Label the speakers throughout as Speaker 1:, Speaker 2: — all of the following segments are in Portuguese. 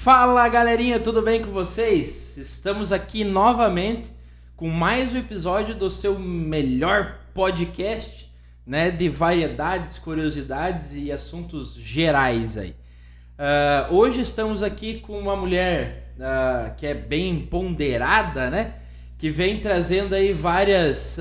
Speaker 1: Fala galerinha, tudo bem com vocês? Estamos aqui novamente com mais um episódio do seu melhor podcast, né, de variedades, curiosidades e assuntos gerais aí. Hoje estamos aqui com uma mulher que é bem ponderada, né, que vem trazendo aí várias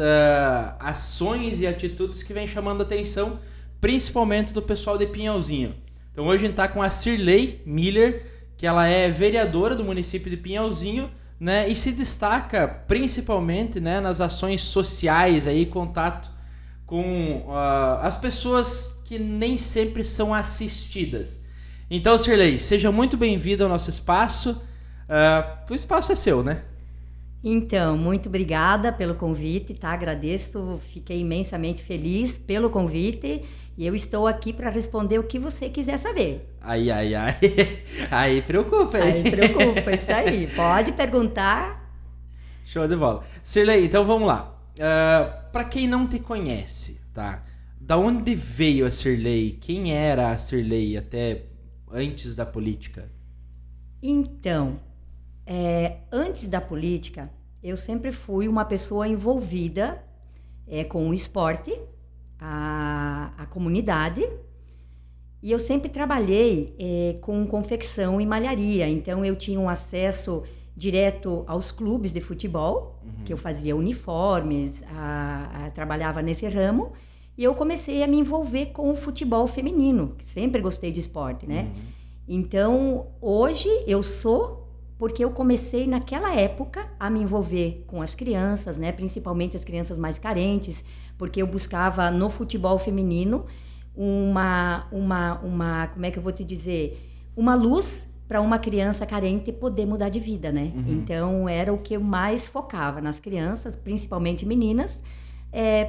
Speaker 1: ações e atitudes que vem chamando a atenção, principalmente do pessoal de Pinhalzinho. Então hoje a gente está com a Cirlei Miller, que ela é vereadora do município de Pinhalzinho, né, e se destaca principalmente, né, nas ações sociais, aí, contato com as pessoas que nem sempre são assistidas. Então, Cirlei, seja muito bem-vinda ao nosso espaço. O espaço é seu, né?
Speaker 2: Então, muito obrigada pelo convite, tá? Agradeço, fiquei imensamente feliz pelo convite e eu estou aqui para responder o que você quiser saber.
Speaker 1: Aí preocupa, hein?
Speaker 2: Aí preocupa, isso aí. Pode perguntar.
Speaker 1: Show de bola. Cirlei, então vamos lá. Para quem não te conhece, tá? Da onde veio a Cirlei? Quem era a Cirlei até antes da política?
Speaker 2: Então, antes da política, eu sempre fui uma pessoa envolvida com o esporte, a comunidade, e eu sempre trabalhei com confecção e malharia. Então, eu tinha um acesso direto aos clubes de futebol, que eu fazia uniformes, trabalhava nesse ramo, e eu comecei a me envolver com o futebol feminino, que sempre gostei de esporte, né? Então, hoje eu sou porque eu comecei naquela época a me envolver com as crianças, né? Principalmente as crianças mais carentes, porque eu buscava no futebol feminino como é que eu vou te dizer? Uma luz para uma criança carente poder mudar de vida, né? Então, era o que eu mais focava nas crianças, principalmente meninas,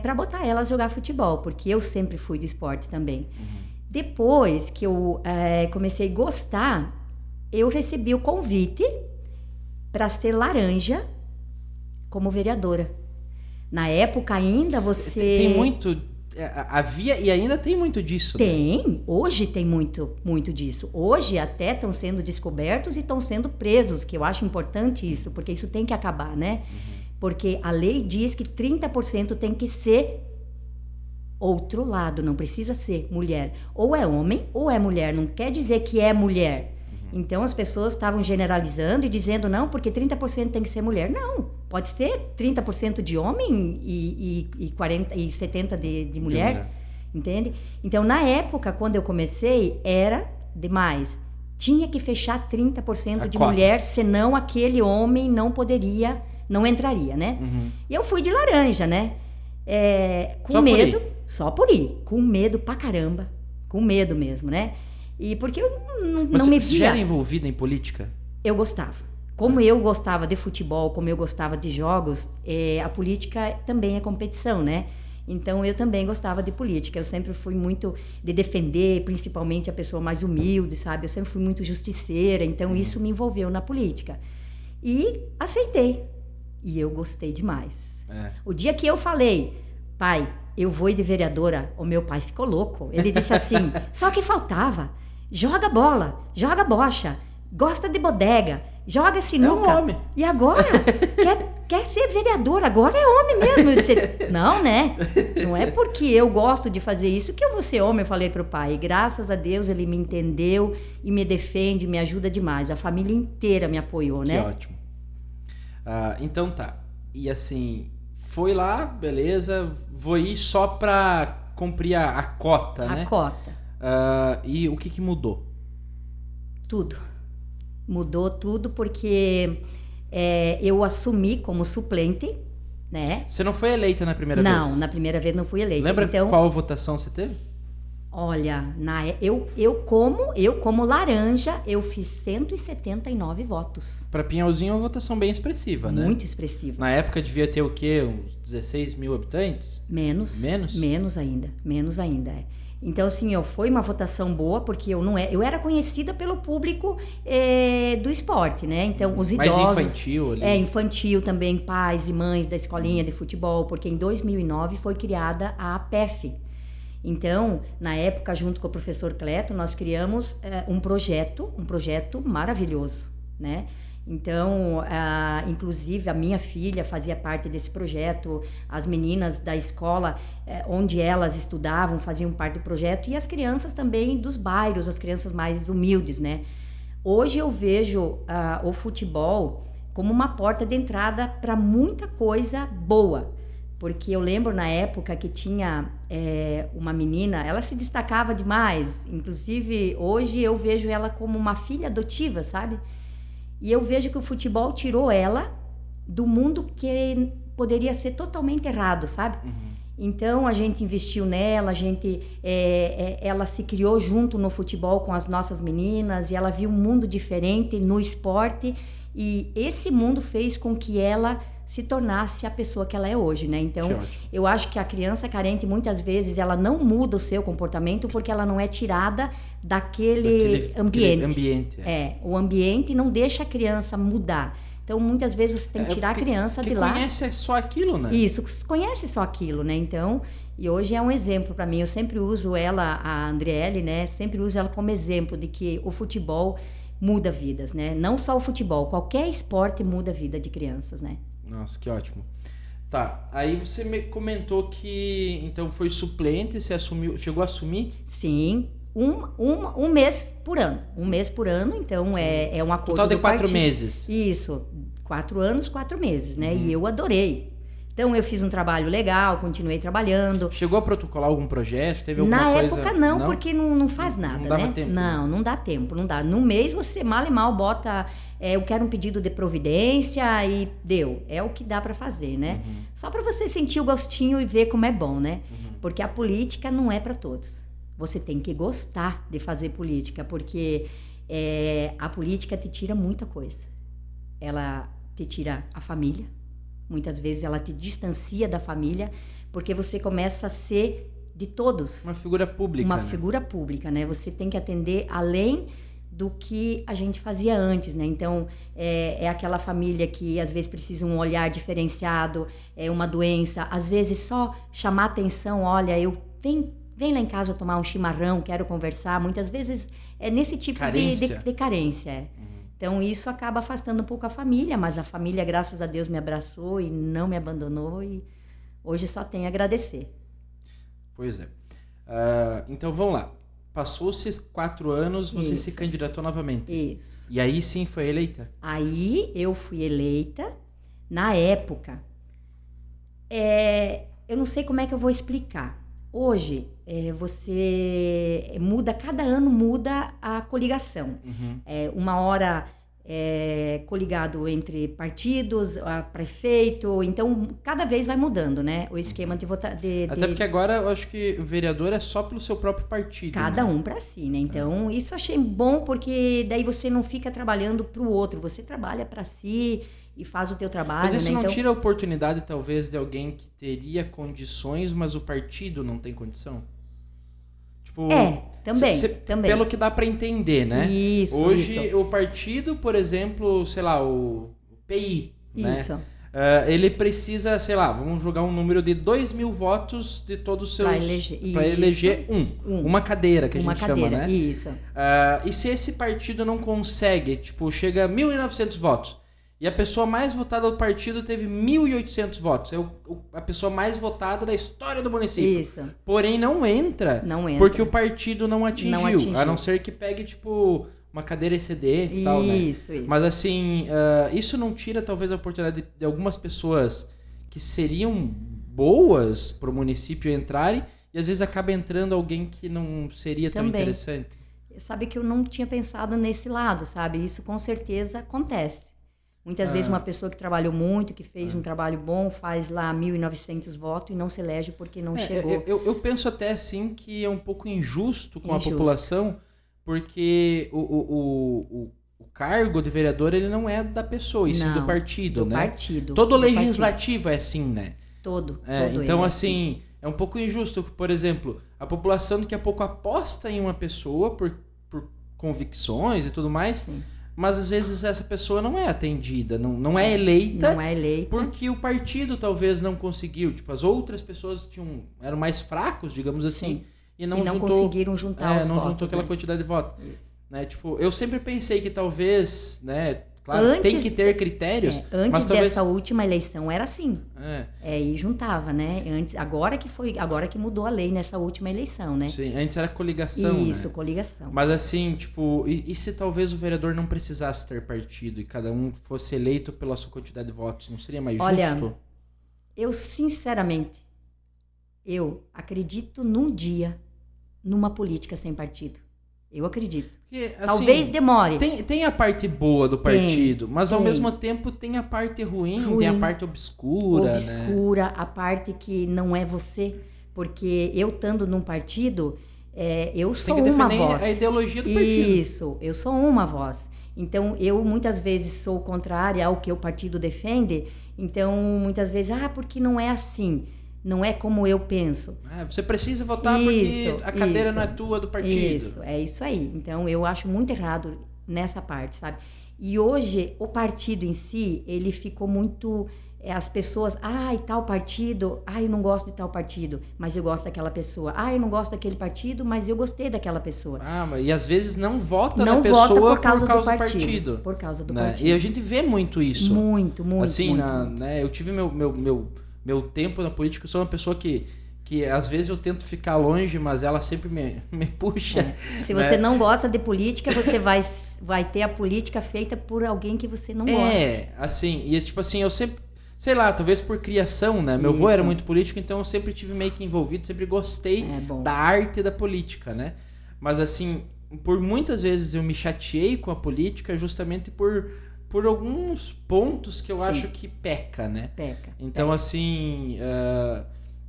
Speaker 2: para botar elas jogar futebol, porque eu sempre fui do esporte também. Depois que eu comecei a gostar, eu recebi o convite para ser laranja como vereadora. Na época ainda você...
Speaker 1: Tem muito... Havia e ainda tem muito disso.
Speaker 2: Tem,
Speaker 1: né?
Speaker 2: Hoje tem muito disso. Hoje até estão sendo descobertos e estão sendo presos, que eu acho importante isso, porque isso tem que acabar, né? Porque a lei diz que 30% tem que ser outro lado, não precisa ser mulher. Ou é homem ou é mulher, não quer dizer que é mulher. Então as pessoas estavam generalizando e dizendo não, porque 30% tem que ser mulher. Não, pode ser 30% de homem e 40 e 70% de mulher, entende? Então na época, quando eu comecei, era demais. Tinha que fechar 30% de mulher, senão aquele homem não entraria, né? E eu fui de laranja, né? Com
Speaker 1: só
Speaker 2: medo, só por ir, com medo pra caramba, com medo mesmo, né? E porque eu não me via.
Speaker 1: Você já era envolvida em política?
Speaker 2: Eu gostava. Como eu gostava de futebol, como eu gostava de jogos, a política também é competição, né? Então, eu também gostava de política. Eu sempre fui muito de defender, principalmente a pessoa mais humilde, sabe? Eu sempre fui muito justiceira, então isso me envolveu na política. E aceitei. E eu gostei demais. O dia que eu falei, pai, eu vou ir de vereadora, o meu pai ficou louco. Ele disse assim, só que faltava, joga bola, joga bocha, gosta de bodega, joga sinuca.
Speaker 1: É um homem.
Speaker 2: E agora quer ser vereador, agora é homem mesmo. Eu disse, não, né? Não é porque eu gosto de fazer isso que eu vou ser homem, eu falei pro pai. E graças a Deus ele me entendeu e me defende, me ajuda demais. A família inteira me apoiou, né?
Speaker 1: Que ótimo. Então tá. E assim, foi lá, beleza, vou ir só pra cumprir a cota, né?
Speaker 2: A cota.
Speaker 1: E o que mudou?
Speaker 2: Tudo. Mudou tudo porque eu assumi como suplente, né?
Speaker 1: Você não foi eleita na primeira vez?
Speaker 2: Não, na primeira vez não fui eleita.
Speaker 1: Lembra
Speaker 2: então,
Speaker 1: qual votação você teve?
Speaker 2: Olha, eu como laranja, eu fiz 179 votos.
Speaker 1: Para Pinhalzinho é uma votação bem expressiva, né?
Speaker 2: Muito expressiva.
Speaker 1: Na época devia ter o quê? Uns 16 mil habitantes?
Speaker 2: Menos.
Speaker 1: Menos?
Speaker 2: Menos ainda. Então, assim, foi uma votação boa, porque eu era conhecida pelo público do esporte, né? Então, os idosos...
Speaker 1: Mais infantil ali.
Speaker 2: Infantil também, pais e mães da escolinha de futebol, porque em 2009 foi criada a APEF. Então, na época, junto com o professor Cleto, nós criamos um projeto maravilhoso, né? Então, inclusive, a minha filha fazia parte desse projeto, as meninas da escola onde elas estudavam faziam parte do projeto, e as crianças também dos bairros, as crianças mais humildes, né? Hoje eu vejo o futebol como uma porta de entrada para muita coisa boa, porque eu lembro na época que tinha uma menina, ela se destacava demais, inclusive hoje eu vejo ela como uma filha adotiva, sabe? E eu vejo que o futebol tirou ela do mundo que poderia ser totalmente errado, sabe? Uhum. Então, a gente investiu nela, ela se criou junto no futebol com as nossas meninas, e ela viu um mundo diferente no esporte, e esse mundo fez com que ela se tornasse a pessoa que ela é hoje, né? Então, eu acho que a criança carente, muitas vezes, ela não muda o seu comportamento porque ela não é tirada daquele ambiente. O ambiente não deixa a criança mudar. Então, muitas vezes, você tem que tirar a criança de lá.
Speaker 1: Conhece só aquilo, né?
Speaker 2: Isso, conhece só aquilo, né? Então, e hoje é um exemplo para mim. Eu sempre uso ela, a Andriele, né? Sempre uso ela como exemplo de que o futebol muda vidas, né? Não só o futebol, qualquer esporte muda a vida de crianças, né?
Speaker 1: Nossa, que ótimo. Tá, aí você me comentou que então foi suplente, você chegou a assumir?
Speaker 2: Sim, um mês por ano. Um mês por ano, então é um acordo.
Speaker 1: Total de
Speaker 2: do
Speaker 1: 4
Speaker 2: partido.
Speaker 1: meses.
Speaker 2: Isso, 4 anos, 4 meses, né? E eu adorei. Então eu fiz um trabalho legal, continuei trabalhando.
Speaker 1: Chegou a protocolar algum projeto? Teve alguma
Speaker 2: coisa?
Speaker 1: Na
Speaker 2: época não, porque não faz nada,
Speaker 1: não dava
Speaker 2: né?
Speaker 1: Tempo,
Speaker 2: não dá tempo, não dá. No mês você mal e mal bota, eu quero um pedido de providência e deu. É o que dá para fazer, né? Uhum. Só para você sentir o gostinho e ver como é bom, né? Uhum. Porque a política não é para todos. Você tem que gostar de fazer política, porque a política te tira muita coisa. Ela te tira a família. Muitas vezes ela te distancia da família, porque você começa a ser de todos.
Speaker 1: Uma figura pública.
Speaker 2: Uma figura pública, né? Você tem que atender além do que a gente fazia antes, né? Então, é aquela família que às vezes precisa um olhar diferenciado, é uma doença, às vezes só chamar atenção, olha, vem lá em casa tomar um chimarrão, quero conversar. Muitas vezes é nesse tipo de carência. Então, isso acaba afastando um pouco a família, mas a família, graças a Deus, me abraçou e não me abandonou, e hoje só tenho a agradecer.
Speaker 1: Pois é. Então, vamos lá. Passou-se 4 anos, você se candidatou novamente.
Speaker 2: Isso.
Speaker 1: E aí sim foi eleita?
Speaker 2: Aí eu fui eleita. Na época, eu não sei como é que eu vou explicar. Hoje, você muda, cada ano muda a coligação. Uhum. Uma hora coligado entre partidos, prefeito, então cada vez vai mudando, né? O esquema de votar.
Speaker 1: Até porque agora eu acho que o vereador é só pelo seu próprio partido.
Speaker 2: Cada um para si, né? Então, isso eu achei bom, porque daí você não fica trabalhando para o outro, você trabalha para si e faz o teu trabalho.
Speaker 1: Mas isso
Speaker 2: né?
Speaker 1: não
Speaker 2: então,
Speaker 1: tira a oportunidade, talvez, de alguém que teria condições, mas o partido não tem condição? Tipo,
Speaker 2: também.
Speaker 1: Pelo que dá para entender, né?
Speaker 2: Isso,
Speaker 1: hoje, o partido, por exemplo, sei lá, o PI,
Speaker 2: isso.
Speaker 1: né? Ele precisa, sei lá, vamos jogar um número de 2.000 votos de todos os seus... Para eleger uma cadeira, que a gente chama, né?
Speaker 2: Isso.
Speaker 1: E se esse partido não consegue, tipo, chega a 1.900 votos, e a pessoa mais votada do partido teve 1.800 votos. É a pessoa mais votada da história do município.
Speaker 2: Isso.
Speaker 1: Porém, não entra porque o partido não atingiu. A não ser que pegue, tipo, uma cadeira excedente e tal, né?
Speaker 2: Isso.
Speaker 1: Mas, assim, isso não tira, talvez, a oportunidade de algumas pessoas que seriam boas pro município entrarem, e às vezes acaba entrando alguém que não seria tão interessante.
Speaker 2: Sabe que eu não tinha pensado nesse lado, sabe? Isso com certeza acontece. Muitas vezes uma pessoa que trabalhou muito, que fez um trabalho bom, faz lá 1.900 votos e não se elege porque não chegou.
Speaker 1: Eu penso até assim que é um pouco injusto com a população, porque o cargo de vereador ele não é da pessoa, e sim do partido, né?
Speaker 2: Partido.
Speaker 1: Todo legislativo é assim, né?
Speaker 2: Todo
Speaker 1: então, assim, é um pouco injusto. Por exemplo, a população daqui a pouco aposta em uma pessoa por convicções e tudo mais. Sim. mas às vezes essa pessoa não é atendida, não é eleita.
Speaker 2: Não é eleita.
Speaker 1: Porque o partido talvez não conseguiu. Tipo, as outras pessoas eram mais fracos, digamos assim.
Speaker 2: Sim.
Speaker 1: E não
Speaker 2: conseguiram juntar os
Speaker 1: não
Speaker 2: votos.
Speaker 1: juntou aquela
Speaker 2: né?
Speaker 1: quantidade de votos.
Speaker 2: Isso.
Speaker 1: Né? Tipo, eu sempre pensei que talvez, né? Claro, tem que ter critérios.
Speaker 2: Antes
Speaker 1: mas talvez...
Speaker 2: dessa última eleição era assim.
Speaker 1: É.
Speaker 2: E juntava, né? Agora que mudou a lei nessa última eleição, né?
Speaker 1: Sim, antes era coligação.
Speaker 2: Isso,
Speaker 1: né?
Speaker 2: Coligação.
Speaker 1: Mas assim, tipo, e se talvez o vereador não precisasse ter partido e cada um fosse eleito pela sua quantidade de votos, não seria mais justo?
Speaker 2: Olha, eu sinceramente, eu acredito numa política sem partido. Eu acredito.
Speaker 1: Porque, assim,
Speaker 2: talvez demore.
Speaker 1: Tem a parte boa do partido, mas ao
Speaker 2: tem.
Speaker 1: mesmo tempo tem a parte ruim, tem a parte obscura,
Speaker 2: Obscura,
Speaker 1: né?
Speaker 2: a parte que não é você. Porque eu estando num partido, eu
Speaker 1: Você
Speaker 2: sou
Speaker 1: tem que
Speaker 2: uma
Speaker 1: defender
Speaker 2: voz.
Speaker 1: a ideologia do partido.
Speaker 2: Isso, eu sou uma voz. Então, eu muitas vezes sou contrária ao que o partido defende. Então, muitas vezes, porque não é assim. Não é como eu penso.
Speaker 1: Você precisa votar porque a cadeira não é tua do partido.
Speaker 2: Isso, é isso aí. Então, eu acho muito errado nessa parte, sabe? E hoje, o partido em si, ele ficou muito... as pessoas, tal partido, eu não gosto de tal partido, mas eu gosto daquela pessoa. Eu não gosto daquele partido, mas eu gostei daquela pessoa.
Speaker 1: E às vezes não vota
Speaker 2: não
Speaker 1: na pessoa
Speaker 2: por causa do
Speaker 1: partido.
Speaker 2: Por causa do
Speaker 1: né?
Speaker 2: partido.
Speaker 1: E a gente vê muito isso.
Speaker 2: Muito.
Speaker 1: Assim,
Speaker 2: muito.
Speaker 1: Né, eu tive meu tempo na política, eu sou uma pessoa que às vezes eu tento ficar longe, mas ela sempre me puxa.
Speaker 2: Se você não gosta de política, você vai ter a política feita por alguém que você não gosta.
Speaker 1: Assim, e tipo assim, eu sempre, sei lá, talvez por criação, né? Meu avô era muito político, então eu sempre tive meio que envolvido, sempre gostei da arte da política, né? Mas assim, por muitas vezes eu me chateei com a política justamente por alguns pontos que eu acho que peca, né? Então, assim...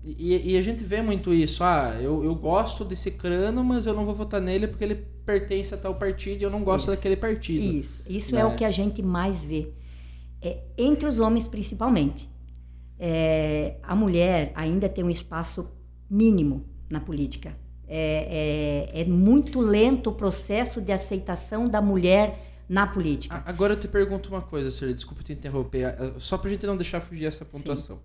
Speaker 1: E a gente vê muito isso. Eu gosto desse crânio, mas eu não vou votar nele porque ele pertence a tal partido e eu não gosto daquele partido.
Speaker 2: Isso é o que a gente mais vê. Entre os homens, principalmente. A mulher ainda tem um espaço mínimo na política. É muito lento o processo de aceitação da mulher na política.
Speaker 1: Agora eu te pergunto uma coisa, Sérgio, desculpa te interromper, só pra gente não deixar fugir essa pontuação.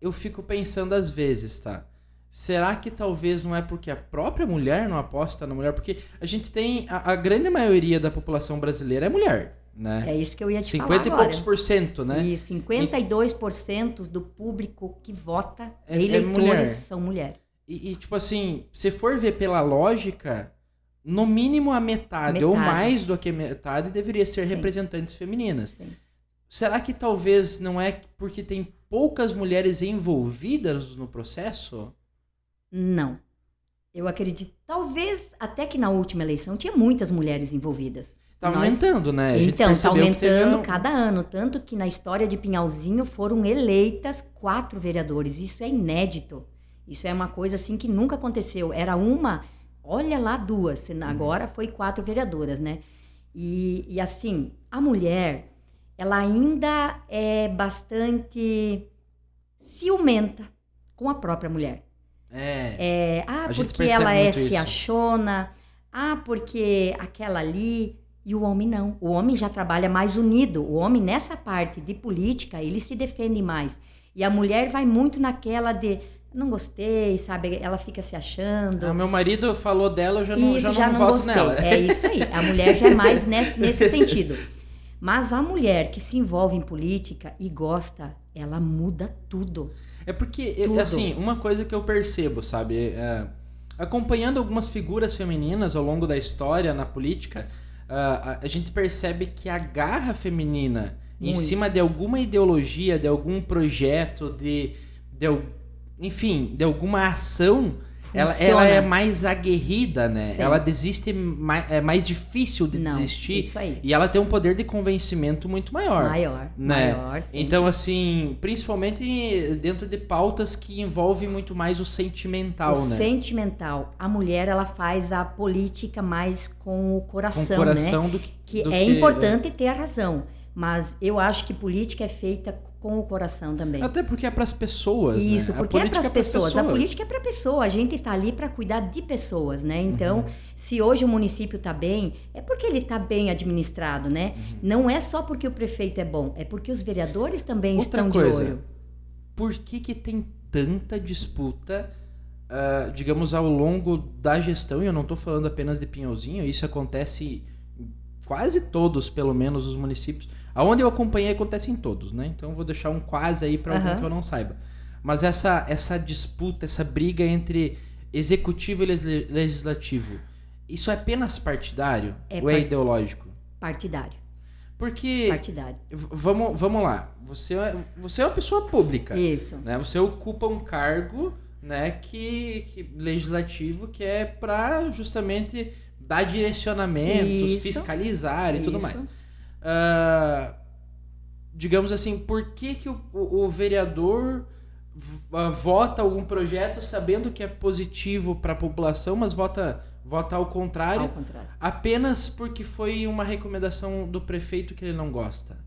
Speaker 1: Eu fico pensando às vezes, tá? Será que talvez não é porque a própria mulher não aposta na mulher? Porque a gente tem, a grande maioria da população brasileira é mulher, né?
Speaker 2: É isso que eu ia te
Speaker 1: 50
Speaker 2: falar
Speaker 1: e
Speaker 2: agora.
Speaker 1: poucos por cento, né?
Speaker 2: E 52% do público que vota, eleitores,
Speaker 1: mulher.
Speaker 2: são mulheres.
Speaker 1: E tipo assim, se for ver pela lógica... No mínimo a metade ou mais do que metade deveria ser representantes femininas.
Speaker 2: Sim.
Speaker 1: Será que talvez não é porque tem poucas mulheres envolvidas no processo?
Speaker 2: Não. Eu acredito, talvez até que na última eleição tinha muitas mulheres envolvidas.
Speaker 1: Tá aumentando, né?
Speaker 2: Então, está aumentando cada ano. Tanto que na história de Pinhalzinho foram eleitas 4 vereadores. Isso é inédito. Isso é uma coisa assim que nunca aconteceu. Era uma... Olha lá, 2, agora foi 4 vereadoras, né? E assim, a mulher, ela ainda é bastante ciumenta com a própria mulher. Porque ela se achona, porque aquela ali, e o homem não. O homem já trabalha mais unido. O homem, nessa parte de política, ele se defende mais. E a mulher vai muito naquela de... Não gostei, sabe? Ela fica se achando.
Speaker 1: Meu marido falou dela, eu já não voto
Speaker 2: gostei.
Speaker 1: nela.
Speaker 2: É isso aí. A mulher já é mais nesse sentido. Mas a mulher que se envolve em política e gosta, ela muda tudo.
Speaker 1: É porque, assim, uma coisa que eu percebo, sabe? Acompanhando algumas figuras femininas ao longo da história na política, a gente percebe que a garra feminina em cima de alguma ideologia, de algum projeto, enfim, de alguma ação, ela é mais aguerrida, né?
Speaker 2: Sim.
Speaker 1: Ela desiste, é mais difícil de desistir.
Speaker 2: Isso aí.
Speaker 1: E ela tem um poder de convencimento muito maior.
Speaker 2: Maior, sim.
Speaker 1: Então, assim, principalmente dentro de pautas que envolvem muito mais o sentimental, né?
Speaker 2: Sentimental. A mulher, ela faz a política mais com o coração,
Speaker 1: com o coração,
Speaker 2: né?
Speaker 1: do que
Speaker 2: importante ter a razão. Mas eu acho que política é feita com o coração também.
Speaker 1: Até porque é para as pessoas,
Speaker 2: Isso,
Speaker 1: né?
Speaker 2: porque é para as pessoas. A política é para a pessoa. A gente está ali para cuidar de pessoas, né? Então, se hoje o município está bem, é porque ele está bem administrado, né? Não é só porque o prefeito é bom, é porque os vereadores também estão de olho.
Speaker 1: Por que tem tanta disputa, digamos, ao longo da gestão? E eu não estou falando apenas de Pinhalzinho, isso acontece em quase todos, pelo menos, os municípios. Aonde eu acompanhei, acontece em todos, né? Então, eu vou deixar um quase aí para algum que eu não saiba. Mas essa disputa, essa briga entre executivo e legislativo, isso é apenas partidário ou é ideológico?
Speaker 2: Partidário.
Speaker 1: Porque,
Speaker 2: partidário.
Speaker 1: Vamos lá, você é uma pessoa pública.
Speaker 2: Isso.
Speaker 1: Né? Você ocupa um cargo, né, que legislativo, que é para justamente dar direcionamentos, fiscalizar e tudo mais. Digamos assim, por que o vereador vota algum projeto sabendo que é positivo para a população, mas vota ao contrário, apenas porque foi uma recomendação do prefeito que ele não gosta?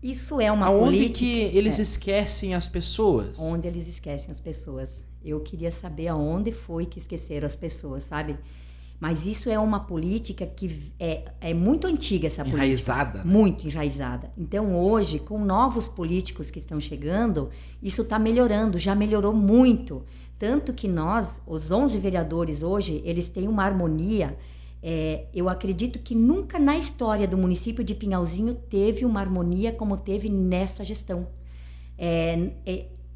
Speaker 2: Isso é uma
Speaker 1: política...
Speaker 2: Aonde
Speaker 1: que eles esquecem as pessoas?
Speaker 2: Onde eles esquecem as pessoas. Eu queria saber aonde foi que esqueceram as pessoas, sabe? Mas isso é uma política que é muito antiga, essa política.
Speaker 1: Enraizada. Né?
Speaker 2: Muito enraizada. Então, hoje, com novos políticos que estão chegando, isso está melhorando, já melhorou muito. Tanto que nós, os 11 vereadores hoje, eles têm uma harmonia. Eu acredito que nunca na história do município de Pinhalzinho teve uma harmonia como teve nessa gestão.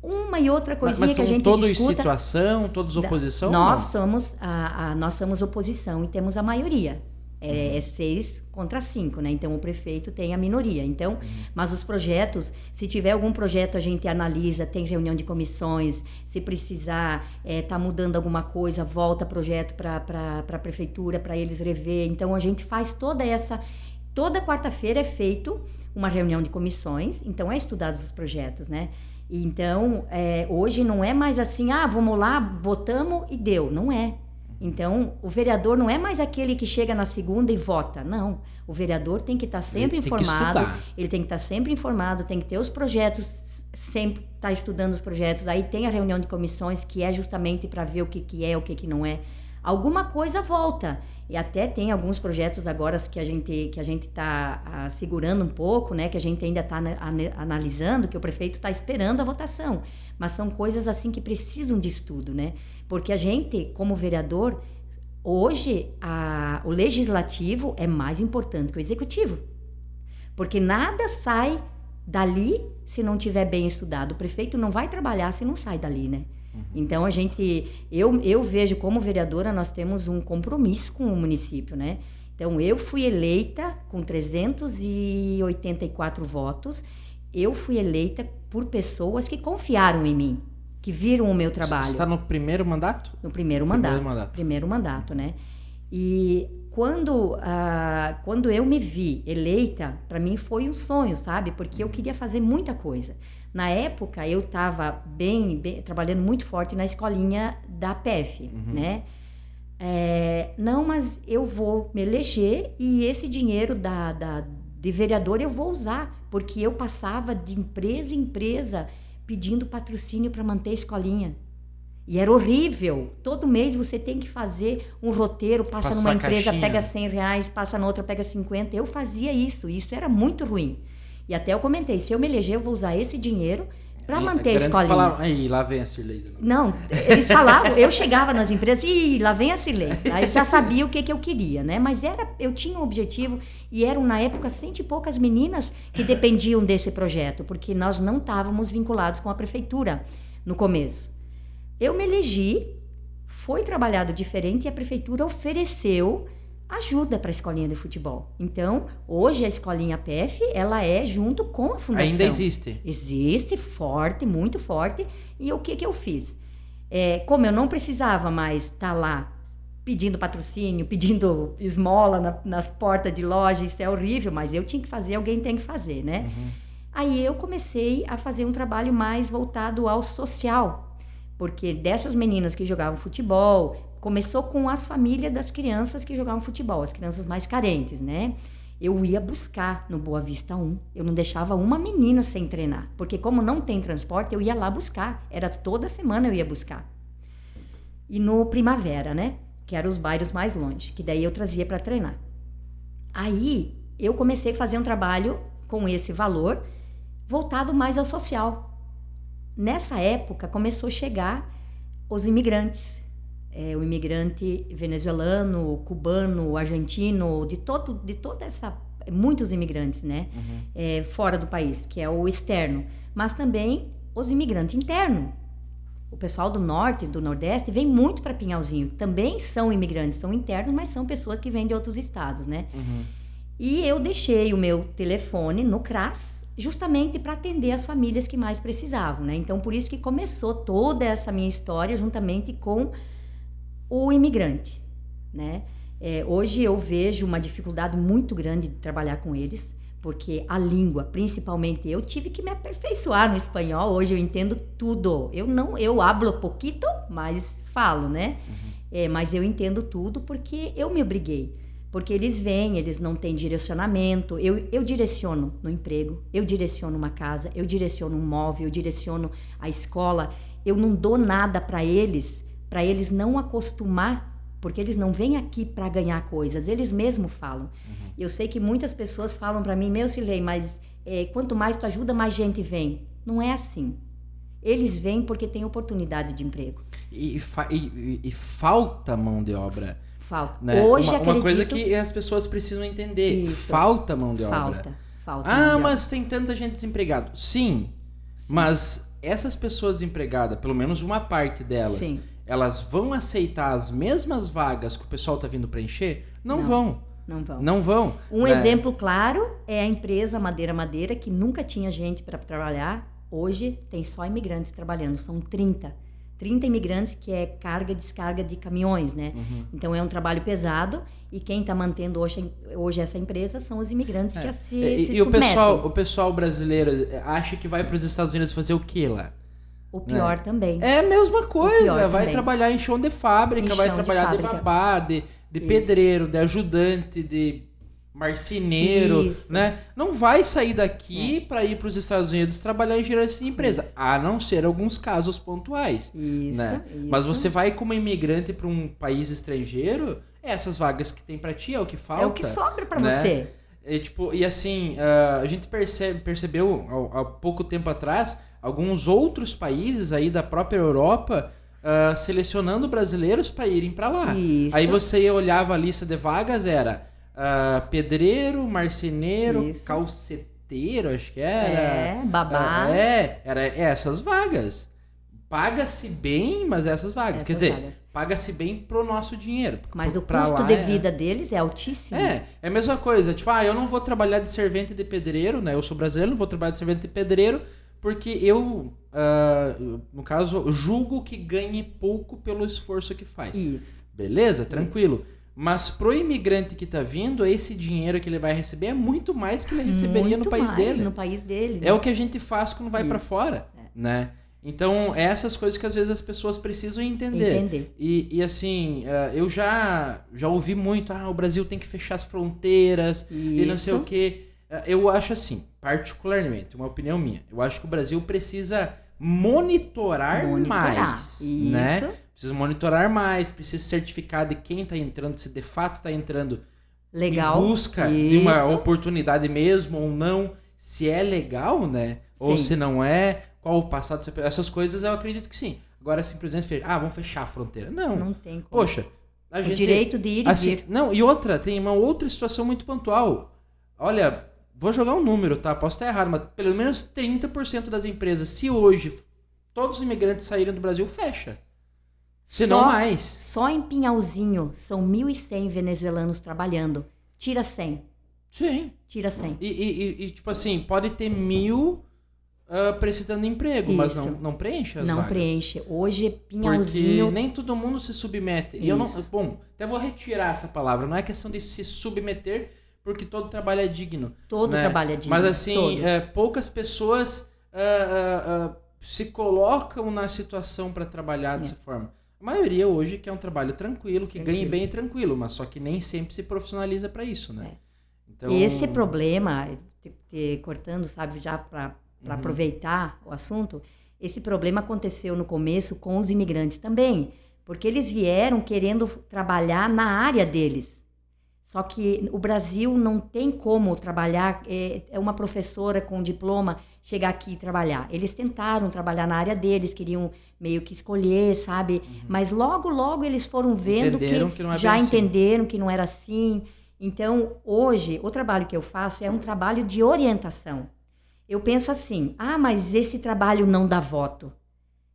Speaker 2: Uma e outra coisinha que a gente
Speaker 1: todos
Speaker 2: discuta...
Speaker 1: situação, todos oposição?
Speaker 2: Nós somos oposição e temos a maioria. É 6 contra 5, né? Então, o prefeito tem a minoria. Então, mas os projetos, se tiver algum projeto, a gente analisa, tem reunião de comissões, se precisar, tá mudando alguma coisa, volta projeto para a prefeitura, para eles rever. Então, a gente faz toda quarta-feira é feito uma reunião de comissões, então é estudados os projetos, né? Então, hoje não é mais assim, vamos lá, votamos e deu. Não é. Então, o vereador não é mais aquele que chega na segunda e vota. Não. O vereador tem que estar sempre informado. Ele tem que estar sempre informado, tem que ter os projetos, sempre estar estudando os projetos. Aí tem a reunião de comissões, que é justamente para ver o que é, o que não é. Alguma coisa volta. E até tem alguns projetos agora que a gente está segurando um pouco, né? Que a gente ainda está analisando, que o prefeito está esperando a votação. Mas são coisas assim que precisam de estudo, né? Porque a gente, como vereador, hoje o legislativo é mais importante que o executivo. Porque nada sai dali se não tiver bem estudado. O prefeito não vai trabalhar se não sai dali, né? Então, eu vejo como vereadora, nós temos um compromisso com o município, né? Então, eu fui eleita com 384 votos, eu fui eleita por pessoas que confiaram em mim, que viram o meu trabalho.
Speaker 1: Você está no primeiro mandato?
Speaker 2: No primeiro mandato, né? E quando eu me vi eleita, para mim foi um sonho, sabe? Porque eu queria fazer muita coisa. Na época, eu estava trabalhando muito forte na escolinha da PEF, né? Não, mas eu vou me eleger e esse dinheiro de vereador eu vou usar, porque eu passava de empresa em empresa pedindo patrocínio para manter a escolinha. E era horrível. Todo mês você tem que fazer um roteiro, passa numa empresa, pega R$100, passa na outra, pega 50. Eu fazia isso era muito ruim. E até eu comentei, se eu me eleger, eu vou usar esse dinheiro para manter a escolinha.
Speaker 1: Aí, lá vem a Cirlei.
Speaker 2: Não, eles falavam, eu chegava nas empresas, lá vem a Cirlei. Aí já sabia o que eu queria, né? Mas eu tinha um objetivo e eram, na época, 100 e poucas meninas que dependiam desse projeto, porque nós não estávamos vinculados com a prefeitura no começo. Eu me elegi, foi trabalhado diferente e a prefeitura ofereceu ajuda para a escolinha de futebol. Então, hoje a escolinha PEF, ela é junto com a fundação.
Speaker 1: Ainda existe?
Speaker 2: Existe, forte, muito forte. E o que eu fiz? Como eu não precisava mais estar lá pedindo patrocínio, pedindo esmola nas portas de loja, isso é horrível, mas eu tinha que fazer, alguém tem que fazer, né? Aí eu comecei a fazer um trabalho mais voltado ao social, porque dessas meninas que jogavam futebol, começou com as famílias das crianças que jogavam futebol, as crianças mais carentes, né? Eu ia buscar no Boa Vista 1. Eu não deixava uma menina sem treinar. Porque como não tem transporte, eu ia lá buscar. Era toda semana eu ia buscar. E no Primavera, né? Que eram os bairros mais longe. Que daí eu trazia para treinar. Aí eu comecei a fazer um trabalho com esse valor voltado mais ao social. Nessa época começou a chegar os imigrantes. O imigrante venezuelano, cubano, argentino, de toda essa... Muitos imigrantes, né? Fora do país, que é o externo. Mas também os imigrantes internos. O pessoal do norte, do nordeste, vem muito para Pinhalzinho. Também são imigrantes, são internos, mas são pessoas que vêm de outros estados, né? E eu deixei o meu telefone no CRAS, justamente para atender as famílias que mais precisavam, né? Então, por isso que começou toda essa minha história juntamente com o imigrante, né? Hoje eu vejo uma dificuldade muito grande de trabalhar com eles, porque a língua, principalmente, eu tive que me aperfeiçoar no espanhol. Hoje eu entendo tudo. Eu hablo pouquito, mas falo, né? Mas eu entendo tudo porque eu me obriguei. Porque eles vêm, eles não têm direcionamento. Eu direciono no emprego, eu direciono uma casa, eu direciono um móvel, eu direciono a escola. Eu não dou nada para eles não acostumar, porque eles não vêm aqui para ganhar coisas, eles mesmos falam. Eu sei que muitas pessoas falam para mim, meu Silei, mas quanto mais tu ajuda, mais gente vem. Não é assim. Eles vêm porque tem oportunidade de emprego.
Speaker 1: E falta mão de obra.
Speaker 2: Falta.
Speaker 1: Né?
Speaker 2: Hoje
Speaker 1: uma coisa que as pessoas precisam entender.
Speaker 2: Isso.
Speaker 1: Falta mão de obra.
Speaker 2: Falta.
Speaker 1: Mas tem tanta gente desempregada. Sim, mas essas pessoas desempregadas, pelo menos uma parte delas,
Speaker 2: Sim.
Speaker 1: elas vão aceitar as mesmas vagas que o pessoal tá vindo preencher? Não vão. Não vão.
Speaker 2: Um exemplo claro é a empresa Madeira, que nunca tinha gente para trabalhar. Hoje tem só imigrantes trabalhando, são 30 imigrantes, que é carga e descarga de caminhões, né? Então é um trabalho pesado, e quem está mantendo hoje essa empresa são os imigrantes que se submetem.
Speaker 1: O pessoal brasileiro acha que vai para os Estados Unidos fazer o quê lá?
Speaker 2: O pior também.
Speaker 1: É a mesma coisa, vai
Speaker 2: também.
Speaker 1: Trabalhar em chão de fábrica, vai trabalhar de babá, de pedreiro, de ajudante, de marceneiro, né? Não vai sair daqui para ir para os Estados Unidos trabalhar em gerência de empresa, a não ser alguns casos pontuais. Né? Mas você vai como imigrante para um país estrangeiro, essas vagas que tem para ti é o que falta.
Speaker 2: É o que sobra para
Speaker 1: né?
Speaker 2: você.
Speaker 1: E assim, a gente percebeu há pouco tempo atrás alguns outros países aí da própria Europa selecionando brasileiros para irem para lá.
Speaker 2: Isso.
Speaker 1: Aí você olhava a lista de vagas, era pedreiro, marceneiro, calceteiro, acho que era.
Speaker 2: Babá.
Speaker 1: Era essas vagas. Paga-se bem, mas essas vagas. Quer dizer, paga-se bem pro nosso dinheiro.
Speaker 2: Mas o custo de vida deles é altíssimo.
Speaker 1: É a mesma coisa. Tipo, eu não vou trabalhar de servente de pedreiro, né? Eu sou brasileiro, não vou trabalhar de servente de pedreiro, porque eu, no caso, julgo que ganhe pouco pelo esforço que faz.
Speaker 2: Isso.
Speaker 1: Beleza? Tranquilo. Isso. Mas pro imigrante que tá vindo, esse dinheiro que ele vai receber é muito mais que ele receberia no país dele.
Speaker 2: No país dele.
Speaker 1: É o que a gente faz quando vai para fora, né? Então, essas coisas que às vezes as pessoas precisam entender. E assim, eu já ouvi muito, o Brasil tem que fechar as fronteiras e não sei o quê. Eu acho assim, particularmente, uma opinião minha, eu acho que o Brasil precisa monitorar mais, né? Precisa monitorar mais, precisa certificar de quem está entrando, se de fato está entrando
Speaker 2: legal.
Speaker 1: Em busca de uma oportunidade mesmo ou não, se é legal, né? Ou se não é, qual o passado, essas coisas eu acredito que sim. Agora simplesmente vamos fechar a fronteira. Não tem como. Poxa, a gente...
Speaker 2: direito de ir e vir.
Speaker 1: Não, e tem uma outra situação muito pontual. Olha, vou jogar um número, tá? Posso estar errado, mas pelo menos 30% das empresas, se hoje todos os imigrantes saírem do Brasil, fecha. Se não mais.
Speaker 2: Só em Pinhalzinho são 1.100 venezuelanos trabalhando. Tira 100.
Speaker 1: Sim.
Speaker 2: Tira 100.
Speaker 1: E tipo assim, pode ter 1.000 precisando de emprego, mas não preenche as vagas.
Speaker 2: Não preenche. Hoje, Pinhalzinho...
Speaker 1: Porque nem todo mundo se submete. E eu não... Bom, até vou retirar essa palavra. Não é questão de se submeter, porque todo trabalho é digno.
Speaker 2: Todo trabalho é digno.
Speaker 1: Mas assim, poucas pessoas se colocam na situação para trabalhar dessa forma. A maioria hoje quer um trabalho tranquilo, que ganhe bem e tranquilo, mas só que nem sempre se profissionaliza para isso, né? Então,
Speaker 2: Esse problema, cortando, sabe, já para aproveitar o assunto, esse problema aconteceu no começo com os imigrantes também, porque eles vieram querendo trabalhar na área deles. Só que o Brasil não tem como trabalhar, uma professora com diploma chegar aqui e trabalhar. Eles tentaram trabalhar na área deles, queriam meio que escolher, sabe? Mas logo eles foram vendo que
Speaker 1: não é
Speaker 2: já
Speaker 1: bem assim.
Speaker 2: entenderam que não era assim. Então, hoje, o trabalho que eu faço é um trabalho de orientação. Eu penso assim, mas esse trabalho não dá voto.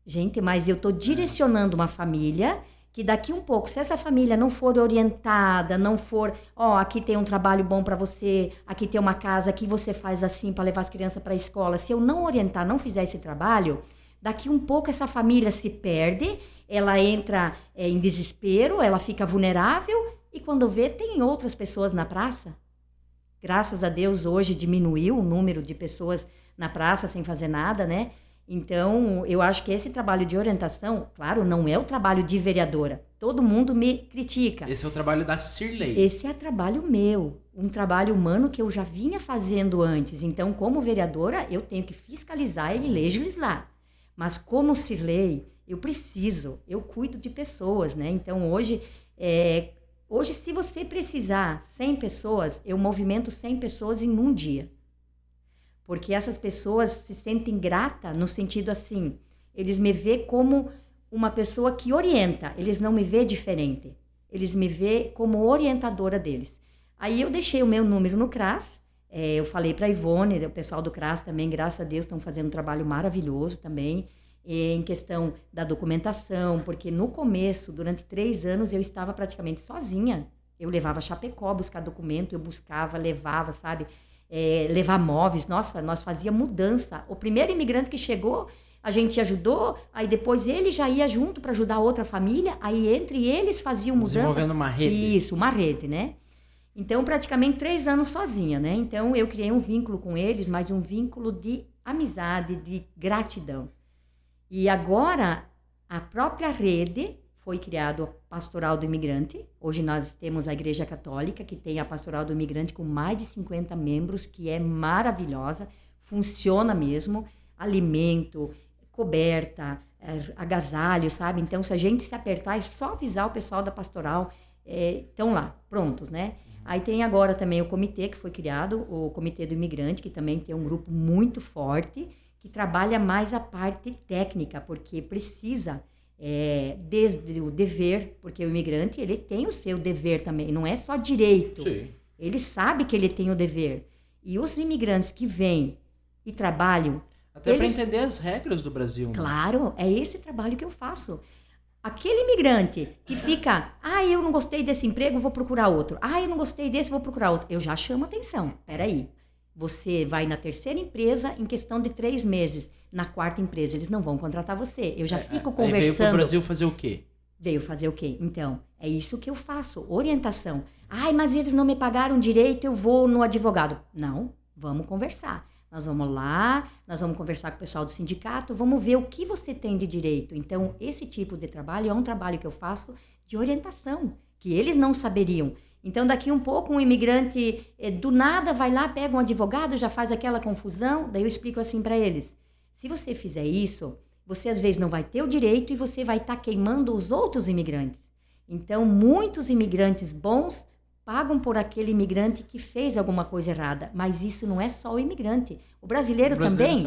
Speaker 2: Gente, mas eu estou direcionando uma família que daqui um pouco, se essa família não for orientada, não for, aqui tem um trabalho bom para você, aqui tem uma casa, aqui você faz assim para levar as crianças para a escola. Se eu não orientar, não fizer esse trabalho, daqui um pouco essa família se perde, ela entra em desespero, ela fica vulnerável e quando vê, tem outras pessoas na praça. Graças a Deus, hoje diminuiu o número de pessoas na praça sem fazer nada, né? Então, eu acho que esse trabalho de orientação, claro, não é o trabalho de vereadora. Todo mundo me critica.
Speaker 1: Esse é o trabalho da Cirlei.
Speaker 2: Esse é trabalho meu, um trabalho humano que eu já vinha fazendo antes. Então, como vereadora, eu tenho que fiscalizar e legislar. Mas como Cirlei, eu cuido de pessoas, né? Então, hoje, se você precisar 100 pessoas, eu movimento 100 pessoas em um dia. Porque essas pessoas se sentem gratas no sentido assim, eles me veem como uma pessoa que orienta, eles não me veem diferente, eles me veem como orientadora deles. Aí eu deixei o meu número no CRAS, eu falei para a Ivone, o pessoal do CRAS também, graças a Deus, estão fazendo um trabalho maravilhoso também, em questão da documentação, porque no começo, durante 3 anos, eu estava praticamente sozinha. Eu levava Chapecó buscar documento, eu buscava, levava, sabe? Levar móveis, nossa, nós fazíamos mudança. O primeiro imigrante que chegou, a gente ajudou, aí depois ele já ia junto para ajudar outra família, aí entre eles faziam mudança.
Speaker 1: Desenvolvendo uma rede.
Speaker 2: Isso, uma rede, né? Então, praticamente 3 anos sozinha, né? Então, eu criei um vínculo com eles, mas um vínculo de amizade, de gratidão. E agora, a própria rede foi criado a Pastoral do Imigrante. Hoje nós temos a Igreja Católica, que tem a Pastoral do Imigrante com mais de 50 membros, que é maravilhosa, funciona mesmo, alimento, coberta, agasalho, sabe? Então, se a gente se apertar, é só avisar o pessoal da Pastoral, estão lá, prontos, né? Aí tem agora também o comitê que foi criado, o Comitê do Imigrante, que também tem um grupo muito forte, que trabalha mais a parte técnica, porque precisa... desde o dever, porque o imigrante ele tem o seu dever também, não é só direito.
Speaker 1: Sim.
Speaker 2: Ele sabe que ele tem o dever. E os imigrantes que vêm e trabalham...
Speaker 1: Até para entender as regras do Brasil. Né?
Speaker 2: Claro, é esse trabalho que eu faço. Aquele imigrante que fica, eu não gostei desse emprego, vou procurar outro. Eu não gostei desse, vou procurar outro. Eu já chamo atenção. Peraí, você vai na terceira empresa em questão de 3 meses. Na 4ª empresa, eles não vão contratar você. Eu já fico conversando... Aí
Speaker 1: veio pro Brasil fazer o quê?
Speaker 2: Veio fazer o quê? Então, é isso que eu faço, orientação. Mas eles não me pagaram direito, eu vou no advogado. Não, vamos conversar. Nós vamos lá, nós vamos conversar com o pessoal do sindicato, vamos ver o que você tem de direito. Então, esse tipo de trabalho é um trabalho que eu faço de orientação, que eles não saberiam. Então, daqui um pouco, um imigrante do nada vai lá, pega um advogado, já faz aquela confusão, daí eu explico assim para eles. Se você fizer isso, você às vezes não vai ter o direito e você vai estar queimando os outros imigrantes. Então, muitos imigrantes bons pagam por aquele imigrante que fez alguma coisa errada. Mas isso não é só o imigrante. O brasileiro também.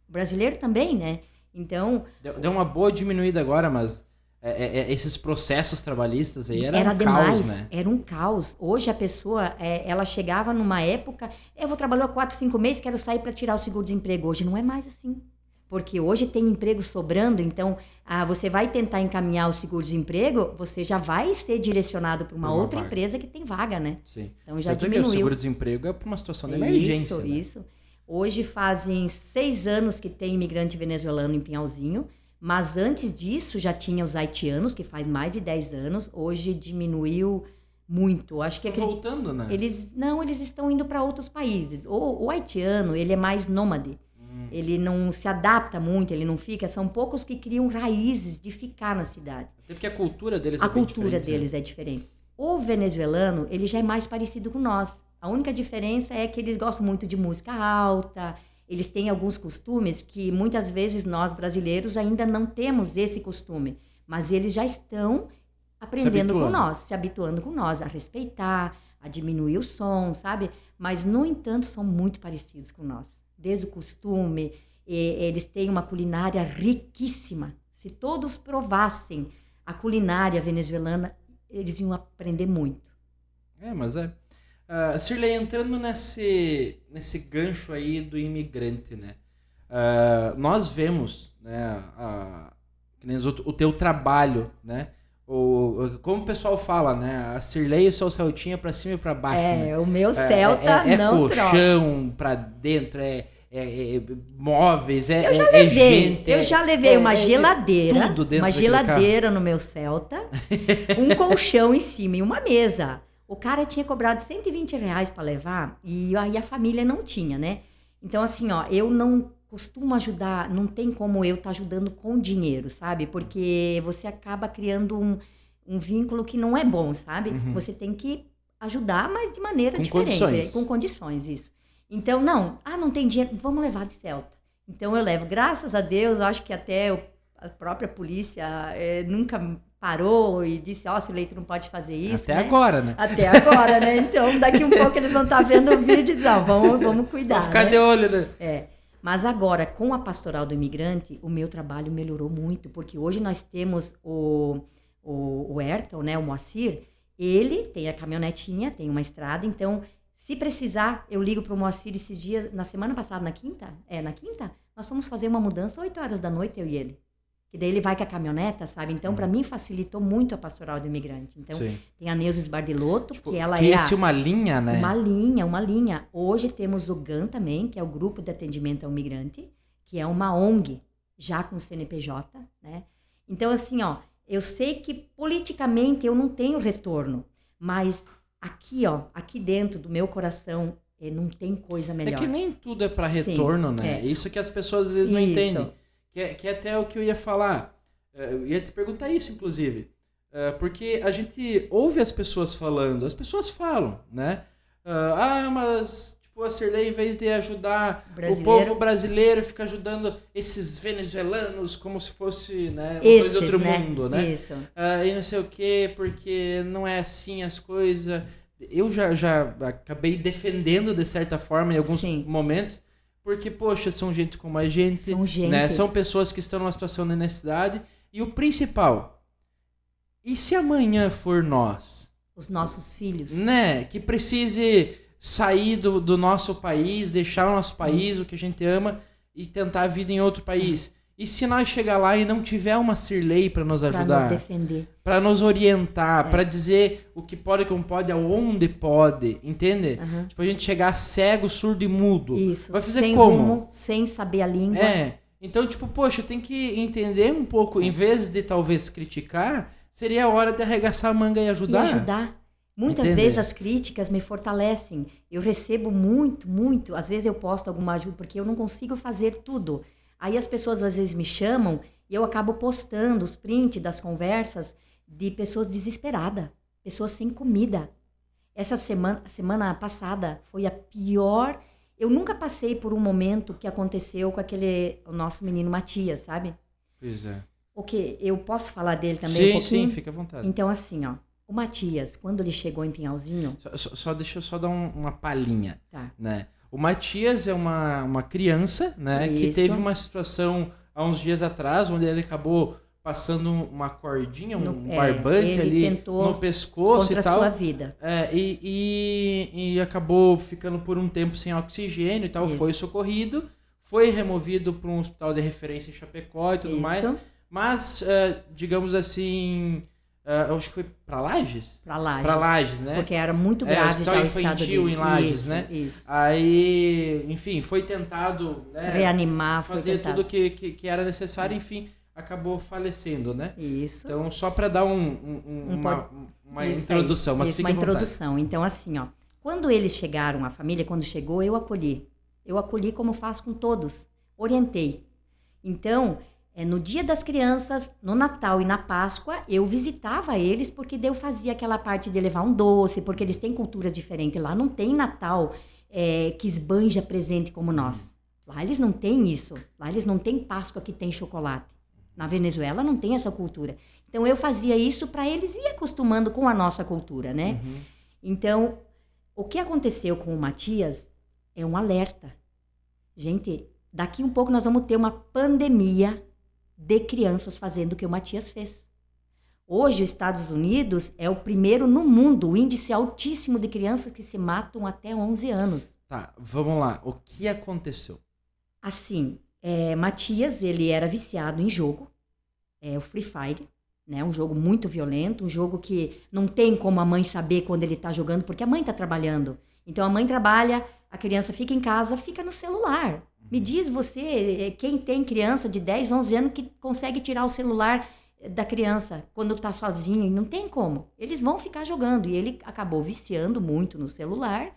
Speaker 2: O brasileiro também, né? Então...
Speaker 1: Deu uma boa diminuída agora, mas esses processos trabalhistas aí era um
Speaker 2: demais,
Speaker 1: caos, né?
Speaker 2: Era um caos. Hoje a pessoa, ela chegava numa época, eu vou trabalhar 4, 5 meses, quero sair para tirar o seguro-desemprego. Hoje não é mais assim. Porque hoje tem emprego sobrando, então você vai tentar encaminhar o seguro-desemprego, você já vai ser direcionado para uma outra empresa que tem vaga, né?
Speaker 1: Sim.
Speaker 2: Então já diminuiu.
Speaker 1: O seguro-desemprego é para uma situação de emergência.
Speaker 2: Isso. Hoje fazem 6 anos que tem imigrante venezuelano em Pinhalzinho, mas antes disso já tinha os haitianos, que faz mais de 10 anos. Hoje diminuiu muito. Acho que
Speaker 1: voltando, né?
Speaker 2: Eles estão indo para outros países. O haitiano, ele é mais nômade. Ele não se adapta muito, ele não fica. São poucos que criam raízes de ficar na cidade.
Speaker 1: Até porque a cultura deles
Speaker 2: é diferente. A cultura deles é diferente. O venezuelano, ele já é mais parecido com nós. A única diferença é que eles gostam muito de música alta, eles têm alguns costumes que muitas vezes nós brasileiros ainda não temos esse costume, mas eles já estão aprendendo com nós, se habituando com nós a respeitar, a diminuir o som, sabe? Mas, no entanto, são muito parecidos com nós. Desde o costume, eles têm uma culinária riquíssima. Se todos provassem a culinária venezuelana, eles iam aprender muito.
Speaker 1: Mas Cirlei, entrando nesse gancho aí do imigrante, né? Nós vemos, né, o teu trabalho, né? Como o pessoal fala, né? A Cirlei e o seu Celtinha pra cima e pra baixo, né?
Speaker 2: O meu Celta não troca.
Speaker 1: É colchão pra dentro, móveis,
Speaker 2: gente. Eu já levei uma geladeira,
Speaker 1: tudo dentro
Speaker 2: no meu Celta, um colchão em cima e uma mesa. O cara tinha cobrado R$120 para levar e aí a família não tinha, né? Então, assim, eu não costumo ajudar, não tem como eu estar ajudando com dinheiro, sabe? Porque você acaba criando um vínculo que não é bom, sabe?
Speaker 1: Uhum.
Speaker 2: Você tem que ajudar, mas de maneira diferente.
Speaker 1: Condições.
Speaker 2: Com condições, isso. Então, não tem dinheiro, vamos levar de Celta. Então, eu levo. Graças a Deus, eu acho que até a própria polícia nunca parou e disse, Cirlei, tu não pode fazer isso,
Speaker 1: Até
Speaker 2: né?
Speaker 1: agora, né?
Speaker 2: Até agora, né? Então, daqui um pouco eles vão estar vendo o vídeo e dizem, vamos cuidar,
Speaker 1: Vou ficar de olho, né?
Speaker 2: Mas agora, com a Pastoral do Imigrante, o meu trabalho melhorou muito, porque hoje nós temos o Ayrton, né, o Moacir, ele tem a caminhonetinha, tem uma estrada, então, se precisar, eu ligo para o Moacir esses dias, na semana passada, na quinta, nós fomos fazer uma mudança 8 horas da noite, eu e ele. Que daí ele vai com a caminhoneta, sabe? Então, para mim, facilitou muito a Pastoral do Imigrante. Então,
Speaker 1: sim,
Speaker 2: tem a Neuza Bardilotto, que ela
Speaker 1: uma linha, né?
Speaker 2: Uma linha. Hoje temos o GAN também, que é o Grupo de Atendimento ao Migrante, que é uma ONG, já com CNPJ, né? Então, assim, eu sei que politicamente eu não tenho retorno, mas aqui dentro do meu coração, não tem coisa melhor.
Speaker 1: É que nem tudo é para retorno, sim, né? Isso que as pessoas às vezes não entendem. Que é até o que eu ia falar. Eu ia te perguntar isso, inclusive. Porque a gente ouve as pessoas falando. As pessoas falam, né? Mas tipo, a Cirlei, em vez de ajudar o povo brasileiro, fica ajudando esses venezuelanos como se fosse, né, uma coisa de outro mundo, né?
Speaker 2: Isso.
Speaker 1: E não sei o quê, porque não é assim as coisas. Eu já acabei defendendo, de certa forma, em alguns momentos. Porque, poxa, são gente como a gente, né? São pessoas que estão numa situação de necessidade. E o principal, e se amanhã for nós?
Speaker 2: Os nossos filhos.
Speaker 1: Né? Que precise sair do nosso país, deixar o nosso país, o que a gente ama, e tentar a vida em outro país. E se nós chegar lá e não tiver uma Cirlei para nos ajudar?
Speaker 2: Para nos defender.
Speaker 1: Para nos orientar, para dizer o que pode, como pode, aonde pode, entende?
Speaker 2: Uhum.
Speaker 1: Tipo, a gente chegar cego, surdo e mudo.
Speaker 2: Isso,
Speaker 1: vai fazer
Speaker 2: sem
Speaker 1: como?
Speaker 2: Rumo, sem saber a língua.
Speaker 1: Então, tipo, poxa, tem que entender um pouco, em vez de talvez criticar, seria a hora de arregaçar a manga e ajudar.
Speaker 2: E ajudar. Muitas vezes as críticas me fortalecem. Eu recebo muito, às vezes eu posto alguma ajuda, porque eu não consigo fazer tudo. Aí as pessoas às vezes me chamam e eu acabo postando os prints das conversas de pessoas desesperadas, pessoas sem comida. Essa semana passada foi a pior. Eu nunca passei por um momento que aconteceu com o nosso menino Matias, sabe?
Speaker 1: Pois é.
Speaker 2: O que eu posso falar dele também um pouquinho?
Speaker 1: Sim, fica à vontade.
Speaker 2: Então assim, o Matias, quando ele chegou em Pinhalzinho...
Speaker 1: Deixa eu só dar uma palhinha,
Speaker 2: tá,
Speaker 1: né? O Matias é uma criança, né, que teve uma situação há uns dias atrás, onde ele acabou passando uma cordinha, um barbante ali no pescoço e tal.
Speaker 2: Contra a sua vida.
Speaker 1: E acabou ficando por um tempo sem oxigênio e tal, foi socorrido, foi removido para um hospital de referência em Chapecó e tudo mais. Mas, digamos assim... acho que foi para Lages? Para Lages, né?
Speaker 2: Porque era muito grave já o estado dele.
Speaker 1: Em Lages, né?
Speaker 2: Isso.
Speaker 1: Aí, enfim, foi tentado, né,
Speaker 2: reanimar,
Speaker 1: fazer tudo que era necessário, enfim, acabou falecendo, né?
Speaker 2: Isso.
Speaker 1: Então, só para dar uma introdução, mas fica à vontade.
Speaker 2: Introdução. Então, assim, quando eles chegaram, a família, quando chegou, eu acolhi. Eu acolhi como faço com todos. Orientei. Então... No Dia das Crianças, no Natal e na Páscoa, eu visitava eles, porque daí eu fazia aquela parte de levar um doce, porque eles têm culturas diferentes. Lá não tem Natal que esbanja presente como nós. Lá eles não têm isso. Lá eles não têm Páscoa que tem chocolate. Na Venezuela não tem essa cultura. Então eu fazia isso para eles ir acostumando com a nossa cultura, né?
Speaker 1: Uhum.
Speaker 2: Então, o que aconteceu com o Matias é um alerta. Gente, daqui um pouco nós vamos ter uma pandemia de crianças fazendo o que o Matias fez. Hoje, os Estados Unidos é o primeiro no mundo, o índice altíssimo de crianças que se matam até 11 anos.
Speaker 1: Tá, vamos lá. O que aconteceu?
Speaker 2: Assim, Matias, ele era viciado em jogo, o Free Fire, né? Um jogo muito violento, um jogo que não tem como a mãe saber quando ele está jogando, porque a mãe está trabalhando. Então, a mãe trabalha, a criança fica em casa, fica no celular. Me diz você, quem tem criança de 10, 11 anos que consegue tirar o celular da criança quando está sozinho? Não tem como. Eles vão ficar jogando. E ele acabou viciando muito no celular.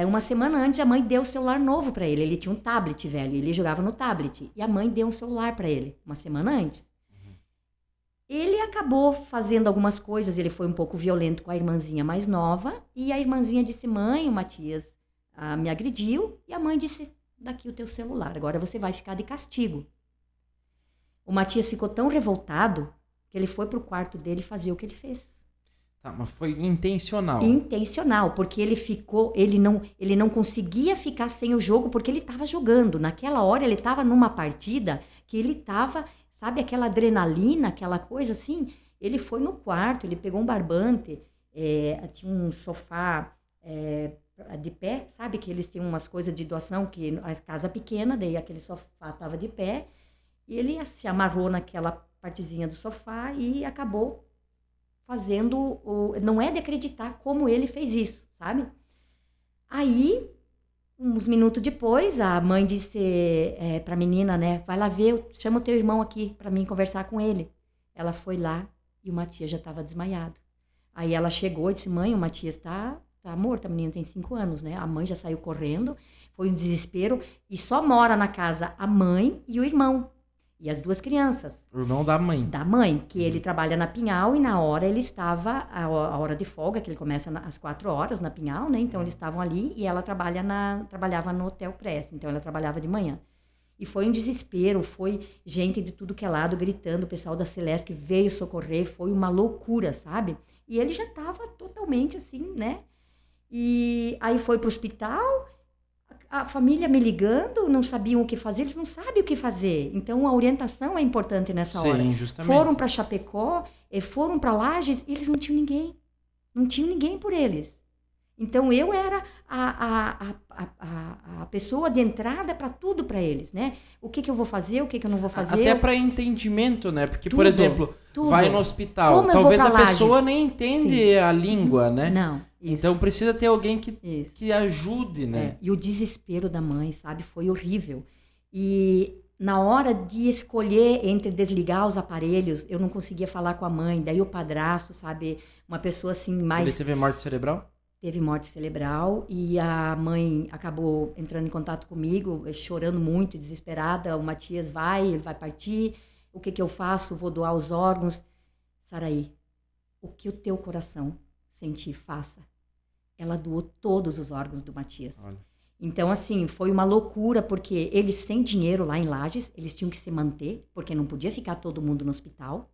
Speaker 2: Uma semana antes, a mãe deu o celular novo para ele. Ele tinha um tablet velho, ele jogava no tablet. E a mãe deu um celular para ele, uma semana antes. Ele acabou fazendo algumas coisas, ele foi um pouco violento com a irmãzinha mais nova. E a irmãzinha disse, mãe, o Matias me agrediu. E a mãe disse, daqui o teu celular, agora você vai ficar de castigo. O Matias ficou tão revoltado que ele foi pro quarto dele fazer o que ele fez.
Speaker 1: Tá, mas foi intencional.
Speaker 2: Intencional, porque ele não conseguia ficar sem o jogo, porque ele estava jogando. Naquela hora ele estava numa partida que ele estava, sabe, aquela adrenalina, aquela coisa assim. Ele foi no quarto, ele pegou um barbante, tinha um sofá de pé, sabe, que eles tinham umas coisas de doação, que a casa pequena, daí aquele sofá estava de pé, e ele se amarrou naquela partezinha do sofá e acabou fazendo, não é de acreditar como ele fez isso, sabe? Aí, uns minutos depois, a mãe disse para a menina, né, vai lá ver, chama o teu irmão aqui para mim conversar com ele. Ela foi lá e o Matias já estava desmaiado. Aí ela chegou e disse, mãe, o Matias tá morto, a menina tem 5 anos, né? A mãe já saiu correndo, foi um desespero, e só mora na casa a mãe e o irmão, e as 2 crianças.
Speaker 1: O irmão da mãe. Da
Speaker 2: mãe, que ele trabalha na Pinhal, e na hora ele estava, a hora de folga, que ele começa às 4 horas na Pinhal, né? Então eles estavam ali, e ela trabalhava no Hotel Press, então ela trabalhava de manhã. E foi um desespero, foi gente de tudo que é lado gritando, o pessoal da Celeste que veio socorrer, foi uma loucura, sabe? E ele já estava totalmente assim, né? E aí foi para o hospital, a família me ligando, não sabiam o que fazer, eles não sabem o que fazer. Então a orientação é importante nessa hora.
Speaker 1: Sim, justamente.
Speaker 2: Foram para Chapecó, foram para Lages, e eles não tinham ninguém. Não tinham ninguém por eles. Então eu era a pessoa de entrada para tudo para eles, né? O que eu vou fazer, o que eu não vou fazer.
Speaker 1: Até para entendimento, né? Porque,
Speaker 2: tudo,
Speaker 1: por exemplo, vai no hospital,
Speaker 2: como
Speaker 1: talvez a
Speaker 2: Lages?
Speaker 1: pessoa nem entende
Speaker 2: Sim.
Speaker 1: a língua, né?
Speaker 2: Não. Isso.
Speaker 1: Então precisa ter alguém que ajude, né?
Speaker 2: E o desespero da mãe, sabe? Foi horrível. E na hora de escolher entre desligar os aparelhos, eu não conseguia falar com a mãe. Daí o padrasto, sabe? Uma pessoa assim mais...
Speaker 1: Ele teve morte cerebral?
Speaker 2: Teve morte cerebral, e a mãe acabou entrando em contato comigo, chorando muito, desesperada. O Matias ele vai partir, o que eu faço? Vou doar os órgãos. Saraí, o que o teu coração sentir, faça. Ela doou todos os órgãos do Matias.
Speaker 1: Olha.
Speaker 2: Então, assim, foi uma loucura, porque eles sem dinheiro lá em Lages, eles tinham que se manter, porque não podia ficar todo mundo no hospital.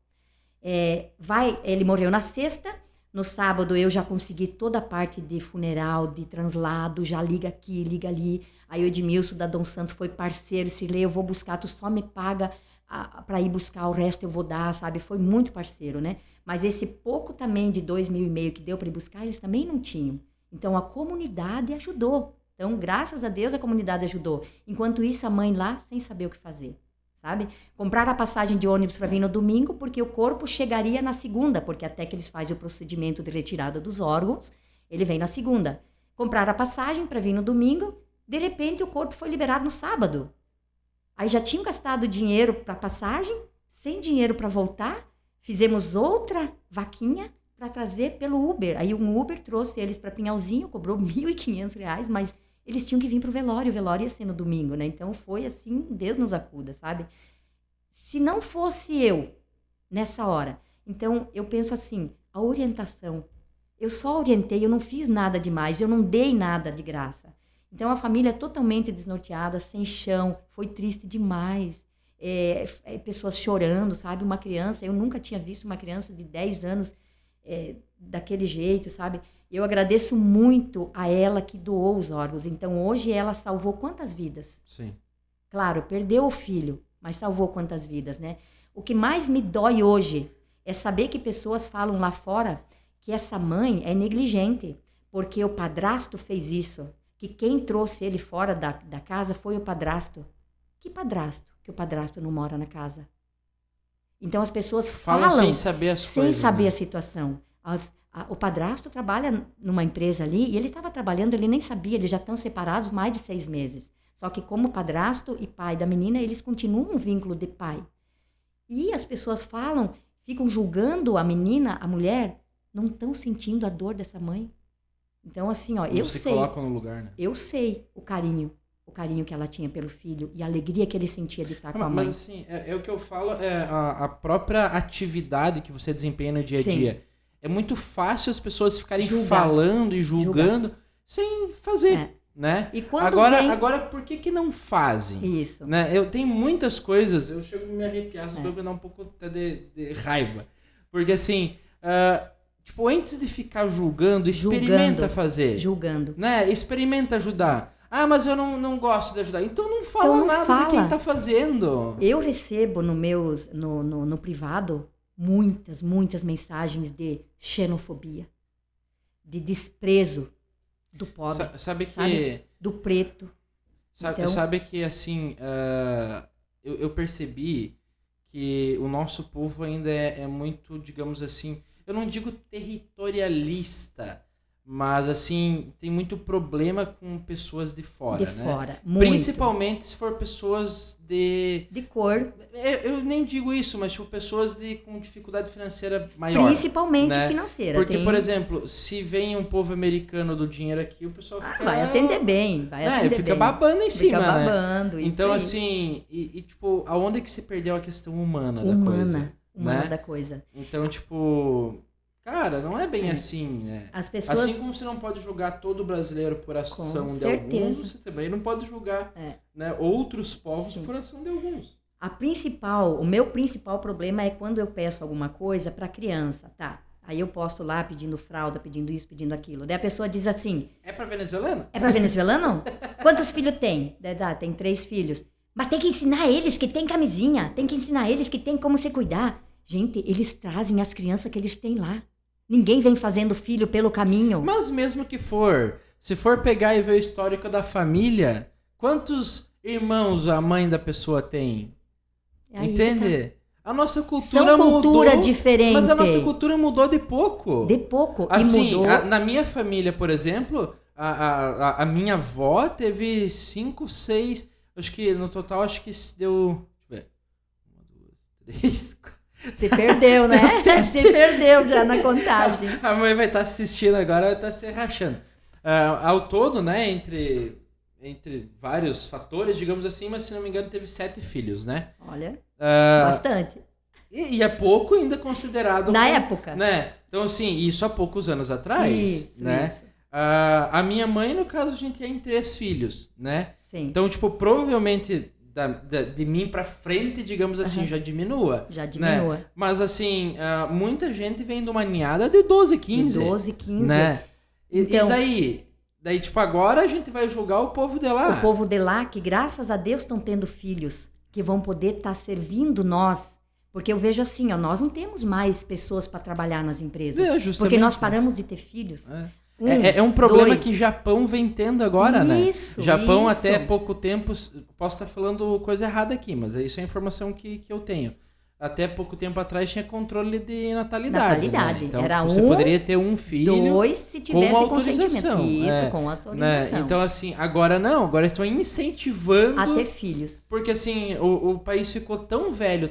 Speaker 2: Ele morreu na sexta. No sábado eu já consegui toda a parte de funeral, de translado, já liga aqui, liga ali. Aí o Edmilson da Dom Santo foi parceiro, Cirlei, eu vou buscar, tu só me paga para ir buscar, o resto eu vou dar, sabe? Foi muito parceiro, né? Mas esse pouco também de 2.500 que deu para ir buscar, eles também não tinham. Então a comunidade ajudou. Então, graças a Deus, a comunidade ajudou. Enquanto isso, a mãe lá, sem saber o que fazer. Sabe? Compraram a passagem de ônibus para vir no domingo, porque o corpo chegaria na segunda, porque até que eles fazem o procedimento de retirada dos órgãos, ele vem na segunda. Compraram a passagem para vir no domingo, de repente o corpo foi liberado no sábado. Aí já tinham gastado dinheiro para passagem, sem dinheiro para voltar, fizemos outra vaquinha para trazer pelo Uber. Aí um Uber trouxe eles para Pinhalzinho, cobrou R$1.500, mas eles tinham que vir para o velório ia ser no domingo, né? Então foi assim, Deus nos acuda, sabe? Se não fosse eu, nessa hora, então eu penso assim, a orientação, eu só orientei, eu não fiz nada demais, eu não dei nada de graça. Então a família totalmente desnorteada, sem chão, foi triste demais. Pessoas chorando, sabe? Uma criança, eu nunca tinha visto uma criança de 10 anos daquele jeito, sabe? Eu agradeço muito a ela que doou os órgãos. Então hoje ela salvou quantas vidas?
Speaker 1: Sim.
Speaker 2: Claro, perdeu o filho, mas salvou quantas vidas, né? O que mais me dói hoje é saber que pessoas falam lá fora que essa mãe é negligente, porque o padrasto fez isso, que quem trouxe ele fora da casa foi o padrasto. Que padrasto? Que o padrasto não mora na casa. Então as pessoas falam
Speaker 1: sem saber as coisas.
Speaker 2: Sem saber,
Speaker 1: né?
Speaker 2: a situação. O padrasto trabalha numa empresa ali e ele estava trabalhando, ele nem sabia, eles já estão separados mais de 6 meses. Só que como padrasto e pai da menina, eles continuam um vínculo de pai. E as pessoas ficam julgando a menina, a mulher, não estão sentindo a dor dessa mãe. Então, assim, ó, eu sei.
Speaker 1: Se colocam no lugar, né?
Speaker 2: Eu sei o carinho que ela tinha pelo filho e a alegria que ele sentia de estar com a mãe.
Speaker 1: Mas assim, é o que eu falo, a própria atividade que você desempenha no dia a dia. Sim. É muito fácil as pessoas ficarem falando e julgando sem fazer, né?
Speaker 2: E quando
Speaker 1: agora, por que não fazem?
Speaker 2: Isso.
Speaker 1: Né? Eu tenho muitas coisas, eu chego a me arrepiar, essas coisas me dá um pouco até de raiva. Porque assim, tipo, antes de ficar julgando, experimenta fazer.
Speaker 2: Julgando.
Speaker 1: Né? Experimenta ajudar. Ah, mas eu não gosto de ajudar. Então não fala nada de quem tá fazendo.
Speaker 2: Eu recebo no privado muitas mensagens de xenofobia, de desprezo do pobre,
Speaker 1: sabe que
Speaker 2: do preto.
Speaker 1: Sabe que assim, eu percebi que o nosso povo ainda é muito, digamos assim, eu não digo territorialista, mas assim, tem muito problema com pessoas de fora, né?
Speaker 2: Fora, muito.
Speaker 1: Principalmente se for pessoas de
Speaker 2: cor.
Speaker 1: Eu nem digo isso, mas tipo, pessoas com dificuldade financeira maior.
Speaker 2: Principalmente, né? Financeira.
Speaker 1: Porque, por exemplo, se vem um povo americano do dinheiro aqui, o pessoal fica...
Speaker 2: vai atender bem,
Speaker 1: fica babando em cima,
Speaker 2: fica babando,
Speaker 1: né? Então, assim, tipo, aonde que se perdeu a questão humana da coisa?
Speaker 2: Humana da coisa.
Speaker 1: Então, tipo... Cara, não é bem assim, né?
Speaker 2: As pessoas...
Speaker 1: Assim como você não pode julgar todo brasileiro por ação de alguns, você também não pode julgar né, outros povos por ação de alguns.
Speaker 2: O meu principal problema é quando eu peço alguma coisa para criança, tá? Aí eu posto lá pedindo fralda, pedindo isso, pedindo aquilo. Daí a pessoa diz assim...
Speaker 1: É para venezuelano?
Speaker 2: É para venezuelano? Quantos filhos tem? Tem 3 filhos. Mas tem que ensinar eles que tem camisinha. Tem que ensinar eles que tem como se cuidar. Gente, eles trazem as crianças que eles têm lá. Ninguém vem fazendo filho pelo caminho.
Speaker 1: Mas mesmo que se for pegar e ver o histórico da família, quantos irmãos a mãe da pessoa tem? Entende? A nossa cultura mudou.
Speaker 2: Diferente.
Speaker 1: Mas a nossa cultura mudou de pouco.
Speaker 2: De pouco.
Speaker 1: Assim,
Speaker 2: e mudou.
Speaker 1: Na minha família, por exemplo, a minha avó teve 5, 6... Acho que no total, deu... Deixa eu ver. 1, 2, 3, 4...
Speaker 2: Você perdeu, né? Você perdeu já na contagem.
Speaker 1: A mãe vai estar assistindo agora, vai estar se rachando. Ao todo, né, entre vários fatores, digamos assim, mas se não me engano teve 7 filhos, né?
Speaker 2: Olha, bastante.
Speaker 1: E é pouco ainda considerado...
Speaker 2: Na época.
Speaker 1: Né? Então, assim, isso há poucos anos atrás, né? Isso. A minha mãe, no caso, a gente tem 3 filhos, né?
Speaker 2: Sim.
Speaker 1: Então, tipo, provavelmente... de mim pra frente, digamos assim, já diminua.
Speaker 2: Já diminua.
Speaker 1: Né? Mas assim, muita gente vem de uma ninhada de 12, 15.
Speaker 2: De 12, 15.
Speaker 1: Né?
Speaker 2: Então,
Speaker 1: e daí? Daí, tipo, agora a gente vai julgar o povo de lá.
Speaker 2: O povo de lá, que graças a Deus estão tendo filhos, que vão poder estar servindo nós. Porque eu vejo assim, ó, nós não temos mais pessoas para trabalhar nas empresas. Porque nós paramos de ter filhos.
Speaker 1: É um problema que Japão vem tendo agora,
Speaker 2: isso,
Speaker 1: né? Japão
Speaker 2: isso.
Speaker 1: até pouco tempo, posso estar falando coisa errada aqui, mas isso é a informação que eu tenho. Até pouco tempo atrás tinha controle de natalidade. Né? Então,
Speaker 2: era
Speaker 1: você poderia ter um filho
Speaker 2: 2 se tivesse
Speaker 1: com autorização.
Speaker 2: Com autorização.
Speaker 1: Né? Então, assim, agora não, agora estão incentivando
Speaker 2: a ter filhos.
Speaker 1: Porque, assim, o país ficou tão velho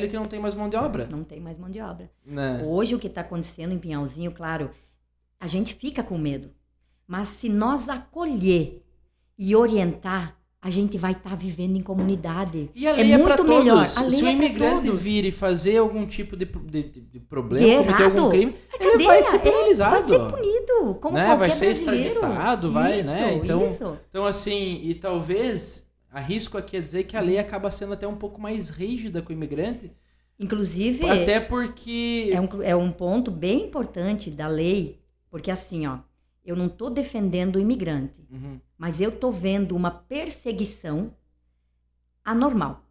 Speaker 1: que não tem mais mão de obra.
Speaker 2: Não tem mais mão de obra.
Speaker 1: Né?
Speaker 2: Hoje, o que está acontecendo em Pinhalzinho, claro, a gente fica com medo. Mas se nós acolher e orientar, a gente vai estar vivendo em comunidade.
Speaker 1: E a lei é para todos.
Speaker 2: Melhor.
Speaker 1: Se o imigrante vir e fazer algum tipo de problema, cometer algum crime, ele vai ser penalizado.
Speaker 2: Vai ser punido, como
Speaker 1: né?
Speaker 2: qualquer
Speaker 1: vai ser
Speaker 2: brasileiro.
Speaker 1: extraditado, vai, né?
Speaker 2: Isso.
Speaker 1: Então, assim, e talvez, arrisco aqui a dizer que a lei acaba sendo até um pouco mais rígida com o imigrante.
Speaker 2: Inclusive,
Speaker 1: até porque...
Speaker 2: É um ponto bem importante da lei, porque assim, ó, eu não estou defendendo o imigrante, mas eu estou vendo uma perseguição anormal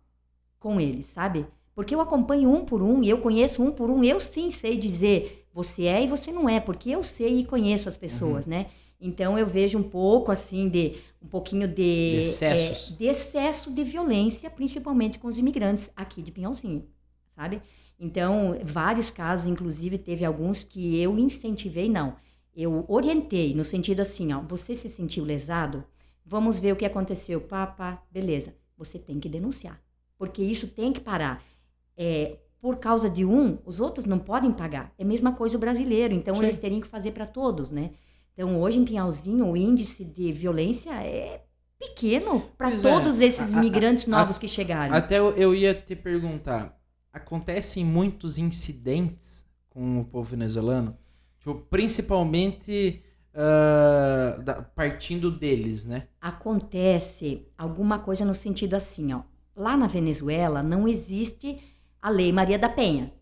Speaker 2: com eles, sabe? Porque eu acompanho um por um, e eu conheço um por um, eu sim sei dizer você é e você não é, porque eu sei e conheço as pessoas, né? Então eu vejo um pouco assim um pouquinho de excessos. De excesso de violência, principalmente com os imigrantes aqui de Pinhalzinho, sabe? Então, vários casos, inclusive teve alguns que eu incentivei, não. Eu orientei, no sentido assim, ó, você se sentiu lesado? Vamos ver o que aconteceu. Pá, beleza. Você tem que denunciar, porque isso tem que parar. Por causa de os outros não podem pagar. É a mesma coisa o brasileiro, então Sim. Eles teriam que fazer para todos, né? Então, hoje em Pinhalzinho, o índice de violência é pequeno para todos esses imigrantes novos que chegaram.
Speaker 1: Até eu ia te perguntar, acontecem muitos incidentes com o povo venezuelano? Tipo, principalmente partindo deles, né?
Speaker 2: Acontece alguma coisa no sentido assim, ó. Lá na Venezuela não existe a Lei Maria da Penha.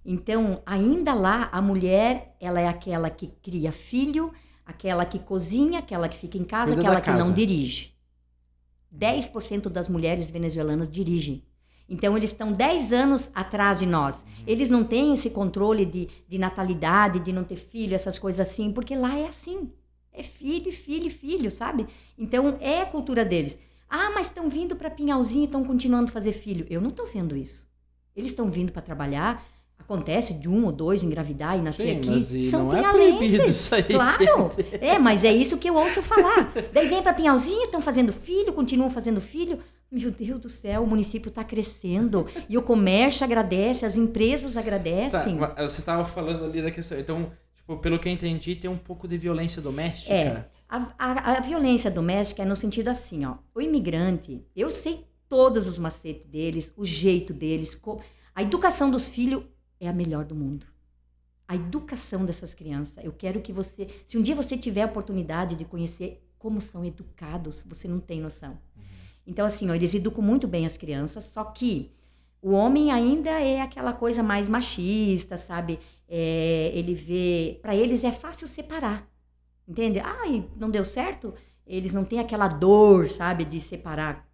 Speaker 2: Então, ainda lá, a mulher, ela é aquela que cria filho, aquela que cozinha, aquela que fica em casa, aquela que não dirige. 10% das mulheres venezuelanas dirigem. Então, eles estão 10 anos atrás de nós. Eles não têm esse controle de natalidade, de não ter filho, essas coisas assim, porque lá é assim. É filho, filho, filho, sabe? Então, é a cultura deles. Ah, mas estão vindo para Pinhalzinho e estão continuando a fazer filho. Eu não estou vendo isso. Eles estão vindo para trabalhar. Acontece de 1 ou 2 engravidar e nascer aqui.
Speaker 1: Mas
Speaker 2: são
Speaker 1: não é proibido isso aí,
Speaker 2: claro,
Speaker 1: gente.
Speaker 2: Mas é isso que eu ouço falar. Daí vem para Pinhalzinho, estão fazendo filho, continuam fazendo filho. Meu Deus do céu, o município está crescendo e o comércio agradece, as empresas agradecem.
Speaker 1: Tá, você estava falando ali da questão, então, tipo, pelo que eu entendi, tem um pouco de violência doméstica.
Speaker 2: A violência doméstica é no sentido assim, ó, o imigrante, eu sei todos os macetes deles, o jeito deles, a educação dos filhos é a melhor do mundo. A educação dessas crianças, eu quero que você, se um dia você tiver a oportunidade de conhecer como são educados, você não tem noção. Então, assim, ó, eles educam muito bem as crianças, só que o homem ainda é aquela coisa mais machista, sabe? Ele vê... Para eles é fácil separar, entende? Não deu certo? Eles não têm aquela dor, sabe, de separar.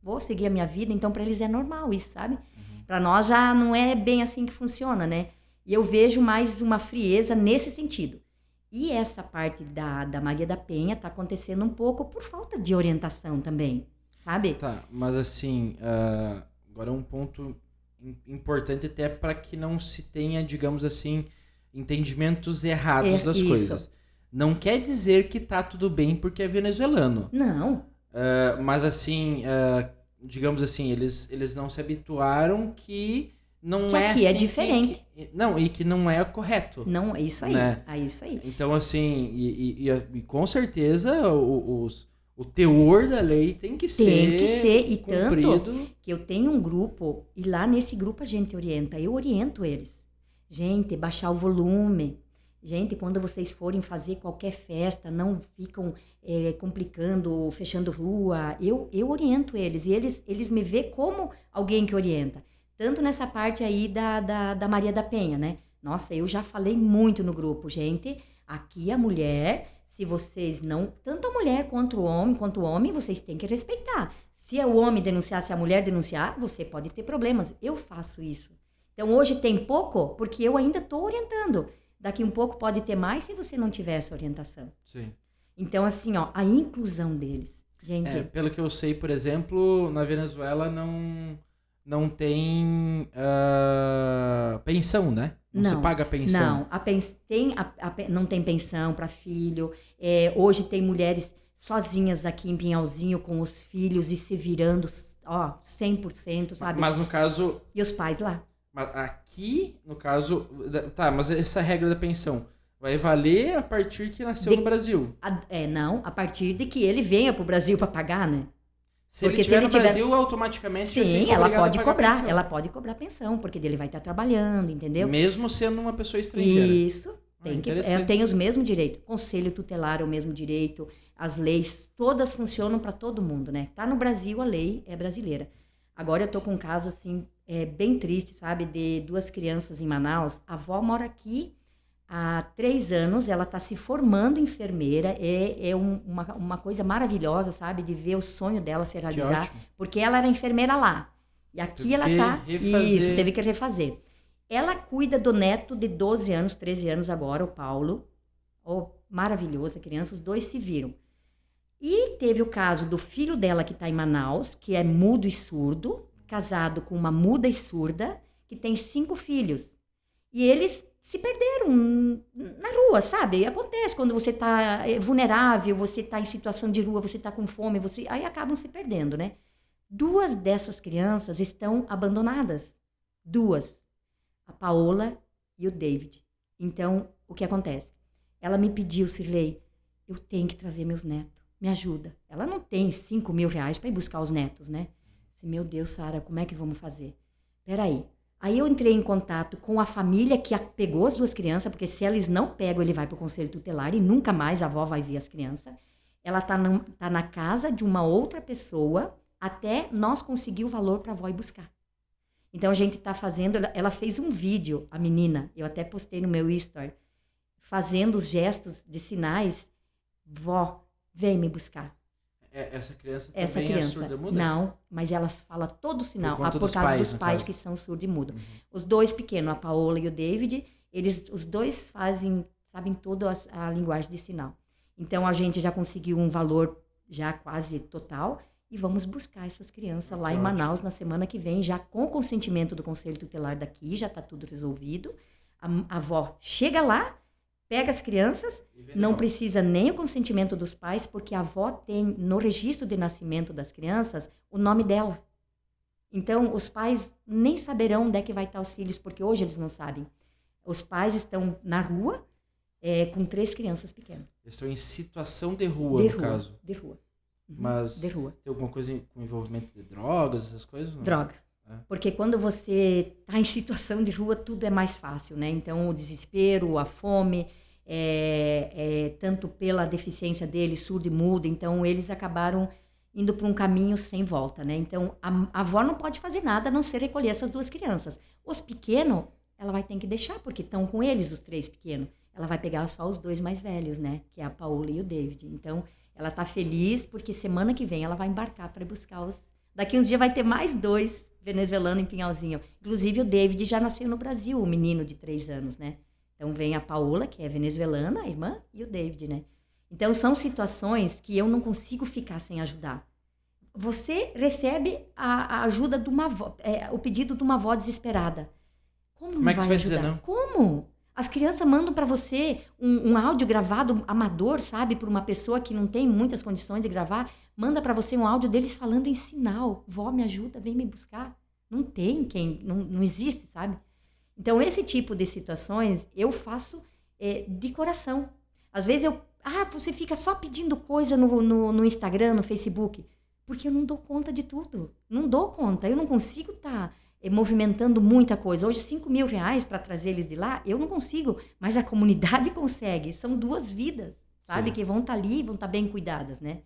Speaker 2: Vou seguir a minha vida, então para eles é normal isso, sabe? Para nós já não é bem assim que funciona, né? E eu vejo mais uma frieza nesse sentido. E essa parte da Maria da Penha está acontecendo um pouco por falta de orientação também. Sabe?
Speaker 1: Tá, mas assim, agora um ponto importante até para que não se tenha, digamos assim, entendimentos errados das coisas. Não quer dizer que tá tudo bem porque é venezuelano.
Speaker 2: Não.
Speaker 1: Mas assim, digamos assim, eles não se habituaram que não
Speaker 2: que
Speaker 1: é
Speaker 2: aqui
Speaker 1: assim.
Speaker 2: É diferente.
Speaker 1: E que não é correto.
Speaker 2: Não, é isso aí.
Speaker 1: Né?
Speaker 2: É isso aí.
Speaker 1: Então, assim, e com certeza o teor da lei tem que ser
Speaker 2: e
Speaker 1: cumprido.
Speaker 2: Tanto que eu tenho um grupo, e lá nesse grupo a gente orienta, eu oriento eles. Gente, baixar o volume. Gente, quando vocês forem fazer qualquer festa, não ficam complicando, fechando rua. Eu oriento eles, e eles me veem como alguém que orienta. Tanto nessa parte aí da Maria da Penha, né? Nossa, eu já falei muito no grupo. Gente, aqui a mulher... Se vocês não... Tanto a mulher quanto o homem, vocês têm que respeitar. Se o homem denunciar, se a mulher denunciar, você pode ter problemas. Eu faço isso. Então, hoje tem pouco, porque eu ainda estou orientando. Daqui um pouco pode ter mais se você não tiver essa orientação.
Speaker 1: Sim.
Speaker 2: Então, assim, ó, a inclusão deles. Gente...
Speaker 1: pelo que eu sei, por exemplo, na Venezuela não tem pensão, né? Não se paga pensão.
Speaker 2: Não, não tem pensão para filho. Hoje tem mulheres sozinhas aqui em Pinhalzinho com os filhos e se virando, 100%, sabe?
Speaker 1: Mas no caso...
Speaker 2: E os pais lá.
Speaker 1: Aqui, no caso... Tá, mas essa regra da pensão Vai valer a partir que nasceu no Brasil.
Speaker 2: Não, a partir de que ele venha para o Brasil para pagar, né?
Speaker 1: Se ele estiver no Brasil, automaticamente
Speaker 2: sim, ela pode cobrar. Ela pode cobrar pensão, porque ele vai estar trabalhando, entendeu?
Speaker 1: Mesmo sendo uma pessoa estrangeira.
Speaker 2: Isso. Tem os mesmos direitos. Conselho tutelar é o mesmo direito. As leis todas funcionam para todo mundo, né? Tá no Brasil, a lei é brasileira. Agora eu tô com um caso, assim, bem triste, sabe? De 2 crianças em Manaus. A avó mora aqui há 3 anos, ela está se formando enfermeira, uma coisa maravilhosa, sabe, de ver o sonho dela se realizar, porque ela era enfermeira lá, e aqui ela está, isso, teve que refazer. Ela cuida do neto de 12 anos, 13 anos agora, o Paulo, maravilhosa criança, os 2 se viram. E teve o caso do filho dela que está em Manaus, que é mudo e surdo, casado com uma muda e surda, que tem 5 filhos, e eles se perderam na rua, sabe? Acontece quando você está vulnerável, você está em situação de rua, você está com fome, aí acabam se perdendo, né? 2 dessas crianças estão abandonadas. 2. A Paola e o David. Então, o que acontece? Ela me pediu, Cirlei, eu tenho que trazer meus netos, me ajuda. Ela não tem 5 mil reais para ir buscar os netos, né? Meu Deus, Sara, como é que vamos fazer? Peraí. Aí eu entrei em contato com a família que pegou as 2 crianças, porque se eles não pegam, ele vai para o conselho tutelar e nunca mais a avó vai ver as crianças. Ela está na casa de uma outra pessoa até nós conseguir o valor para a avó ir buscar. Então a gente está fazendo, ela fez um vídeo, a menina, eu até postei no meu story, fazendo os gestos de sinais, vó, vem me buscar.
Speaker 1: Essa criança também é surda muda?
Speaker 2: Não, mas ela fala todo o sinal, por causa dos pais que são surdo e mudo.
Speaker 1: Uhum.
Speaker 2: Os 2 pequenos, a Paola e o David, os 2 sabem toda a linguagem de sinal. Então a gente já conseguiu um valor já quase total e vamos buscar essas crianças lá em Manaus na semana que vem, já com consentimento do Conselho Tutelar daqui, já está tudo resolvido. A avó chega lá, pega as crianças, não precisa nem o consentimento dos pais, porque a avó tem no registro de nascimento das crianças o nome dela. Então, os pais nem saberão onde é que vai estar os filhos, porque hoje eles não sabem. Os pais estão na rua com 3 crianças pequenas.
Speaker 1: Eles estão em situação de rua, no caso.
Speaker 2: De rua. Uhum,
Speaker 1: mas
Speaker 2: de rua.
Speaker 1: Tem alguma coisa com envolvimento de drogas, essas coisas? Não?
Speaker 2: Droga. Porque quando você está em situação de rua, tudo é mais fácil, né? Então, o desespero, a fome, tanto pela deficiência deles, surdo e mudo, então eles acabaram indo para um caminho sem volta, né? Então, a avó não pode fazer nada a não ser recolher essas 2 crianças. Os pequenos, ela vai ter que deixar, porque estão com eles, os 3 pequenos. Ela vai pegar só os 2 mais velhos, né? Que é a Paola e o David. Então, ela está feliz, porque semana que vem ela vai embarcar para buscar os... Daqui uns dias vai ter mais 2 venezuelanos em Pinhalzinho. Inclusive, o David já nasceu no Brasil, o menino de 3 anos, né? Então, vem a Paola, que é venezuelana, a irmã, e o David, né? Então, são situações que eu não consigo ficar sem ajudar. Você recebe a ajuda de uma avó, o pedido de uma avó desesperada. Como é que você vai dizer não? Como? As crianças mandam para você um áudio gravado amador, sabe? Por uma pessoa que não tem muitas condições de gravar. Manda para você um áudio deles falando em sinal. Vó, me ajuda, vem me buscar. Não tem não existe, sabe? Então, esse tipo de situações eu faço de coração. Às vezes você fica só pedindo coisa no Instagram, no Facebook, porque eu não dou conta de tudo. Não dou conta, eu não consigo estar movimentando muita coisa. Hoje, 5 mil reais para trazer eles de lá, eu não consigo, mas a comunidade consegue. São 2 vidas, sabe? Sim. Que vão estar ali, vão estar bem cuidadas, né?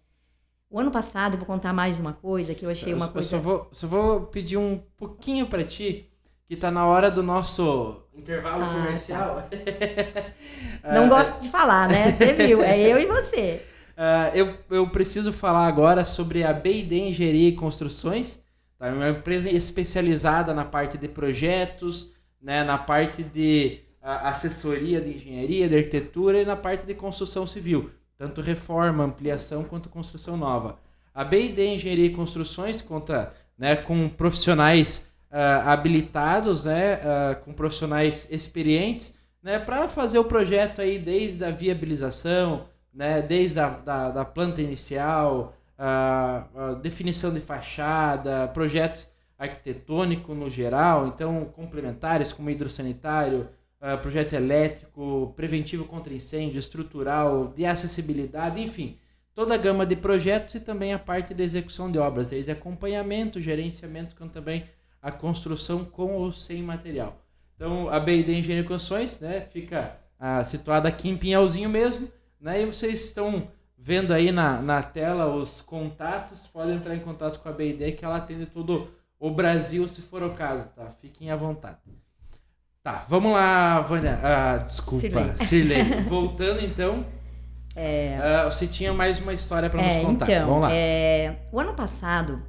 Speaker 2: O ano passado, eu vou contar mais uma coisa que eu achei uma coisa...
Speaker 1: Eu só vou pedir um pouquinho para ti, que tá na hora do nosso intervalo comercial.
Speaker 2: Tá. Não gosto de falar, né? Você viu, é eu e você.
Speaker 1: Eu preciso falar agora sobre a B&D Engenharia e Construções, tá? Uma empresa especializada na parte de projetos, né? Na parte de assessoria de engenharia, de arquitetura e na parte de construção civil, tanto reforma, ampliação quanto construção nova. A B&D Engenharia e Construções conta, né, com profissionais habilitados, né, com profissionais experientes, né, para fazer o projeto aí desde a viabilização, né, desde da planta inicial, a definição de fachada, projetos arquitetônicos no geral, então complementares como hidrossanitário, projeto elétrico, preventivo contra incêndio, estrutural, de acessibilidade, enfim, toda a gama de projetos e também a parte de execução de obras, desde acompanhamento, gerenciamento, como também a construção com ou sem material. Então, a BID Engenharia e Construções, né, fica situada aqui em Pinhalzinho mesmo, né, e vocês estão vendo aí na tela os contatos, podem entrar em contato com a BID, que ela atende todo o Brasil, se for o caso, tá? Fiquem à vontade. Tá, vamos lá, Vânia. Desculpa, Cirlei. Voltando, então, você tinha mais uma história para nos contar.
Speaker 2: Então,
Speaker 1: vamos lá.
Speaker 2: O ano passado,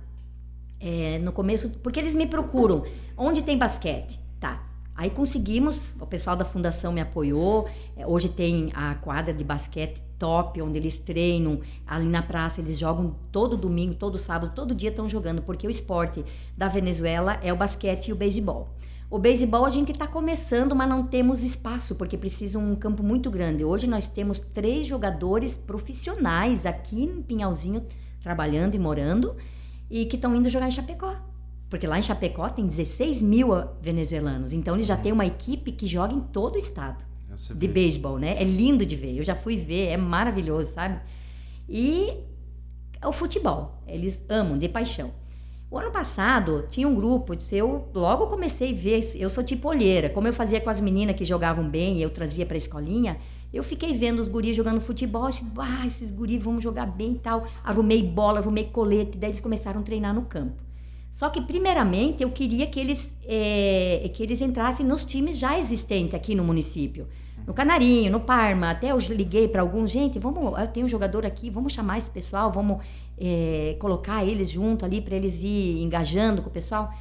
Speaker 2: no começo, porque eles me procuram, onde tem basquete? Tá. Aí conseguimos, o pessoal da fundação me apoiou, hoje tem a quadra de basquete top, onde eles treinam, ali na praça, eles jogam todo domingo, todo sábado, todo dia estão jogando, porque o esporte da Venezuela é o basquete e o beisebol. O beisebol a gente está começando, mas não temos espaço, porque precisa um campo muito grande. Hoje nós temos 3 jogadores profissionais aqui em Pinhalzinho, trabalhando e morando, e que estão indo jogar em Chapecó. Porque lá em Chapecó tem 16 mil venezuelanos. Então, eles já têm uma equipe que joga em todo o estado de beisebol, né? É lindo de ver. Eu já fui ver, é maravilhoso, sabe? E o futebol, eles amam, de paixão. O ano passado, tinha um grupo, eu logo comecei a ver, eu sou tipo olheira. Como eu fazia com as meninas que jogavam bem e eu trazia pra escolinha, eu fiquei vendo os guris jogando futebol, esses guris vão jogar bem e tal. Arrumei bola, arrumei colete, daí eles começaram a treinar no campo. Só que, primeiramente, eu queria que eles entrassem nos times já existentes aqui no município. No Canarinho, no Parma, até eu liguei para alguns, gente, eu tenho um jogador aqui, vamos chamar esse pessoal, vamos colocar eles junto ali para eles ir engajando com o pessoal.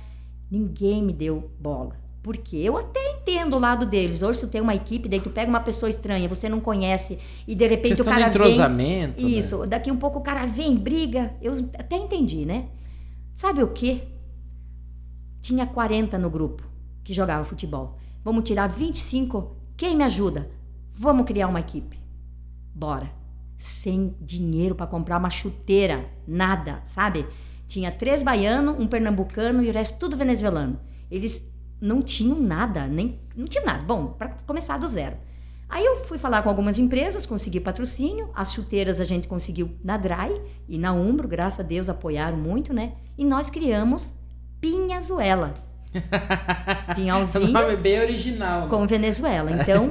Speaker 2: Ninguém me deu bola. Por quê? Eu até entendo o lado deles. Hoje tu tem uma equipe, daí tu pega uma pessoa estranha, você não conhece, e de repente
Speaker 1: questão
Speaker 2: o cara
Speaker 1: de entrosamento,
Speaker 2: vem... Isso,
Speaker 1: né?
Speaker 2: Daqui um pouco o cara vem, briga. Eu até entendi, né? Sabe o quê? Tinha 40 no grupo que jogava futebol. Vamos tirar 25? Quem me ajuda? Vamos criar uma equipe. Bora. Sem dinheiro para comprar uma chuteira, nada, sabe? Tinha 3 baianos, um pernambucano e o resto tudo venezuelano. Eles não tinham nada, não tinha nada. Bom, para começar do zero. Aí eu fui falar com algumas empresas, consegui patrocínio, as chuteiras a gente conseguiu na Dry e na Umbro, graças a Deus apoiaram muito, né? E nós criamos Pinhazuela. Pinhalzinho.
Speaker 1: O nome é bem original.
Speaker 2: Com Venezuela. Então,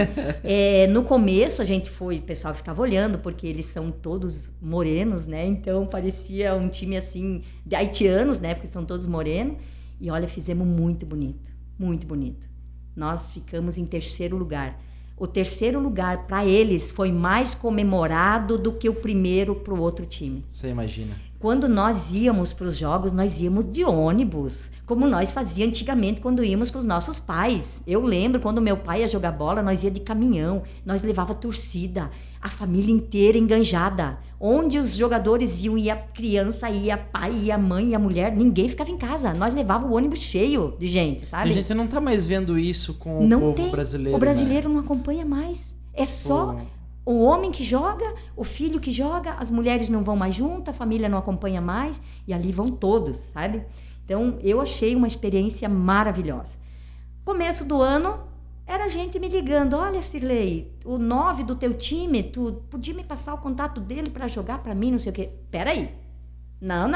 Speaker 2: no começo a gente foi, o pessoal ficava olhando, porque eles são todos morenos, né? Então parecia um time assim, de haitianos, né? Porque são todos morenos. E olha, fizemos muito bonito, muito bonito. Nós ficamos em 3º lugar. O 3º lugar para eles foi mais comemorado do que o primeiro para o outro time.
Speaker 1: Você imagina.
Speaker 2: Quando nós íamos para os jogos, nós íamos de ônibus, como nós fazíamos antigamente quando íamos com os nossos pais. Eu lembro quando meu pai ia jogar bola, nós ia de caminhão, nós levava torcida, a família inteira enganjada. Onde os jogadores iam, ia criança, ia pai, ia mãe, ia mulher, ninguém ficava em casa. Nós levava o ônibus cheio de gente, sabe?
Speaker 1: E a gente não tá mais vendo isso com o povo brasileiro.
Speaker 2: O brasileiro, né? Não acompanha mais. É só o homem que joga, o filho que joga, as mulheres não vão mais junto, a família não acompanha mais, e ali vão todos, sabe? Então, eu achei uma experiência maravilhosa. Começo do ano, era gente me ligando, olha, Cirlei, o 9 do teu time, tu podia me passar o contato dele para jogar para mim, não sei o quê. Peraí, não.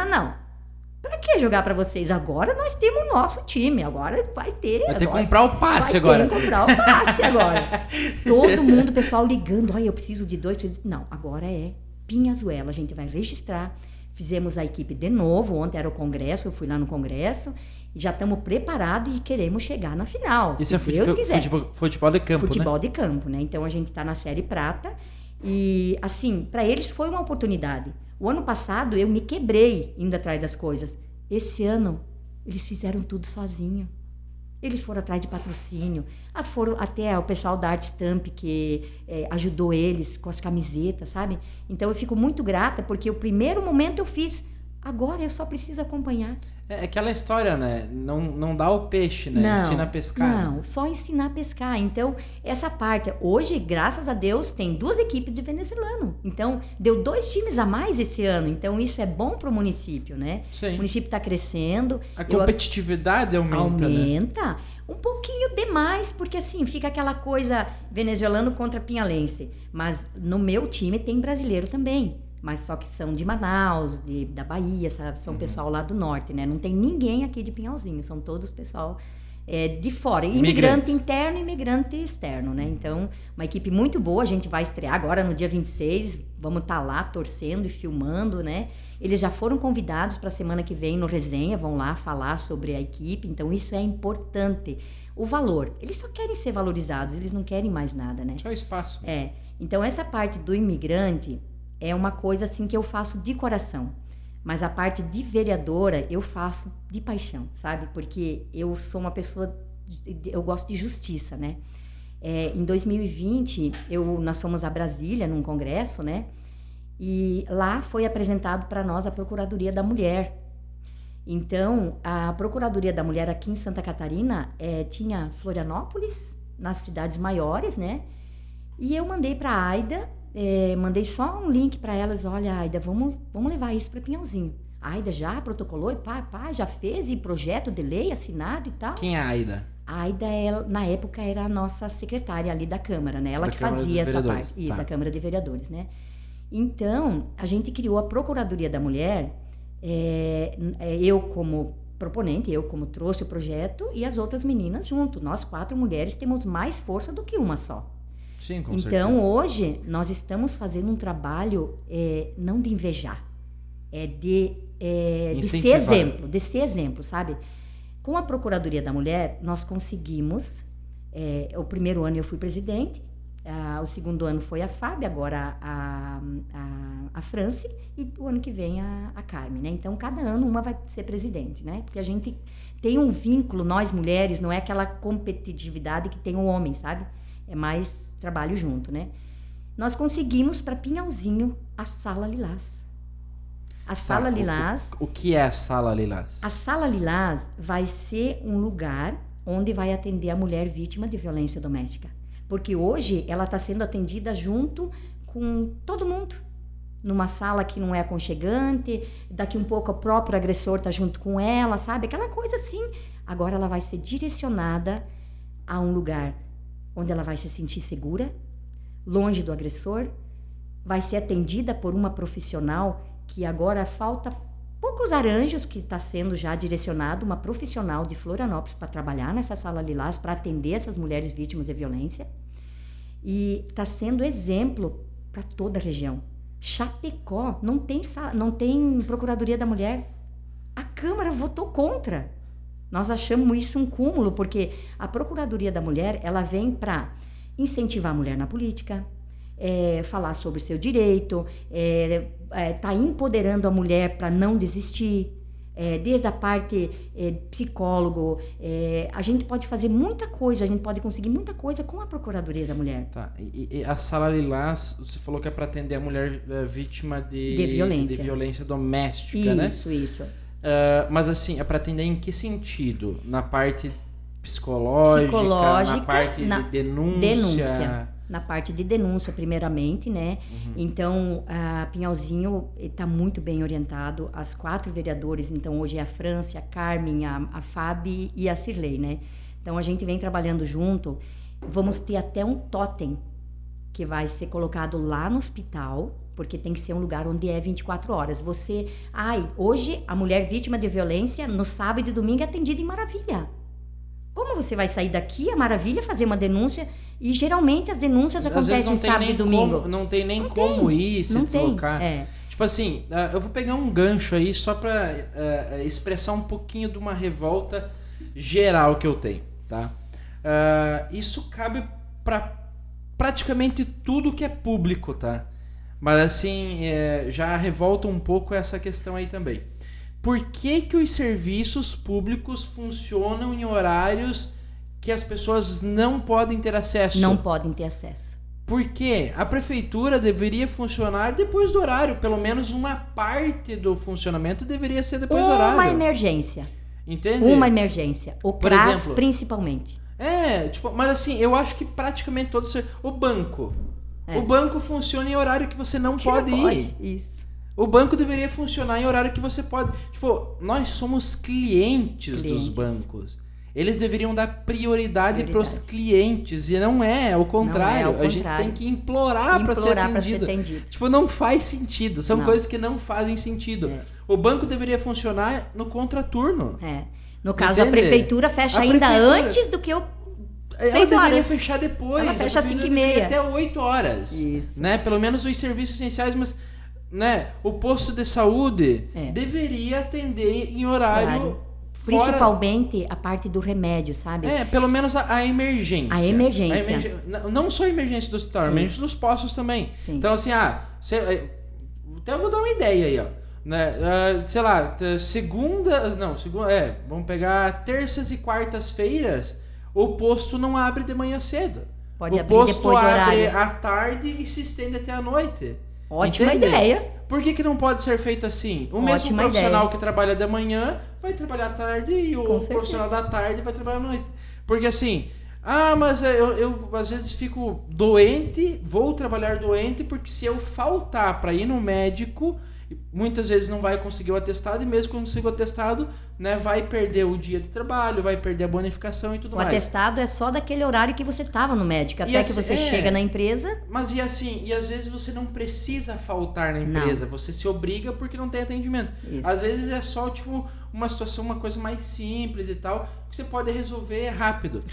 Speaker 2: Pra que jogar pra vocês? Agora nós temos o nosso time. Agora vai ter.
Speaker 1: Vai ter que comprar o passe agora.
Speaker 2: Vai ter que comprar o passe agora. Todo mundo, o pessoal ligando. Olha, eu preciso de 2. Não, agora é Pinhazuela. A gente vai registrar. Fizemos a equipe de novo. Ontem era o congresso. Eu fui lá no congresso. Já estamos preparados e queremos chegar na final.
Speaker 1: Isso é futebol de campo,
Speaker 2: futebol,
Speaker 1: né?
Speaker 2: De campo, né? Então a gente está na Série Prata. E, assim, para eles foi uma oportunidade. O ano passado eu me quebrei indo atrás das coisas. Esse ano eles fizeram tudo sozinho. Eles foram atrás de patrocínio. Foram até o pessoal da Arte Stamp que ajudou eles com as camisetas, sabe? Então eu fico muito grata porque o primeiro momento eu fiz Agora eu só preciso acompanhar.
Speaker 1: É aquela história, né? Não dá o peixe, né?
Speaker 2: Não,
Speaker 1: Ensina a pescar.
Speaker 2: não, só ensinar a pescar. Então, essa parte, hoje, graças a Deus, tem 2 equipes de venezuelano. Então, deu 2 times a mais esse ano. Então, isso é bom para o município, né?
Speaker 1: Sim.
Speaker 2: O município está crescendo.
Speaker 1: A competitividade aumenta, né?
Speaker 2: Aumenta. Um pouquinho demais, porque assim, fica aquela coisa venezuelano contra pinhalense. Mas no meu time tem brasileiro também. Mas só que são de Manaus, da Bahia, sabe? São pessoal lá do norte, né? Não tem ninguém aqui de Pinhalzinho, são todos pessoal de fora. Imigrante interno e imigrante externo, né? Então, uma equipe muito boa, a gente vai estrear agora no dia 26, vamos estar lá torcendo e filmando, né? Eles já foram convidados para a semana que vem no Resenha, vão lá falar sobre a equipe, então isso é importante. O valor, eles só querem ser valorizados, eles não querem mais nada, né?
Speaker 1: Só espaço.
Speaker 2: Então essa parte do imigrante é uma coisa assim que eu faço de coração. Mas a parte de vereadora eu faço de paixão, sabe? Porque eu sou uma pessoa, eu gosto de justiça, né? Em 2020, nós fomos a Brasília num congresso, né? E lá foi apresentado para nós a Procuradoria da Mulher. Então, a Procuradoria da Mulher aqui em Santa Catarina tinha Florianópolis, nas cidades maiores, né? E eu mandei para a Aida, mandei só um link para elas, olha, Aida, vamos levar isso para Pinhalzinho. A Aida já protocolou, e já fez, e projeto de lei assinado e tal.
Speaker 1: Quem é a Aida?
Speaker 2: A Aida, na época, era a nossa secretária ali da Câmara, né? Ela
Speaker 1: Da
Speaker 2: que
Speaker 1: Câmara
Speaker 2: fazia
Speaker 1: de
Speaker 2: essa
Speaker 1: Vereadores,
Speaker 2: parte,
Speaker 1: tá.
Speaker 2: da Câmara de Vereadores, né? Então, a gente criou a Procuradoria da Mulher, eu como proponente, eu como trouxe o projeto, e as outras meninas junto. Nós 4 mulheres temos mais força do que uma só.
Speaker 1: Sim, com
Speaker 2: Então,
Speaker 1: certeza.
Speaker 2: hoje, nós estamos fazendo um trabalho não de invejar, de ser exemplo, sabe? Com a Procuradoria da Mulher, nós conseguimos, o primeiro ano eu fui presidente, o segundo ano foi a Fábio, agora a Franci, e o ano que vem a Carmen, né? Então, cada ano uma vai ser presidente, né? Porque a gente tem um vínculo, nós mulheres, não é aquela competitividade que tem o homem, sabe? É mais trabalho junto, né? Nós conseguimos para Pinhalzinho a Sala Lilás. A Sala Lilás...
Speaker 1: O que é a Sala Lilás?
Speaker 2: A Sala Lilás vai ser um lugar onde vai atender a mulher vítima de violência doméstica. Porque hoje ela está sendo atendida junto com todo mundo. Numa sala que não é aconchegante, daqui um pouco o próprio agressor está junto com ela, sabe? Aquela coisa assim. Agora ela vai ser direcionada a um lugar onde ela vai se sentir segura, longe do agressor, vai ser atendida por uma profissional que agora falta poucos aranjos, que está sendo já direcionado, uma profissional de Florianópolis para trabalhar nessa Sala Lilás, para atender essas mulheres vítimas de violência, e está sendo exemplo para toda a região. Chapecó não tem Procuradoria da Mulher. A Câmara votou contra. Nós achamos isso um cúmulo, porque a Procuradoria da Mulher, ela vem para incentivar a mulher na política, falar sobre seu direito, tá empoderando a mulher para não desistir, desde a parte psicólogo, a gente pode fazer muita coisa, a gente pode conseguir muita coisa com a Procuradoria da Mulher.
Speaker 1: Tá, e a Sala Lilás, você falou que é para atender a mulher vítima de violência doméstica, né?
Speaker 2: Isso.
Speaker 1: Mas assim, é para atender em que sentido? Na parte psicológica, na parte de denúncia?
Speaker 2: Na parte de denúncia, primeiramente, né?
Speaker 1: Uhum.
Speaker 2: Então, a Pinhalzinho está muito bem orientado. As 4 vereadores, então hoje é a Franci, a Carmen, a Fábio e a Cirlei, né? Então, a gente vem trabalhando junto. Vamos ter até um totem que vai ser colocado lá no hospital, porque tem que ser um lugar onde é 24 horas. Hoje a mulher vítima de violência, no sábado e domingo, é atendida em Maravilha. Como você vai sair daqui a Maravilha, fazer uma denúncia? E geralmente as denúncias acontecem sábado e domingo.
Speaker 1: Não tem nem como ir, se deslocar.
Speaker 2: Tem.
Speaker 1: Tipo assim, eu vou pegar um gancho aí só pra expressar um pouquinho de uma revolta geral que eu tenho, tá? Isso cabe pra praticamente tudo que é público, tá? Mas assim, já revolta um pouco essa questão aí também. Por que os serviços públicos funcionam em horários que as pessoas não podem ter acesso?
Speaker 2: Não podem ter acesso.
Speaker 1: Porque a prefeitura deveria funcionar depois do horário. Pelo menos uma parte do funcionamento deveria ser depois do horário.
Speaker 2: Uma emergência.
Speaker 1: Entende?
Speaker 2: Uma emergência. O
Speaker 1: Por
Speaker 2: CRAS,
Speaker 1: exemplo,
Speaker 2: principalmente.
Speaker 1: tipo, mas assim, eu acho que praticamente todos... O banco. O banco funciona em horário que você não pode ir.
Speaker 2: Isso.
Speaker 1: O banco deveria funcionar em horário que você pode... Tipo, nós somos clientes dos bancos. Eles deveriam dar prioridade para os clientes. E não é o contrário. A gente tem que implorar para ser atendido. Tipo, não faz sentido. São coisas que não fazem sentido. O banco deveria funcionar no contraturno.
Speaker 2: No caso, a prefeitura fecha ainda antes do que o...
Speaker 1: Ela deveria fechar depois.
Speaker 2: Ela fecha às 5h30.
Speaker 1: Até 8 horas.
Speaker 2: Isso.
Speaker 1: Né? Pelo menos os serviços essenciais, mas... Né? O posto de saúde deveria atender em horário...
Speaker 2: Principalmente a parte do remédio, sabe?
Speaker 1: Pelo menos a emergência.
Speaker 2: A emergência.
Speaker 1: Não só a emergência do hospital, a emergência dos postos também.
Speaker 2: Sim.
Speaker 1: Então, assim, até eu vou dar uma ideia aí, ó. Né? Sei lá, vamos pegar terças e quartas-feiras, o posto não abre de manhã cedo.
Speaker 2: Pode
Speaker 1: o
Speaker 2: abrir
Speaker 1: posto
Speaker 2: depois do horário.
Speaker 1: abre à tarde e se estende até a noite.
Speaker 2: Ótima ideia.
Speaker 1: Por que não pode ser feito assim? O mesmo profissional que trabalha de manhã vai trabalhar à tarde e o profissional da tarde vai trabalhar à noite. Porque assim, mas eu às vezes fico doente, vou trabalhar doente, porque se eu faltar para ir no médico, muitas vezes não vai conseguir o atestado, e mesmo quando conseguir o atestado, né, vai perder o dia de trabalho, vai perder a bonificação e tudo mais.
Speaker 2: O atestado é só daquele horário que você estava no médico, até que você chega na empresa.
Speaker 1: Mas e às vezes você não precisa faltar na empresa, você se obriga porque não tem atendimento.
Speaker 2: Isso.
Speaker 1: Às vezes é só, tipo, uma situação, uma coisa mais simples e tal, que você pode resolver rápido.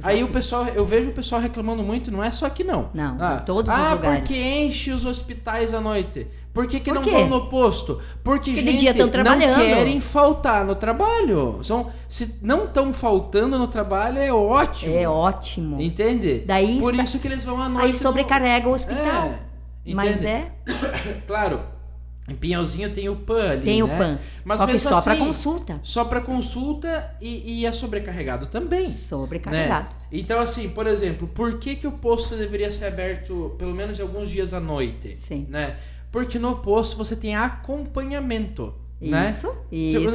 Speaker 1: Aí o pessoal, eu vejo o pessoal reclamando muito, não é só aqui não.
Speaker 2: Não, em todos os lugares.
Speaker 1: Porque enche os hospitais à noite. Por que não vão no posto? Porque
Speaker 2: de
Speaker 1: gente,
Speaker 2: dia estão trabalhando.
Speaker 1: Não querem faltar no trabalho. Se não estão faltando no trabalho, é ótimo.
Speaker 2: É ótimo.
Speaker 1: Entende?
Speaker 2: Por
Speaker 1: isso que eles vão à noite.
Speaker 2: Aí sobrecarrega o hospital. Mas
Speaker 1: Claro, em Pinhalzinho tem o PAN ali,
Speaker 2: Tem o PAN.
Speaker 1: Mas
Speaker 2: só que só
Speaker 1: assim,
Speaker 2: para consulta.
Speaker 1: Só para consulta e é sobrecarregado também.
Speaker 2: Sobrecarregado.
Speaker 1: Né? Então, assim, por exemplo, por que o posto deveria ser aberto pelo menos alguns dias à noite?
Speaker 2: Sim.
Speaker 1: Né? Porque no posto você tem acompanhamento.
Speaker 2: Isso.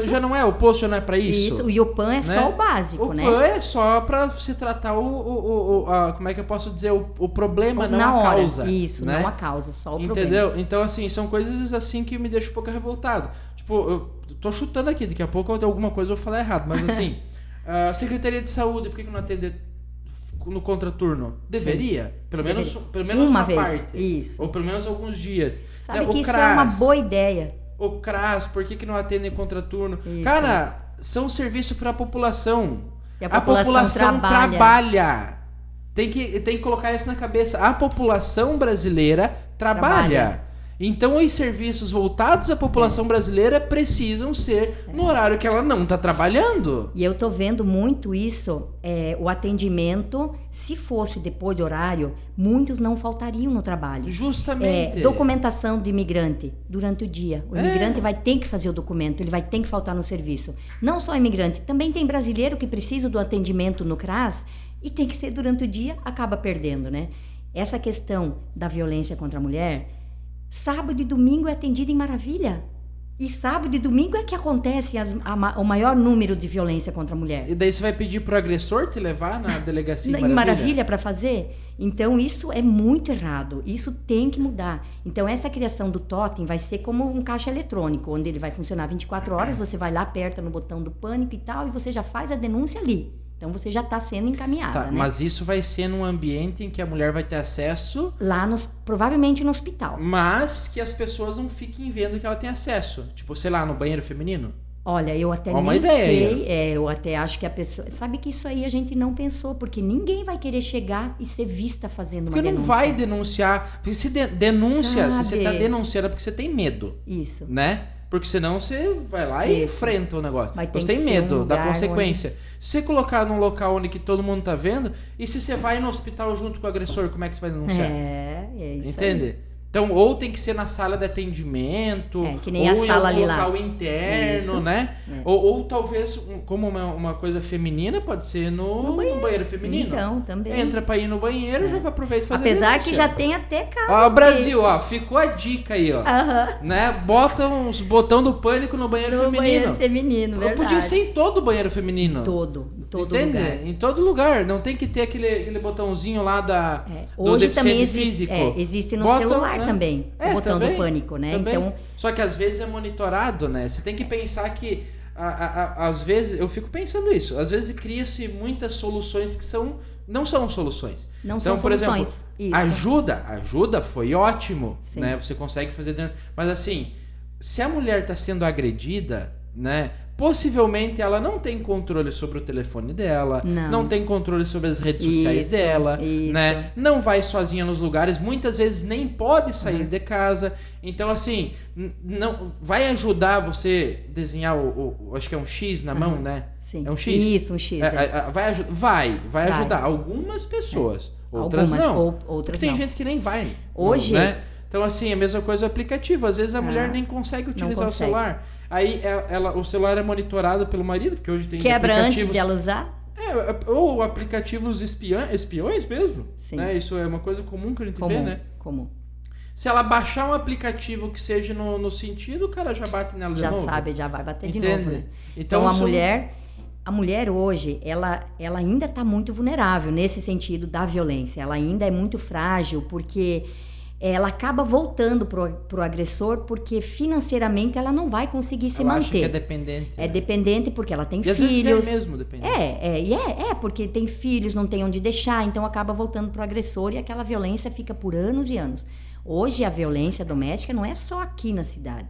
Speaker 1: Já não é, o posto já não é para isso.
Speaker 2: Isso, e o PAN é só o básico, né?
Speaker 1: O PAN é só para se tratar como é que eu posso dizer, o problema, não a causa.
Speaker 2: Isso,
Speaker 1: né?
Speaker 2: não a causa, só o problema.
Speaker 1: Entendeu? Então, assim, são coisas assim que me deixam um pouco revoltado. Tipo, eu tô chutando aqui, daqui a pouco alguma coisa eu vou falar errado, mas assim, a Secretaria de Saúde, por que não atende no contraturno? Deveria. Pelo menos uma
Speaker 2: vez.
Speaker 1: Parte.
Speaker 2: Isso.
Speaker 1: Ou pelo menos alguns dias.
Speaker 2: Sabe que isso é uma boa ideia.
Speaker 1: O CRAS, por que não atende em contraturno?
Speaker 2: Isso.
Speaker 1: Cara, são serviços para a população.
Speaker 2: E a população
Speaker 1: trabalha. Tem que colocar isso na cabeça. A população brasileira trabalha. Então, os serviços voltados à população brasileira precisam ser no horário que ela não está trabalhando.
Speaker 2: E eu tô vendo muito isso, o atendimento, se fosse depois de horário, muitos não faltariam no trabalho.
Speaker 1: Justamente.
Speaker 2: Documentação do imigrante durante o dia. O imigrante vai ter que fazer o documento, ele vai ter que faltar no serviço. Não só imigrante, também tem brasileiro que precisa do atendimento no CRAS e tem que ser durante o dia, acaba perdendo, né? Essa questão da violência contra a mulher... Sábado e domingo é atendido em Maravilha. E sábado e domingo é que acontece o maior número de violência contra a mulher.
Speaker 1: E daí você vai pedir pro agressor te levar na delegacia
Speaker 2: em Maravilha para fazer? Então isso é muito errado. Isso tem que mudar. Então essa criação do totem vai ser como um caixa eletrônico, onde ele vai funcionar 24 horas, você vai lá, aperta no botão do pânico e tal, e você já faz a denúncia ali. Então você já está sendo encaminhada, né?
Speaker 1: Mas isso vai ser num ambiente em que a mulher vai ter acesso...
Speaker 2: Lá, provavelmente no hospital.
Speaker 1: Mas que as pessoas não fiquem vendo que ela tem acesso. Tipo, sei lá, no banheiro feminino.
Speaker 2: Olha, eu até nem sei, eu até acho que a pessoa... Sabe que isso aí a gente não pensou, porque ninguém vai querer chegar e ser vista fazendo uma denúncia.
Speaker 1: Porque não vai denunciar. Porque se denúncia, se você está denunciando é porque você tem medo.
Speaker 2: Isso.
Speaker 1: Né? Porque senão você vai lá e enfrenta o negócio. Você tem medo da consequência. Se você colocar num local onde que todo mundo tá vendo, e se você vai no hospital junto com o agressor, como é que você vai denunciar?
Speaker 2: É isso.
Speaker 1: Entende?
Speaker 2: Aí.
Speaker 1: Então, ou tem que ser na sala de atendimento,
Speaker 2: que nem
Speaker 1: ou
Speaker 2: a sala
Speaker 1: em algum
Speaker 2: lilás.
Speaker 1: local interno,
Speaker 2: Isso.
Speaker 1: né? Ou talvez, como uma coisa feminina, pode ser no banheiro feminino.
Speaker 2: Então, também.
Speaker 1: Entra pra ir no banheiro, já aproveita e faz
Speaker 2: Apesar que já tem até casos.
Speaker 1: Ó, Brasil, ó, ficou a dica aí, ó.
Speaker 2: Aham.
Speaker 1: Né? Bota uns botão do pânico no banheiro feminino.
Speaker 2: Banheiro feminino, verdade.
Speaker 1: Podia ser em todo banheiro feminino.
Speaker 2: Todo
Speaker 1: Entende?
Speaker 2: lugar.
Speaker 1: Em todo lugar. Não tem que ter aquele botãozinho lá do
Speaker 2: Hoje
Speaker 1: deficiente
Speaker 2: também
Speaker 1: físico.
Speaker 2: existe no
Speaker 1: Bota,
Speaker 2: celular
Speaker 1: né?
Speaker 2: também, o botão
Speaker 1: também,
Speaker 2: do pânico, né?
Speaker 1: Também.
Speaker 2: Então,
Speaker 1: só que às vezes é monitorado, né? Você tem que pensar que às vezes, eu fico pensando isso, às vezes cria-se muitas soluções que não são soluções.
Speaker 2: Não
Speaker 1: então,
Speaker 2: são
Speaker 1: por
Speaker 2: soluções.
Speaker 1: exemplo,
Speaker 2: Isso.
Speaker 1: ajuda foi ótimo,
Speaker 2: Sim.
Speaker 1: né? Você consegue fazer dentro, mas assim, se a mulher está sendo agredida, né? Possivelmente ela não tem controle sobre o telefone dela, não tem controle sobre as redes sociais dela, né? Não vai sozinha nos lugares, muitas vezes nem pode sair de casa. Então, assim, não vai ajudar você desenhar acho que é um X na mão, né?
Speaker 2: Sim.
Speaker 1: É um X?
Speaker 2: Isso, um X.
Speaker 1: Vai ajudar algumas pessoas, outras
Speaker 2: algumas,
Speaker 1: não.
Speaker 2: Outras
Speaker 1: Porque tem
Speaker 2: não.
Speaker 1: gente que nem vai.
Speaker 2: Hoje,
Speaker 1: né? Então, assim, a mesma coisa o aplicativo. Às vezes a mulher nem consegue utilizar o celular. Aí o celular é monitorado pelo marido, porque hoje tem
Speaker 2: quebra
Speaker 1: aplicativos...
Speaker 2: antes dela usar?
Speaker 1: Ou aplicativos espiões mesmo.
Speaker 2: Sim.
Speaker 1: Né? Isso é uma coisa comum que a gente vê, né?
Speaker 2: Comum.
Speaker 1: Se ela baixar um aplicativo que seja no sentido, o cara já bate nela de novo.
Speaker 2: Já sabe, já vai bater de
Speaker 1: Entende?
Speaker 2: novo, né?
Speaker 1: Então
Speaker 2: a mulher hoje, ela ainda está muito vulnerável nesse sentido da violência. Ela ainda é muito frágil, porque ela acaba voltando pro agressor, porque financeiramente ela não vai conseguir se manter.
Speaker 1: Acha que é dependente.
Speaker 2: É dependente porque ela tem filhos.
Speaker 1: Às vezes é mesmo dependente.
Speaker 2: Porque tem filhos, não tem onde deixar, então acaba voltando pro agressor e aquela violência fica por anos e anos. Hoje a violência doméstica não é só aqui na cidade.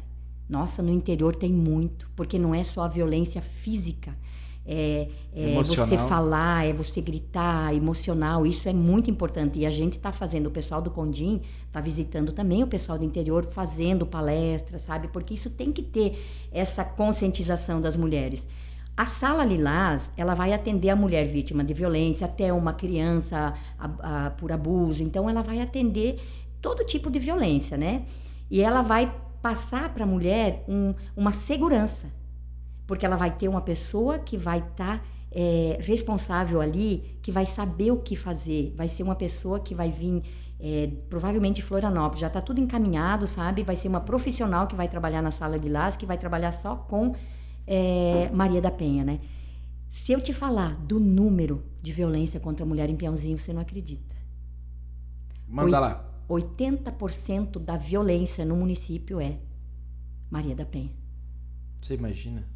Speaker 2: Nossa, no interior tem muito, porque não é só a violência física. É você falar, é você gritar, emocional, isso é muito importante. E a gente está fazendo, o pessoal do Condim está visitando também o pessoal do interior, fazendo palestras, sabe? Porque isso tem que ter essa conscientização das mulheres. A Sala Lilás, ela vai atender a mulher vítima de violência, até uma criança por abuso, então ela vai atender todo tipo de violência, né? E ela vai passar para a mulher uma segurança. Porque ela vai ter uma pessoa que vai estar responsável ali, que vai saber o que fazer. Vai ser uma pessoa que vai vir, provavelmente de Florianópolis. Já está tudo encaminhado, sabe? Vai ser uma profissional que vai trabalhar na Sala Lilás, que vai trabalhar só com Maria da Penha, né? Se eu te falar do número de violência contra a mulher em Piauzinho, você não acredita.
Speaker 1: Manda lá.
Speaker 2: 80% da violência no município é Maria da Penha.
Speaker 1: Você imagina?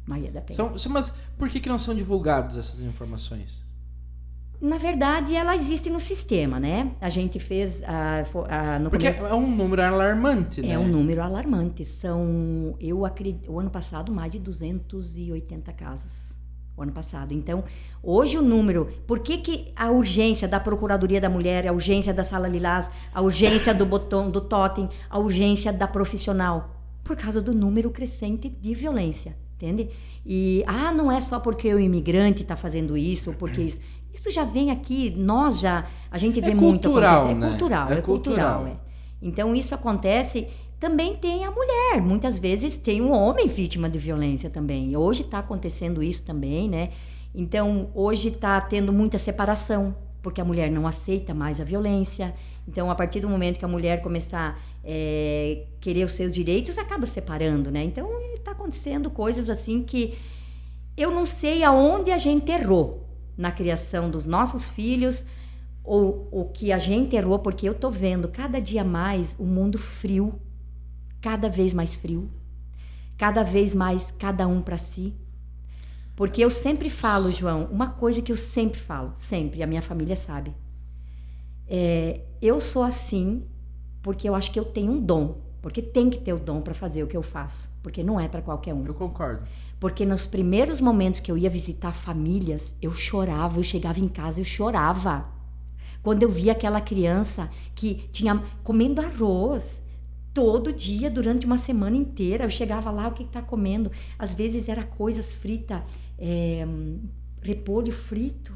Speaker 2: Maria da Penha.
Speaker 1: Mas por que não são divulgadas essas informações?
Speaker 2: Na verdade, ela existe no sistema, né? A gente fez no
Speaker 1: porque
Speaker 2: começo...
Speaker 1: é um número alarmante, né?
Speaker 2: É um número alarmante. São, eu acredito, o ano passado, mais de 280 casos. O ano passado. Então, hoje o número... Por que a urgência da Procuradoria da Mulher, a urgência da Sala Lilás, a urgência do botão, do totem, a urgência da profissional? Por causa do número crescente de violência. Entende? E, não é só porque o imigrante está fazendo isso, porque isso já vem aqui, a gente vê muito acontecer.
Speaker 1: Né?
Speaker 2: É cultural. Então, isso acontece, também tem a mulher, muitas vezes tem um homem vítima de violência também, hoje está acontecendo isso também, né? Então, hoje está tendo muita separação, porque a mulher não aceita mais a violência. Então, a partir do momento que a mulher começar a querer os seus direitos, acaba separando, né? Então, está acontecendo coisas assim que eu não sei aonde a gente errou na criação dos nossos filhos, ou o que a gente errou, porque eu tô vendo cada dia mais o mundo frio, cada vez mais frio, cada vez mais cada um para si. Porque eu sempre falo, João, uma coisa que eu sempre falo, sempre, a minha família sabe. Eu sou assim porque eu acho que eu tenho um dom, porque tem que ter o dom para fazer o que eu faço, porque não é para qualquer um.
Speaker 1: Eu concordo.
Speaker 2: Porque nos primeiros momentos que eu ia visitar famílias, eu chorava, eu chegava em casa, eu chorava. Quando eu via aquela criança que tinha comendo arroz todo dia, durante uma semana inteira, eu chegava lá, o que está comendo? Às vezes era coisas fritas, repolho frito,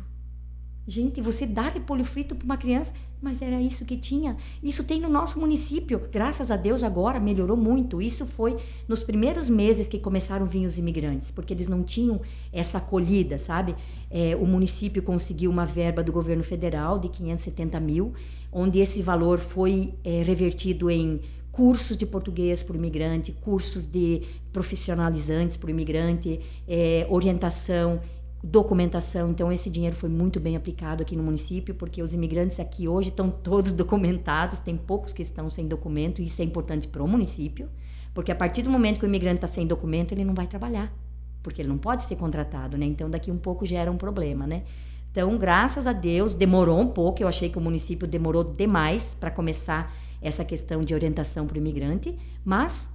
Speaker 2: Gente, você dá repolho frito para uma criança, mas era isso que tinha. Isso tem no nosso município. Graças a Deus agora melhorou muito. Isso foi nos primeiros meses que começaram a vir os imigrantes, porque eles não tinham essa acolhida, sabe? O município conseguiu uma verba do governo federal de 570 mil, onde esse valor foi revertido em cursos de português para o imigrante, cursos de profissionalizantes para o imigrante, orientação, documentação. Então esse dinheiro foi muito bem aplicado aqui no município, porque os imigrantes aqui hoje estão todos documentados, tem poucos que estão sem documento, e isso é importante para o município, porque a partir do momento que o imigrante está sem documento, ele não vai trabalhar, porque ele não pode ser contratado, né? Então daqui um pouco gera um problema, né? Então, graças a Deus, demorou um pouco, eu achei que o município demorou demais para começar essa questão de orientação para o imigrante, mas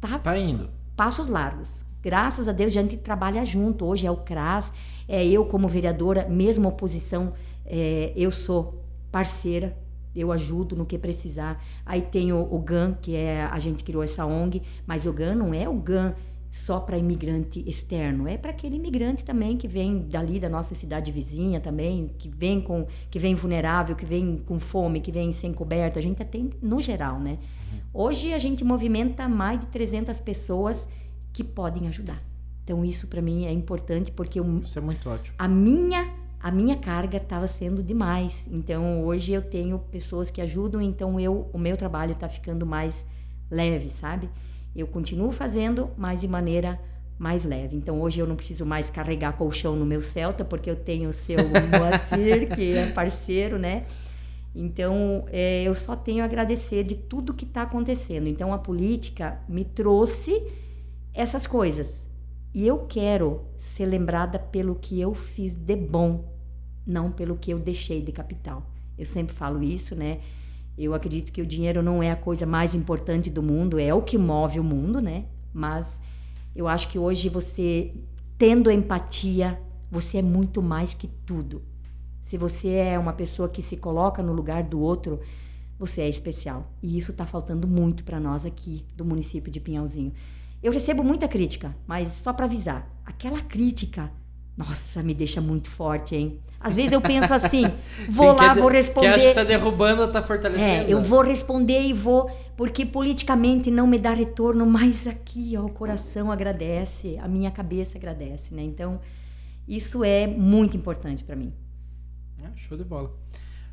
Speaker 2: tá
Speaker 1: indo.
Speaker 2: Passos largos. Graças a Deus, a gente trabalha junto. Hoje é o CRAS, eu como vereadora, mesmo oposição, eu sou parceira, eu ajudo no que precisar. Aí tem o GAN, que a gente criou essa ONG, mas o GAN não é o GAN só para imigrante externo, é para aquele imigrante também que vem dali da nossa cidade vizinha também, que vem vulnerável, que vem com fome, que vem sem coberta. A gente atende no geral, né? Hoje a gente movimenta mais de 300 pessoas que podem ajudar. Então isso para mim é importante, porque
Speaker 1: isso é muito ótimo.
Speaker 2: A minha carga estava sendo demais. Então hoje eu tenho pessoas que ajudam, então o meu trabalho está ficando mais leve, sabe? Eu continuo fazendo, mas de maneira mais leve. Então hoje eu não preciso mais carregar colchão no meu Celta, porque eu tenho o seu Moacir, que é parceiro, né? Então eu só tenho a agradecer de tudo que está acontecendo. Então a política me trouxe essas coisas. E eu quero ser lembrada pelo que eu fiz de bom, não pelo que eu deixei de capital. Eu sempre falo isso, né? Eu acredito que o dinheiro não é a coisa mais importante do mundo, é o que move o mundo, né? Mas eu acho que hoje você, tendo empatia, você é muito mais que tudo. Se você é uma pessoa que se coloca no lugar do outro, você é especial. E isso está faltando muito para nós aqui do município de Pinhalzinho. Eu recebo muita crítica, mas só para avisar, aquela crítica, nossa, me deixa muito forte, hein? Às vezes eu penso assim, vou responder...
Speaker 1: Quem acha que tá derrubando, tá fortalecendo.
Speaker 2: Eu vou responder porque politicamente não me dá retorno, mas aqui, ó, o coração agradece, a minha cabeça agradece, né? Então, isso é muito importante para mim.
Speaker 1: Show de bola.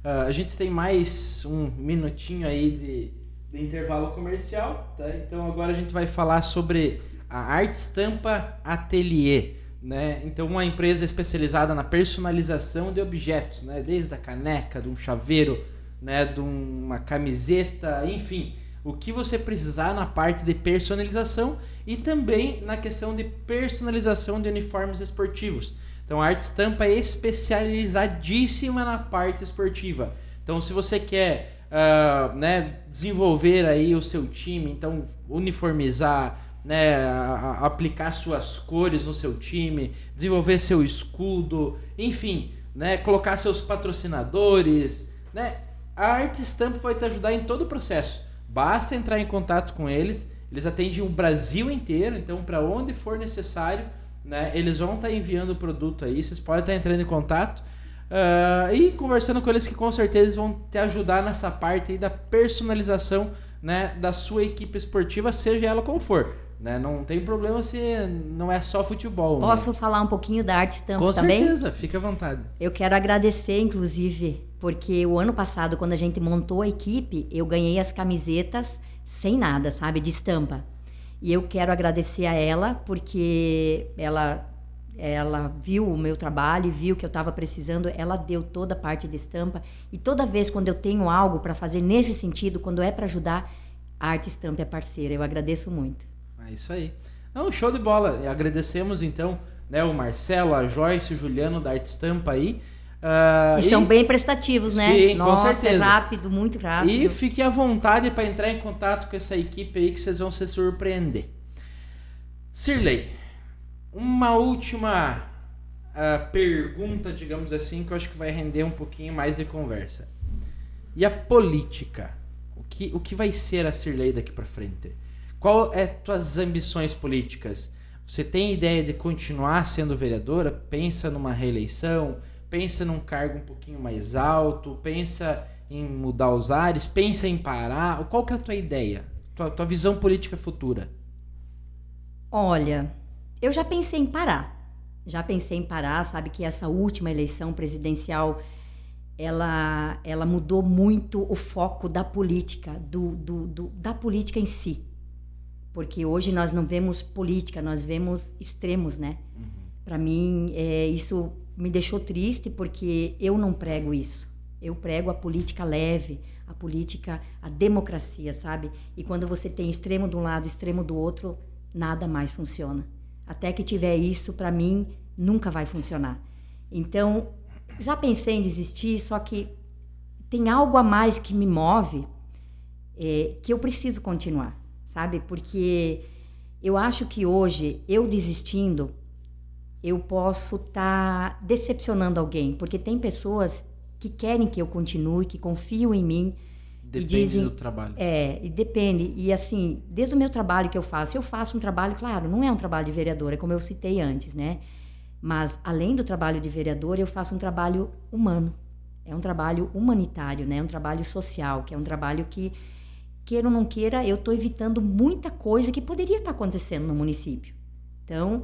Speaker 1: A gente tem mais um minutinho aí de intervalo comercial, tá? Então agora a gente vai falar sobre a Arte Estampa Atelier, né? Então uma empresa especializada na personalização de objetos, né? Desde a caneca, de um chaveiro, né? De uma camiseta, enfim, o que você precisar na parte de personalização e também na questão de personalização de uniformes esportivos. Então a Arte Estampa é especializadíssima na parte esportiva. Então se você quer desenvolver aí o seu time, então uniformizar, né, aplicar suas cores no seu time, desenvolver seu escudo, enfim, né, colocar seus patrocinadores, né, a Arte Estampa vai te ajudar em todo o processo. Basta entrar em contato com eles, eles atendem o Brasil inteiro, então para onde for necessário, né, eles vão estar enviando o produto aí, vocês podem estar entrando em contato e conversando com eles, que com certeza vão te ajudar nessa parte aí da personalização, né, da sua equipe esportiva, seja ela como for, né? Não tem problema se não é só futebol.
Speaker 2: Posso falar um pouquinho da Arte Estampa também?
Speaker 1: Com certeza, fica à vontade.
Speaker 2: Eu quero agradecer, inclusive, porque o ano passado, quando a gente montou a equipe, eu ganhei as camisetas sem nada, sabe, de estampa. E eu quero agradecer a ela, porque ela viu o meu trabalho, viu que eu estava precisando, ela deu toda a parte de estampa. E toda vez quando eu tenho algo para fazer nesse sentido, quando é para ajudar, a Arte Estampa é parceira. Eu agradeço muito.
Speaker 1: É isso aí. Não, show de bola. E agradecemos então, né, o Marcelo, a Joyce, o Juliano da Arte Estampa aí.
Speaker 2: E são bem prestativos, né?
Speaker 1: Sim,
Speaker 2: nossa,
Speaker 1: com certeza.
Speaker 2: É rápido, muito rápido.
Speaker 1: E fiquem à vontade para entrar em contato com essa equipe aí, que vocês vão se surpreender. Sirley, uma última pergunta, digamos assim, que eu acho que vai render um pouquinho mais de conversa. E a política? O que vai ser a Sirley daqui para frente? Qual é tuas ambições políticas? Você tem ideia de continuar sendo vereadora? Pensa numa reeleição? pensa num cargo um pouquinho mais alto, pensa em mudar os ares, pensa em parar? Qual que é a tua ideia? Tua visão política futura?
Speaker 2: Olha, eu já pensei em parar. Sabe que essa última eleição presidencial, ela mudou muito o foco da política, da política em si. Porque hoje nós não vemos política, nós vemos extremos, né? Para mim, isso me deixou triste, porque eu não prego isso. Eu prego a política leve, a política, a democracia, sabe? E quando você tem extremo de um lado, extremo do outro, nada mais funciona. Até que tiver isso, para mim, nunca vai funcionar. Então, já pensei em desistir, só que tem algo a mais que me move, que eu preciso continuar, sabe? Porque eu acho que hoje, eu desistindo, eu posso estar decepcionando alguém, porque tem pessoas que querem que eu continue, que confiam em mim.
Speaker 1: Depende
Speaker 2: e dizem,
Speaker 1: do trabalho.
Speaker 2: E depende. E assim, desde o meu trabalho que eu faço um trabalho, claro, não é um trabalho de vereadora, como eu citei antes, né? Mas, além do trabalho de vereadora, eu faço um trabalho humano. É um trabalho humanitário, né? É um trabalho social, que é um trabalho que, queira ou não queira, eu estou evitando muita coisa que poderia estar acontecendo no município. Então,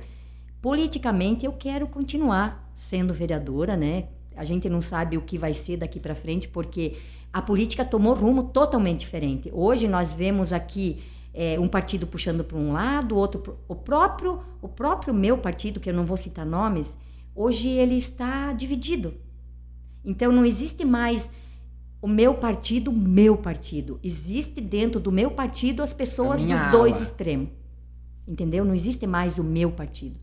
Speaker 2: politicamente, eu quero continuar sendo vereadora, né? A gente não sabe o que vai ser daqui para frente, porque a política tomou rumo totalmente diferente. Hoje nós vemos aqui um partido puxando para um lado, outro, o próprio meu partido, que eu não vou citar nomes, hoje ele está dividido. Então não existe mais o meu partido. Existe dentro do meu partido as pessoas dos dois extremos. Entendeu? Não existe mais o meu partido.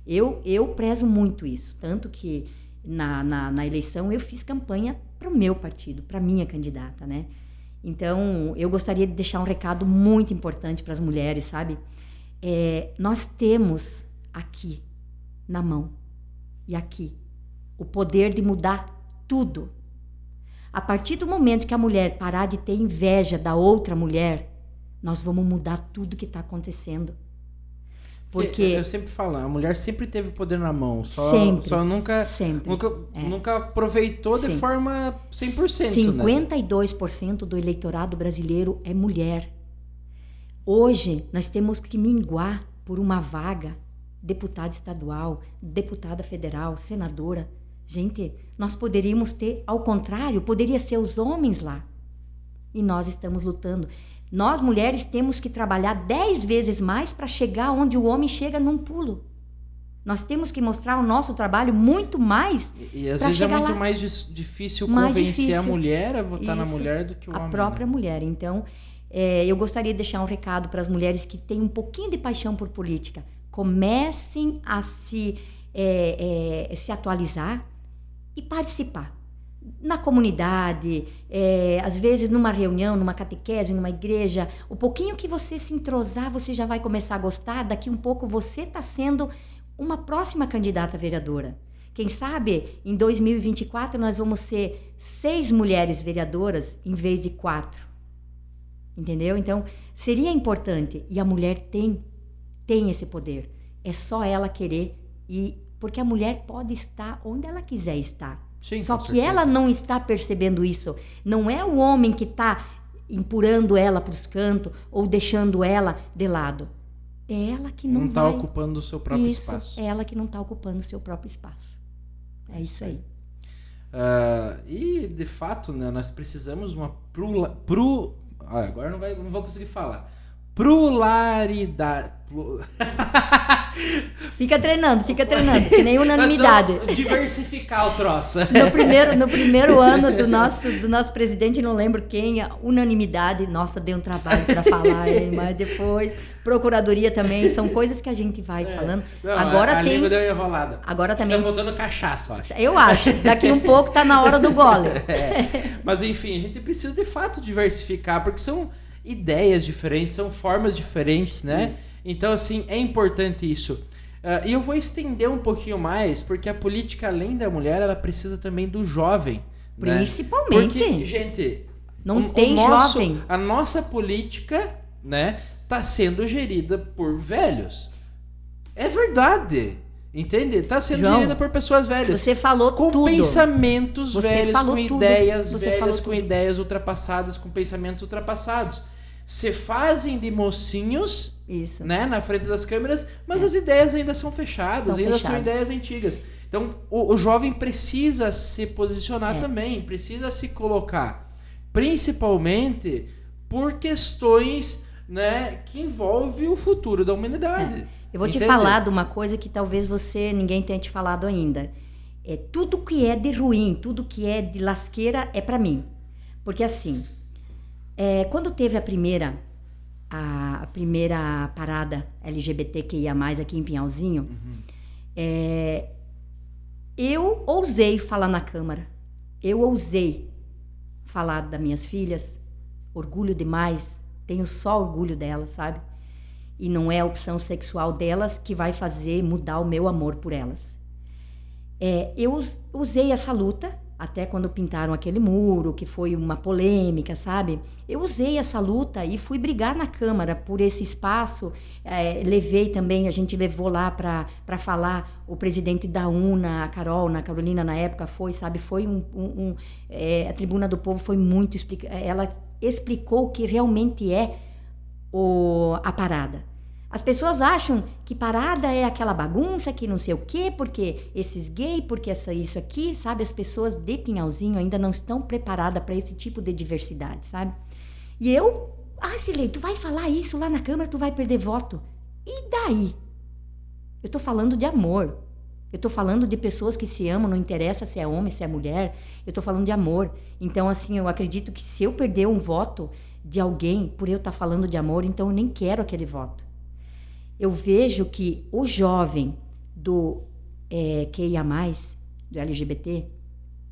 Speaker 2: Eu prezo muito isso, tanto que na eleição eu fiz campanha para o meu partido, para a minha candidata, né? Então, eu gostaria de deixar um recado muito importante para as mulheres, sabe? Nós temos aqui, na mão, e aqui, o poder de mudar tudo. A partir do momento que a mulher parar de ter inveja da outra mulher, nós vamos mudar tudo que está acontecendo. Porque
Speaker 1: eu sempre falo, a mulher sempre teve o poder na mão, só nunca aproveitou de forma 100%.
Speaker 2: 52% do eleitorado brasileiro é mulher. Hoje, nós temos que minguar por uma vaga, deputada estadual, deputada federal, senadora. Gente, nós poderíamos ter, ao contrário, poderia ser os homens lá. E nós estamos lutando. Nós, mulheres, temos que trabalhar 10 vezes mais para chegar onde o homem chega num pulo. Nós temos que mostrar o nosso trabalho muito mais.
Speaker 1: E às vezes é muito mais difícil convencer a mulher a votar na mulher do que o homem. A própria
Speaker 2: mulher. Então, eu gostaria de deixar um recado para as mulheres que têm um pouquinho de paixão por política. Comecem a se atualizar e participar. Na comunidade, às vezes numa reunião, numa catequese, numa igreja, o pouquinho que você se entrosar, você já vai começar a gostar. Daqui um pouco você está sendo uma próxima candidata a vereadora. Quem sabe, em 2024, nós vamos ser 6 mulheres vereadoras em vez de 4. Entendeu? Então, seria importante. E a mulher tem esse poder. É só ela querer. Porque a mulher pode estar onde ela quiser estar.
Speaker 1: Sim,
Speaker 2: só que ela não está percebendo isso. Não é o homem que está empurrando ela para os cantos ou deixando ela de lado. É ela que não
Speaker 1: está ocupando o seu próprio espaço.
Speaker 2: É ela que não está ocupando o seu próprio espaço. É isso aí.
Speaker 1: E, de fato, né, nós precisamos uma agora não vou conseguir falar. Pluralidade.
Speaker 2: Fica treinando, que nem unanimidade.
Speaker 1: Diversificar o troço.
Speaker 2: No primeiro ano do nosso presidente, não lembro quem, a unanimidade, nossa, deu um trabalho para falar, mas depois, procuradoria também, são coisas que a gente vai falando.
Speaker 1: Não,
Speaker 2: agora
Speaker 1: a língua deu enrolada.
Speaker 2: Agora também.
Speaker 1: Tá faltando cachaça, eu acho.
Speaker 2: Eu acho, daqui um pouco tá na hora do gole.
Speaker 1: Mas enfim, a gente precisa de fato diversificar, porque são ideias diferentes, são formas diferentes, né?
Speaker 2: Isso.
Speaker 1: Então, assim, é importante isso. E eu vou estender um pouquinho mais, porque a política, além da mulher, ela precisa também do jovem.
Speaker 2: Principalmente.
Speaker 1: Né? Porque, gente,
Speaker 2: jovem.
Speaker 1: A nossa política, né, tá sendo gerida por velhos. É verdade. Entende? Tá sendo
Speaker 2: João,
Speaker 1: gerida por pessoas velhas.
Speaker 2: Você falou
Speaker 1: com
Speaker 2: tudo.
Speaker 1: pensamentos
Speaker 2: Você
Speaker 1: velhos,
Speaker 2: falou
Speaker 1: com
Speaker 2: tudo.
Speaker 1: ideias
Speaker 2: Você
Speaker 1: velhas,
Speaker 2: falou
Speaker 1: com
Speaker 2: tudo.
Speaker 1: ideias ultrapassadas, com pensamentos ultrapassados. Se fazem de mocinhos,
Speaker 2: Isso.
Speaker 1: né, na frente das câmeras, mas as ideias ainda são fechadas,
Speaker 2: São
Speaker 1: ainda
Speaker 2: fechadas.
Speaker 1: são ideias antigas. Então, o jovem precisa se posicionar também, precisa se colocar, principalmente por questões, né, que envolvem o futuro da humanidade.
Speaker 2: Eu vou te
Speaker 1: Entende?
Speaker 2: falar de uma coisa que talvez ninguém tenha te falado ainda. Tudo que é de ruim, tudo que é de lasqueira é pra mim. Porque assim, quando teve a primeira parada LGBTQIA+, aqui em Pinhalzinho, eu ousei falar na Câmara. Eu ousei falar das minhas filhas. Orgulho demais. Tenho só orgulho delas, sabe? E não é a opção sexual delas que vai fazer mudar o meu amor por elas. Eu usei essa luta, até quando pintaram aquele muro, que foi uma polêmica, sabe? Eu usei essa luta e fui brigar na Câmara por esse espaço. Levei também, a gente levou lá para falar, o presidente da UNA, a Carolina na época foi, sabe? Foi a Tribuna do Povo foi muito... Ela explicou o que realmente é a parada. As pessoas acham que parada é aquela bagunça, que não sei o quê, porque esses gays, porque isso aqui, sabe? As pessoas de Pinhalzinho ainda não estão preparadas para esse tipo de diversidade, sabe? E eu, Cilei, tu vai falar isso lá na Câmara, tu vai perder voto. E daí? Eu tô falando de amor. Eu tô falando de pessoas que se amam, não interessa se é homem, se é mulher. Eu tô falando de amor. Então, assim, eu acredito que se eu perder um voto de alguém por eu estar falando de amor, então eu nem quero aquele voto. Eu vejo que o jovem do QIA+, do LGBT,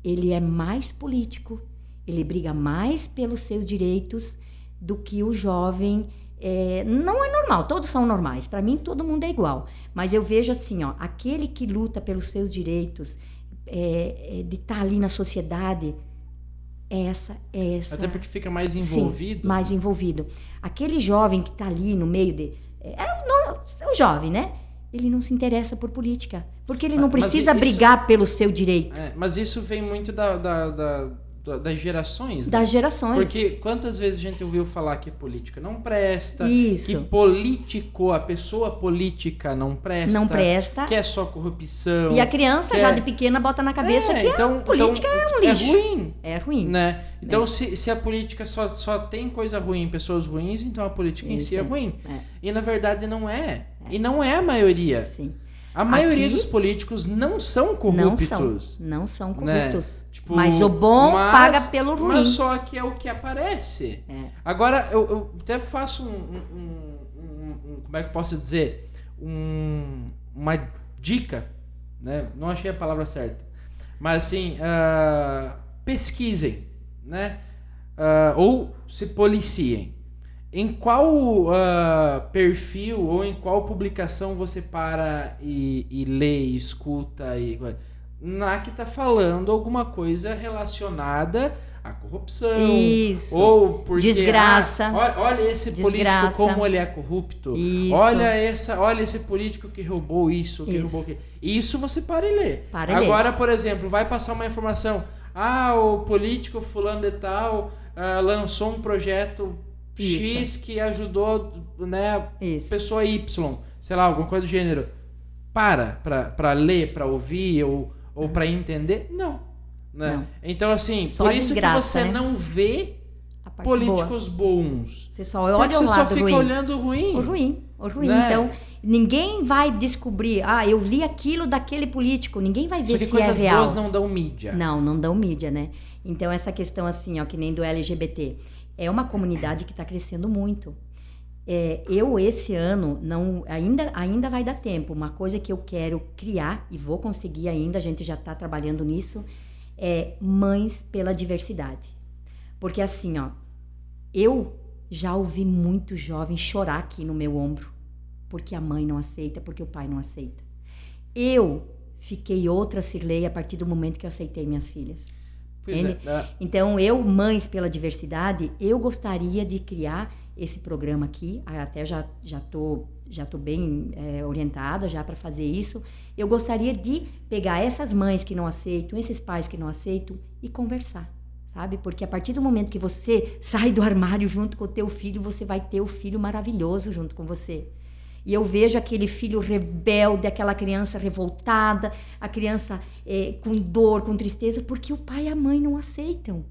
Speaker 2: ele é mais político, ele briga mais pelos seus direitos do que o jovem... não é normal, todos são normais, para mim todo mundo é igual, mas eu vejo assim, ó, aquele que luta pelos seus direitos, de estar ali na sociedade, essa...
Speaker 1: Até porque fica mais envolvido.
Speaker 2: Sim, mais envolvido. Aquele jovem que está ali no meio de... É o jovem, né? Ele não se interessa por política, porque ele não precisa brigar pelo seu direito.
Speaker 1: Mas isso vem muito das gerações, né?
Speaker 2: Das gerações.
Speaker 1: Porque quantas vezes a gente ouviu falar que política não presta,
Speaker 2: Isso.
Speaker 1: que a pessoa política não presta.
Speaker 2: Não presta.
Speaker 1: Que é só corrupção.
Speaker 2: E a criança, já de pequena, bota na cabeça que a política é um lixo.
Speaker 1: É ruim.
Speaker 2: É ruim.
Speaker 1: Né? Então, se a política só tem coisa ruim, pessoas ruins, então a política em si é ruim. E, na verdade, não é. E não é a maioria.
Speaker 2: Sim.
Speaker 1: A maioria dos políticos não são corruptos.
Speaker 2: Não são corruptos.
Speaker 1: Né? Tipo,
Speaker 2: mas o bom paga pelo ruim.
Speaker 1: Mas só que é o que aparece. Agora, eu até faço como é que eu posso dizer? Uma dica, né? Não achei a palavra certa. Mas assim, pesquisem, né? Ou se policiem. Em qual perfil ou em qual publicação você para e lê, escuta na que tá falando alguma coisa relacionada à corrupção?
Speaker 2: Isso.
Speaker 1: Ou porque
Speaker 2: desgraça.
Speaker 1: Olha esse político como ele é corrupto.
Speaker 2: Isso.
Speaker 1: Olha esse político que roubou isso, que roubou aquilo. Isso você para e lê. Agora, por exemplo, vai passar uma informação. O político fulano de tal lançou um projeto X que ajudou, né, pessoa Y, sei lá, alguma coisa do gênero. Para ler, para ouvir ou para entender? Não. Né? Não. Então, assim,
Speaker 2: só
Speaker 1: por isso
Speaker 2: desgraça,
Speaker 1: que você não vê políticos bons.
Speaker 2: Você só olha o lado ruim.
Speaker 1: Você só fica olhando o ruim.
Speaker 2: O ruim. Né? Então, ninguém vai descobrir, eu li aquilo daquele político, ninguém vai ver se é real.
Speaker 1: Coisas boas não dão mídia.
Speaker 2: Não dão mídia, né? Então, essa questão assim, que nem do LGBT, é uma comunidade que está crescendo muito. Eu, esse ano, ainda vai dar tempo. Uma coisa que eu quero criar, e vou conseguir ainda, a gente já está trabalhando nisso, é Mães pela Diversidade. Porque assim, eu já ouvi muito jovem chorar aqui no meu ombro, porque a mãe não aceita, porque o pai não aceita. Eu fiquei outra Cirlei a partir do momento que eu aceitei minhas filhas. Então, Mães pela Diversidade, eu gostaria de criar esse programa aqui, até já estou já estou bem orientada já para fazer isso. Eu gostaria de pegar essas mães que não aceitam, esses pais que não aceitam e conversar, sabe? Porque a partir do momento que você sai do armário junto com o teu filho, você vai ter o filho maravilhoso junto com você. E eu vejo aquele filho rebelde, aquela criança revoltada, a criança com dor, com tristeza, porque o pai e a mãe não aceitam,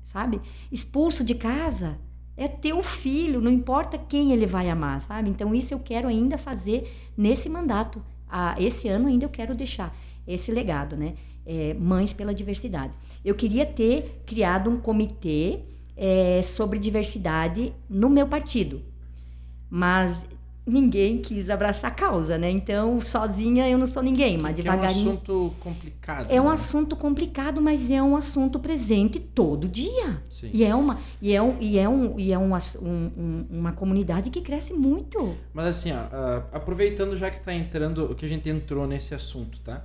Speaker 2: sabe? Expulso de casa. É teu filho, não importa quem ele vai amar, sabe? Então isso eu quero ainda fazer nesse mandato. Esse ano ainda eu quero deixar esse legado, né? Mães pela Diversidade. Eu queria ter criado um comitê sobre diversidade no meu partido, mas ninguém quis abraçar a causa, né? Então, sozinha eu não sou ninguém, mas devagarinho...
Speaker 1: É um assunto complicado.
Speaker 2: É um assunto complicado, mas é um assunto presente todo dia.
Speaker 1: Sim.
Speaker 2: E é uma comunidade que cresce muito.
Speaker 1: Mas assim, aproveitando já que tá entrando, que a gente entrou nesse assunto, tá?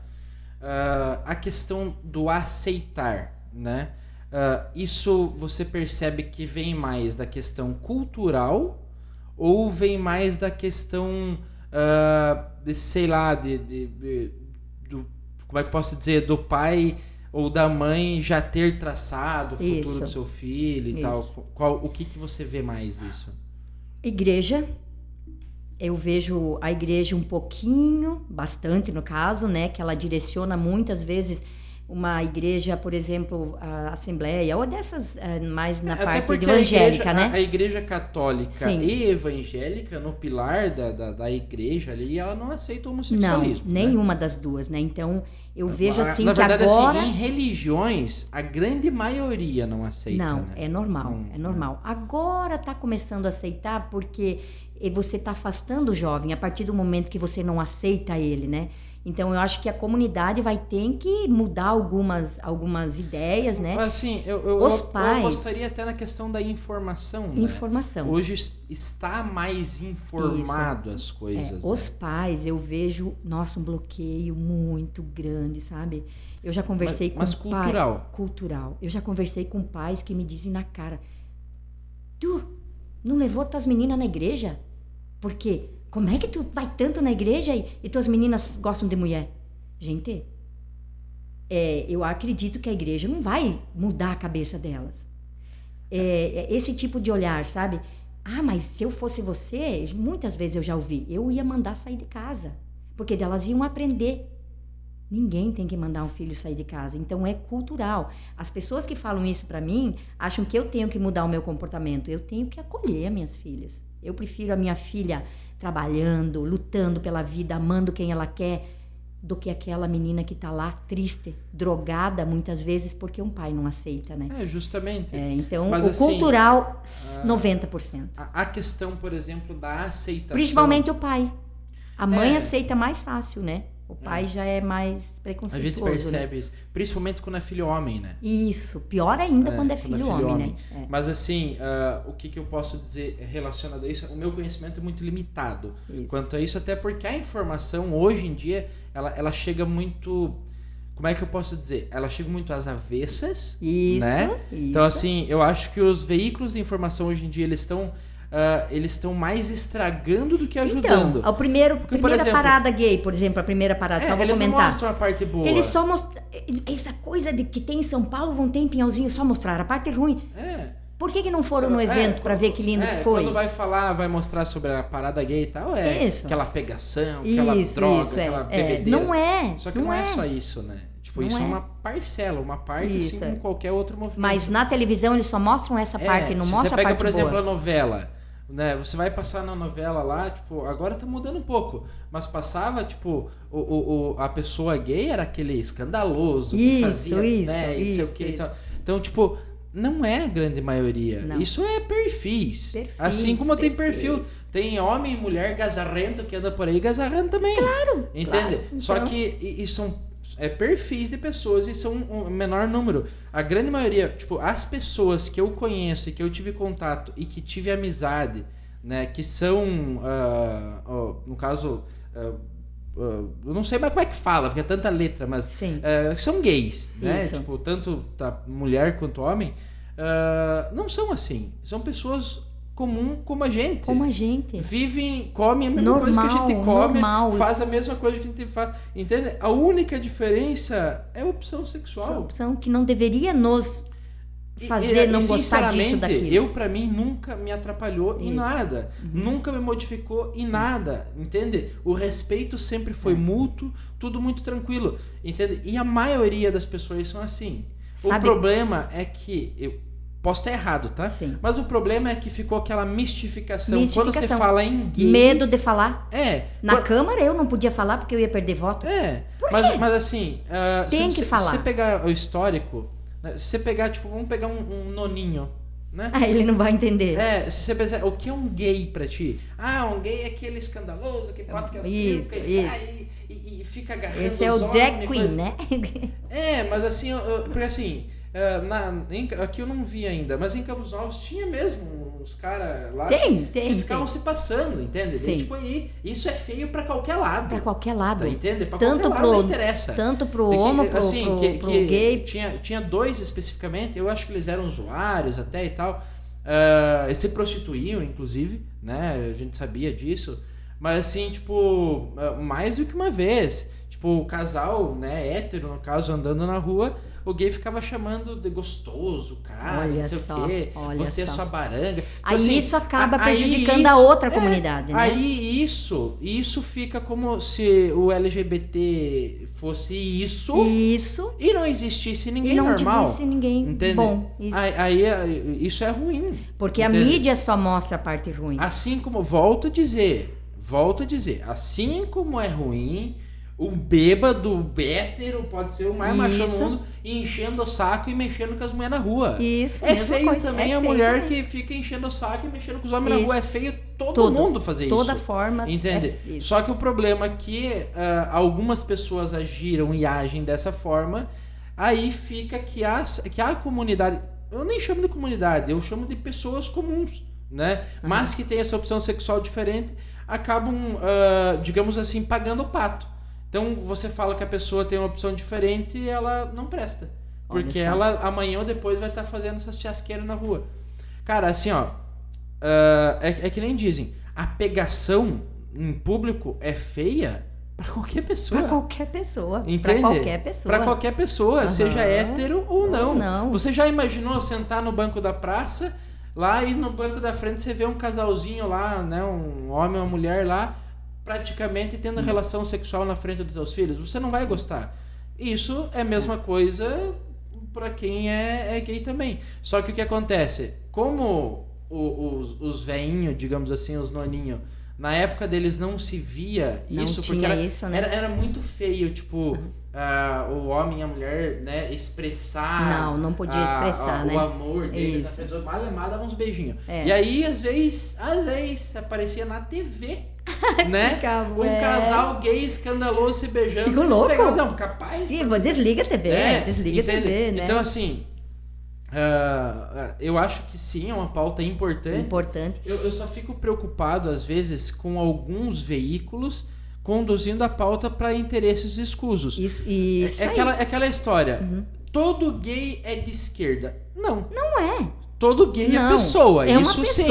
Speaker 1: A questão do aceitar, né? Isso você percebe que vem mais da questão cultural ou vem mais da questão sei lá, como é que eu posso dizer, do pai ou da mãe já ter traçado o futuro do seu filho e tal? O que você vê mais isso?
Speaker 2: Igreja. Eu vejo a igreja um pouquinho, bastante no caso, né? Que ela direciona muitas vezes uma igreja, por exemplo, a Assembleia, ou dessas mais na parte evangélica, né?
Speaker 1: A igreja católica
Speaker 2: Sim.
Speaker 1: e evangélica, no pilar da igreja ali, ela não aceita o homossexualismo.
Speaker 2: Não, nenhuma das duas, né? Então, eu vejo assim
Speaker 1: na
Speaker 2: que
Speaker 1: verdade,
Speaker 2: agora...
Speaker 1: assim, em religiões, a grande maioria não aceita,
Speaker 2: Não,
Speaker 1: né?
Speaker 2: é normal. Agora tá começando a aceitar porque você tá afastando o jovem a partir do momento que você não aceita ele, né? Então, eu acho que a comunidade vai ter que mudar algumas ideias, né?
Speaker 1: Assim, eu apostaria até na questão da informação, né?
Speaker 2: Informação.
Speaker 1: Hoje está mais informado as coisas.
Speaker 2: Os pais, eu vejo, nossa, um bloqueio muito grande, sabe? Eu já conversei com
Speaker 1: cultural.
Speaker 2: Cultural. Eu já conversei com pais que me dizem na cara, tu não levou tuas meninas na igreja? Por quê? Como é que tu vai tanto na igreja e tuas meninas gostam de mulher? Gente, eu acredito que a igreja não vai mudar a cabeça delas. Esse tipo de olhar, sabe? Mas se eu fosse você, muitas vezes eu já ouvi, eu ia mandar sair de casa, porque delas iam aprender. Ninguém tem que mandar um filho sair de casa, então é cultural. As pessoas que falam isso pra mim, acham que eu tenho que mudar o meu comportamento, eu tenho que acolher as minhas filhas. Eu prefiro a minha filha trabalhando, lutando pela vida, amando quem ela quer, do que aquela menina que tá lá triste, drogada muitas vezes porque um pai não aceita, né?
Speaker 1: Justamente.
Speaker 2: Então,
Speaker 1: mas,
Speaker 2: o
Speaker 1: assim,
Speaker 2: cultural, 90%.
Speaker 1: A questão, por exemplo, da aceitação...
Speaker 2: Principalmente o pai. A mãe aceita mais fácil, né? O pai já é mais
Speaker 1: A
Speaker 2: preconceituoso.
Speaker 1: gente percebe isso. Principalmente quando é filho homem, né?
Speaker 2: Isso. Pior ainda quando é filho homem, né?
Speaker 1: Mas assim, o que eu posso dizer relacionado a isso? O meu conhecimento é muito limitado quanto a isso, até porque a informação, hoje em dia, ela chega muito... Como é que eu posso dizer? Ela chega muito às avessas, né? Então, assim, eu acho que os veículos de informação hoje em dia, eles estão mais estragando do que ajudando.
Speaker 2: Então, primeira parada gay, por exemplo, a primeira parada, só vou comentar.
Speaker 1: Eles não mostram a parte boa.
Speaker 2: Eles só mostram... Essa coisa de que tem em São Paulo, vão ter em Pinhalzinho, só mostrar a parte ruim. Por que não foram no evento para ver que lindo que foi?
Speaker 1: Quando vai mostrar sobre a parada gay e tal, aquela pegação, aquela droga, aquela bebedeira.
Speaker 2: Não é.
Speaker 1: Só que não é só isso, né? Tipo, isso é uma parcela, uma parte, assim como qualquer outro movimento.
Speaker 2: Mas na televisão eles só mostram essa parte, não mostra a parte boa. Se você pega, por exemplo,
Speaker 1: a novela, né? Você vai passar na novela lá, tipo, agora tá mudando um pouco, mas passava, tipo, a pessoa gay era aquele escandaloso, que fazia, né, e não sei o que e tal. Então, tipo, não é a grande maioria. Não. Isso é perfis. Assim como tem perfil. Tem homem e mulher gazarrento que anda por aí gazarrento também.
Speaker 2: Claro.
Speaker 1: Entende?
Speaker 2: Claro. Então...
Speaker 1: Só que são perfis de pessoas e são um menor número. A grande maioria, tipo, as pessoas que eu conheço e que eu tive contato e que tive amizade, né, que são, no caso... eu não sei mais como é que fala, porque é tanta letra, mas são gays, né?
Speaker 2: Isso.
Speaker 1: Tipo, tanto mulher quanto homem, não são assim. São pessoas comum como a gente.
Speaker 2: Como a gente.
Speaker 1: Vivem, comem a mesma coisa que a gente come, faz a mesma coisa que a gente faz. Entende? A única diferença é a opção sexual.
Speaker 2: Essa opção que não deveria nos fazer não gostar disso, daquilo.
Speaker 1: Pra mim, nunca me atrapalhou em nada. Nunca me modificou em nada, entende? O respeito sempre foi mútuo, tudo muito tranquilo, entende? E a maioria das pessoas são assim. O problema é que... Eu posso estar errado, tá?
Speaker 2: Sim.
Speaker 1: Mas o problema é que ficou aquela mistificação. Quando você fala em gay...
Speaker 2: Medo de falar. Na
Speaker 1: quando...
Speaker 2: Câmara eu não podia falar porque eu ia perder voto.
Speaker 1: Mas assim...
Speaker 2: Tem que falar.
Speaker 1: Se você pegar o histórico... Se você pegar, tipo, vamos pegar um noninho, né?
Speaker 2: Ele não vai entender.
Speaker 1: Se você pensar, o que é um gay pra ti? Um gay é aquele escandaloso que bota as perucas e sai e fica agarrando
Speaker 2: esse é
Speaker 1: os
Speaker 2: o
Speaker 1: homens,
Speaker 2: drag queen, né?
Speaker 1: Mas assim, porque assim, aqui eu não vi ainda, mas em Campos Novos tinha mesmo uns caras lá que ficavam se passando, entende?
Speaker 2: Sim.
Speaker 1: E, tipo, isso é feio pra qualquer lado.
Speaker 2: Pra qualquer lado.
Speaker 1: Tá, entende? Pra
Speaker 2: tanto
Speaker 1: qualquer lado não interessa.
Speaker 2: Tanto pro homem, pro gay.
Speaker 1: Tinha dois especificamente, eu acho que eles eram usuários até e tal. Se prostituíam, inclusive, né? A gente sabia disso. Mas assim, tipo, mais do que uma vez. Tipo, o casal, né, hétero, no caso, andando na rua, o gay ficava chamando de gostoso, cara,
Speaker 2: olha
Speaker 1: não sei
Speaker 2: só,
Speaker 1: o quê, você é sua baranga. Então,
Speaker 2: aí
Speaker 1: assim,
Speaker 2: isso acaba prejudicando a outra comunidade, né?
Speaker 1: Aí isso fica como se o LGBT fosse isso e não existisse ninguém normal.
Speaker 2: E não existisse ninguém
Speaker 1: entende?
Speaker 2: Bom. Isso.
Speaker 1: Aí isso é ruim.
Speaker 2: Porque
Speaker 1: entende?
Speaker 2: A mídia só mostra a parte ruim.
Speaker 1: Assim como, volto a dizer, assim como é ruim... O bêbado, o hétero, pode ser o mais machão do mundo, enchendo o saco e mexendo com as mulheres na rua.
Speaker 2: Isso,
Speaker 1: é feio também a mulher que fica enchendo o saco e mexendo com os homens na rua. É feio todo mundo fazer isso.
Speaker 2: Toda forma.
Speaker 1: Entende? Só que o problema é que algumas pessoas agiram e agem dessa forma, aí fica que a comunidade... Eu nem chamo de comunidade, eu chamo de pessoas comuns, né? Mas que tem essa opção sexual diferente, acabam, digamos assim, pagando o pato. Então, você fala que a pessoa tem uma opção diferente e ela não presta. Porque ela, amanhã ou depois, vai estar fazendo essas chasqueiras na rua. Cara, assim, ó... é que nem dizem. A pegação em público é feia pra qualquer pessoa.
Speaker 2: Pra qualquer pessoa.
Speaker 1: Entende?
Speaker 2: Pra qualquer pessoa.
Speaker 1: Pra qualquer pessoa, seja hétero ou não. Você já imaginou sentar no banco da praça, lá e no banco da frente você vê um casalzinho lá, né? Um homem e uma mulher lá, praticamente tendo relação sexual na frente dos seus filhos, você não vai gostar. Isso é a mesma coisa para quem é gay também. Só que o que acontece? Como os veinhos, digamos assim, os noninhos, na época deles não se via isso, porque era muito feio, tipo, o homem e a mulher, né, expressar...
Speaker 2: Não podia expressar, né?
Speaker 1: O amor deles, na frente dos outros, malemar, dava uns beijinhos. E aí, às vezes, aparecia na TV... né? Um casal gay escandaloso se beijando.
Speaker 2: Ficou louco?
Speaker 1: Não, capaz.
Speaker 2: Sim, desliga a TV, desliga a TV, né?
Speaker 1: Então, assim, eu acho que sim, é uma pauta importante. Eu só fico preocupado, às vezes, com alguns veículos conduzindo a pauta para interesses escusos.
Speaker 2: Isso
Speaker 1: aquela história. Todo gay é de esquerda. Não
Speaker 2: é.
Speaker 1: Todo gay é pessoa, isso sim.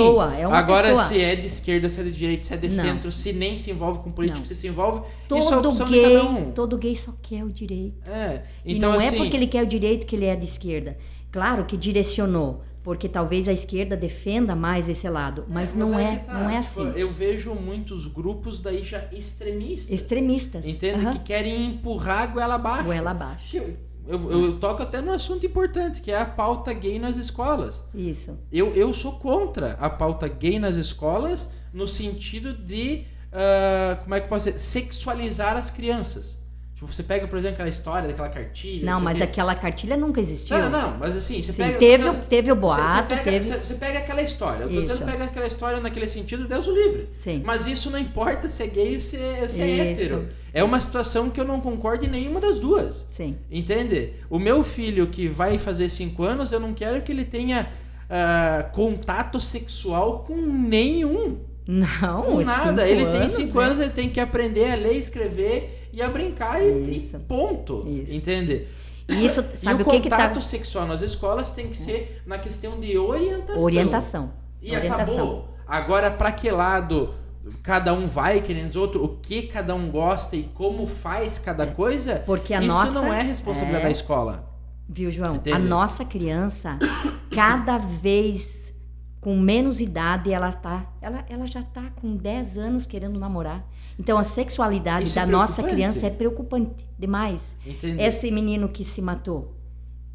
Speaker 1: Agora,
Speaker 2: pessoa.
Speaker 1: Se é de esquerda, se é de direita, se é de centro, se nem se envolve com política, se envolve,
Speaker 2: todo
Speaker 1: isso é a opção
Speaker 2: gay,
Speaker 1: de cada um.
Speaker 2: Todo gay só quer o direito.
Speaker 1: Então,
Speaker 2: e não
Speaker 1: assim,
Speaker 2: é porque ele quer o direito que ele é de esquerda. Claro que direcionou, porque talvez a esquerda defenda mais esse lado, mas não é
Speaker 1: tipo,
Speaker 2: assim.
Speaker 1: Eu vejo muitos grupos daí já extremistas.
Speaker 2: Entende?
Speaker 1: Que querem empurrar a goela abaixo.
Speaker 2: Goela abaixo.
Speaker 1: Eu toco até num assunto importante, que é a pauta gay nas escolas.
Speaker 2: Isso.
Speaker 1: Eu sou contra a pauta gay nas escolas no sentido de, como é que eu posso dizer, sexualizar as crianças. Tipo, você pega, por exemplo, aquela história daquela cartilha...
Speaker 2: Não, mas aquela cartilha nunca existiu.
Speaker 1: Não, mas assim, você pega...
Speaker 2: Teve o boato,
Speaker 1: Você pega aquela história. Eu tô dizendo pega aquela história naquele sentido, Deus o livre.
Speaker 2: Sim.
Speaker 1: Mas isso não importa se é gay ou se é hétero. É uma situação que eu não concordo em nenhuma das duas.
Speaker 2: Sim.
Speaker 1: Entende? O meu filho que vai fazer 5 anos, eu não quero que ele tenha contato sexual com nenhum.
Speaker 2: Não,
Speaker 1: com nada. Ele tem 5 anos, ele tem que aprender a ler, escrever e a brincar e ponto.
Speaker 2: Isso.
Speaker 1: Entende?
Speaker 2: Isso, sabe
Speaker 1: e o contato sexual nas escolas tem que ser na questão de orientação. E acabou. Agora, para que lado cada um vai, querendo outro, o que cada um gosta e como faz cada coisa,
Speaker 2: porque
Speaker 1: isso não é responsabilidade da escola.
Speaker 2: Viu, João?
Speaker 1: Entende?
Speaker 2: A nossa criança, cada vez com menos idade, ela já está com 10 anos querendo namorar. Então, a sexualidade
Speaker 1: Isso
Speaker 2: da
Speaker 1: é
Speaker 2: nossa
Speaker 1: preocupante.
Speaker 2: criança é preocupante demais.
Speaker 1: Entendi.
Speaker 2: Esse menino que se matou,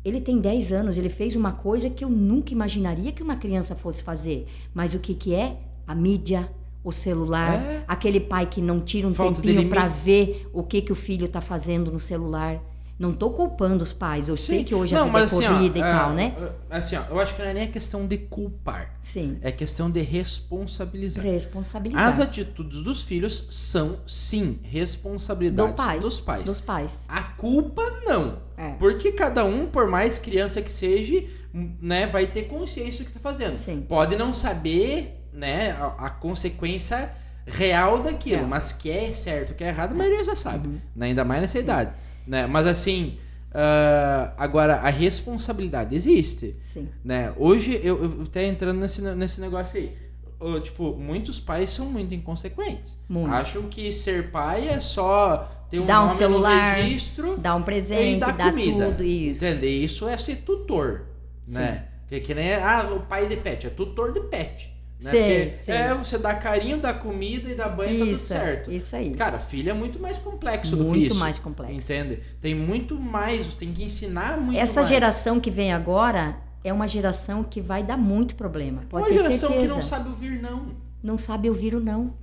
Speaker 2: ele tem 10 anos, ele fez uma coisa que eu nunca imaginaria que uma criança fosse fazer. Mas o que é? A mídia, o celular, aquele pai que não tira um
Speaker 1: Falta de
Speaker 2: tempinho para
Speaker 1: limites.
Speaker 2: ver o que o filho está fazendo no celular. Não estou culpando os pais, eu sei que hoje a vida é corrida e tal, né?
Speaker 1: Assim, ó, eu acho que não é nem a questão de culpar.
Speaker 2: Sim.
Speaker 1: É questão de responsabilizar.
Speaker 2: Responsabilidade.
Speaker 1: As atitudes dos filhos são, sim, responsabilidades dos pais.
Speaker 2: Dos pais.
Speaker 1: A culpa, não.
Speaker 2: É.
Speaker 1: Porque cada um, por mais criança que seja, né, vai ter consciência do que está fazendo.
Speaker 2: Sim.
Speaker 1: Pode não saber, né, a consequência real daquilo, mas que é certo, que é errado, a maioria já sabe. Né, ainda mais nessa idade. Né? Mas assim, agora a responsabilidade existe.
Speaker 2: Sim.
Speaker 1: Né? Hoje eu até entrando nesse negócio aí. Tipo, muitos pais são muito inconsequentes.
Speaker 2: Muito.
Speaker 1: Acham que ser pai é só ter um
Speaker 2: Dá um
Speaker 1: nome
Speaker 2: celular,
Speaker 1: no registro,
Speaker 2: dá um presente,
Speaker 1: e dar
Speaker 2: dá
Speaker 1: comida.
Speaker 2: tudo isso.
Speaker 1: Entende? Isso é ser tutor, né? Que nem o pai de pet, é tutor de pet. Né? Porque você dá carinho, dá comida e dá banho, tá tudo certo.
Speaker 2: Isso aí.
Speaker 1: Cara, filho é muito mais complexo do que isso.
Speaker 2: Muito mais complexo.
Speaker 1: Entende? Tem muito mais, você tem que ensinar muito mais.
Speaker 2: Essa geração que vem agora é uma geração que vai dar muito problema. Pode ter
Speaker 1: geração
Speaker 2: certeza.
Speaker 1: que não sabe ouvir não.
Speaker 2: Não sabe ouvir o não.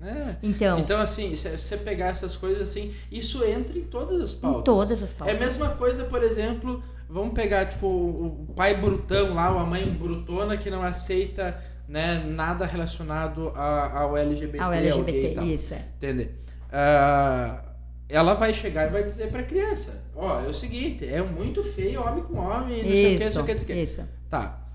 Speaker 1: Então assim, se você pegar essas coisas assim, isso entra em todas as pautas.
Speaker 2: Em todas as pautas.
Speaker 1: É a mesma coisa, por exemplo, vamos pegar tipo o pai brutão lá, ou a mãe brutona que não aceita, né, nada relacionado ao LGBT.
Speaker 2: Ao LGBT,
Speaker 1: ao gay e tal.
Speaker 2: isso é.
Speaker 1: Entende? Ela vai chegar e vai dizer pra criança, é o seguinte, é muito feio homem com homem, não sei o que, não sei o que, não sei o que.
Speaker 2: Isso.
Speaker 1: Tá.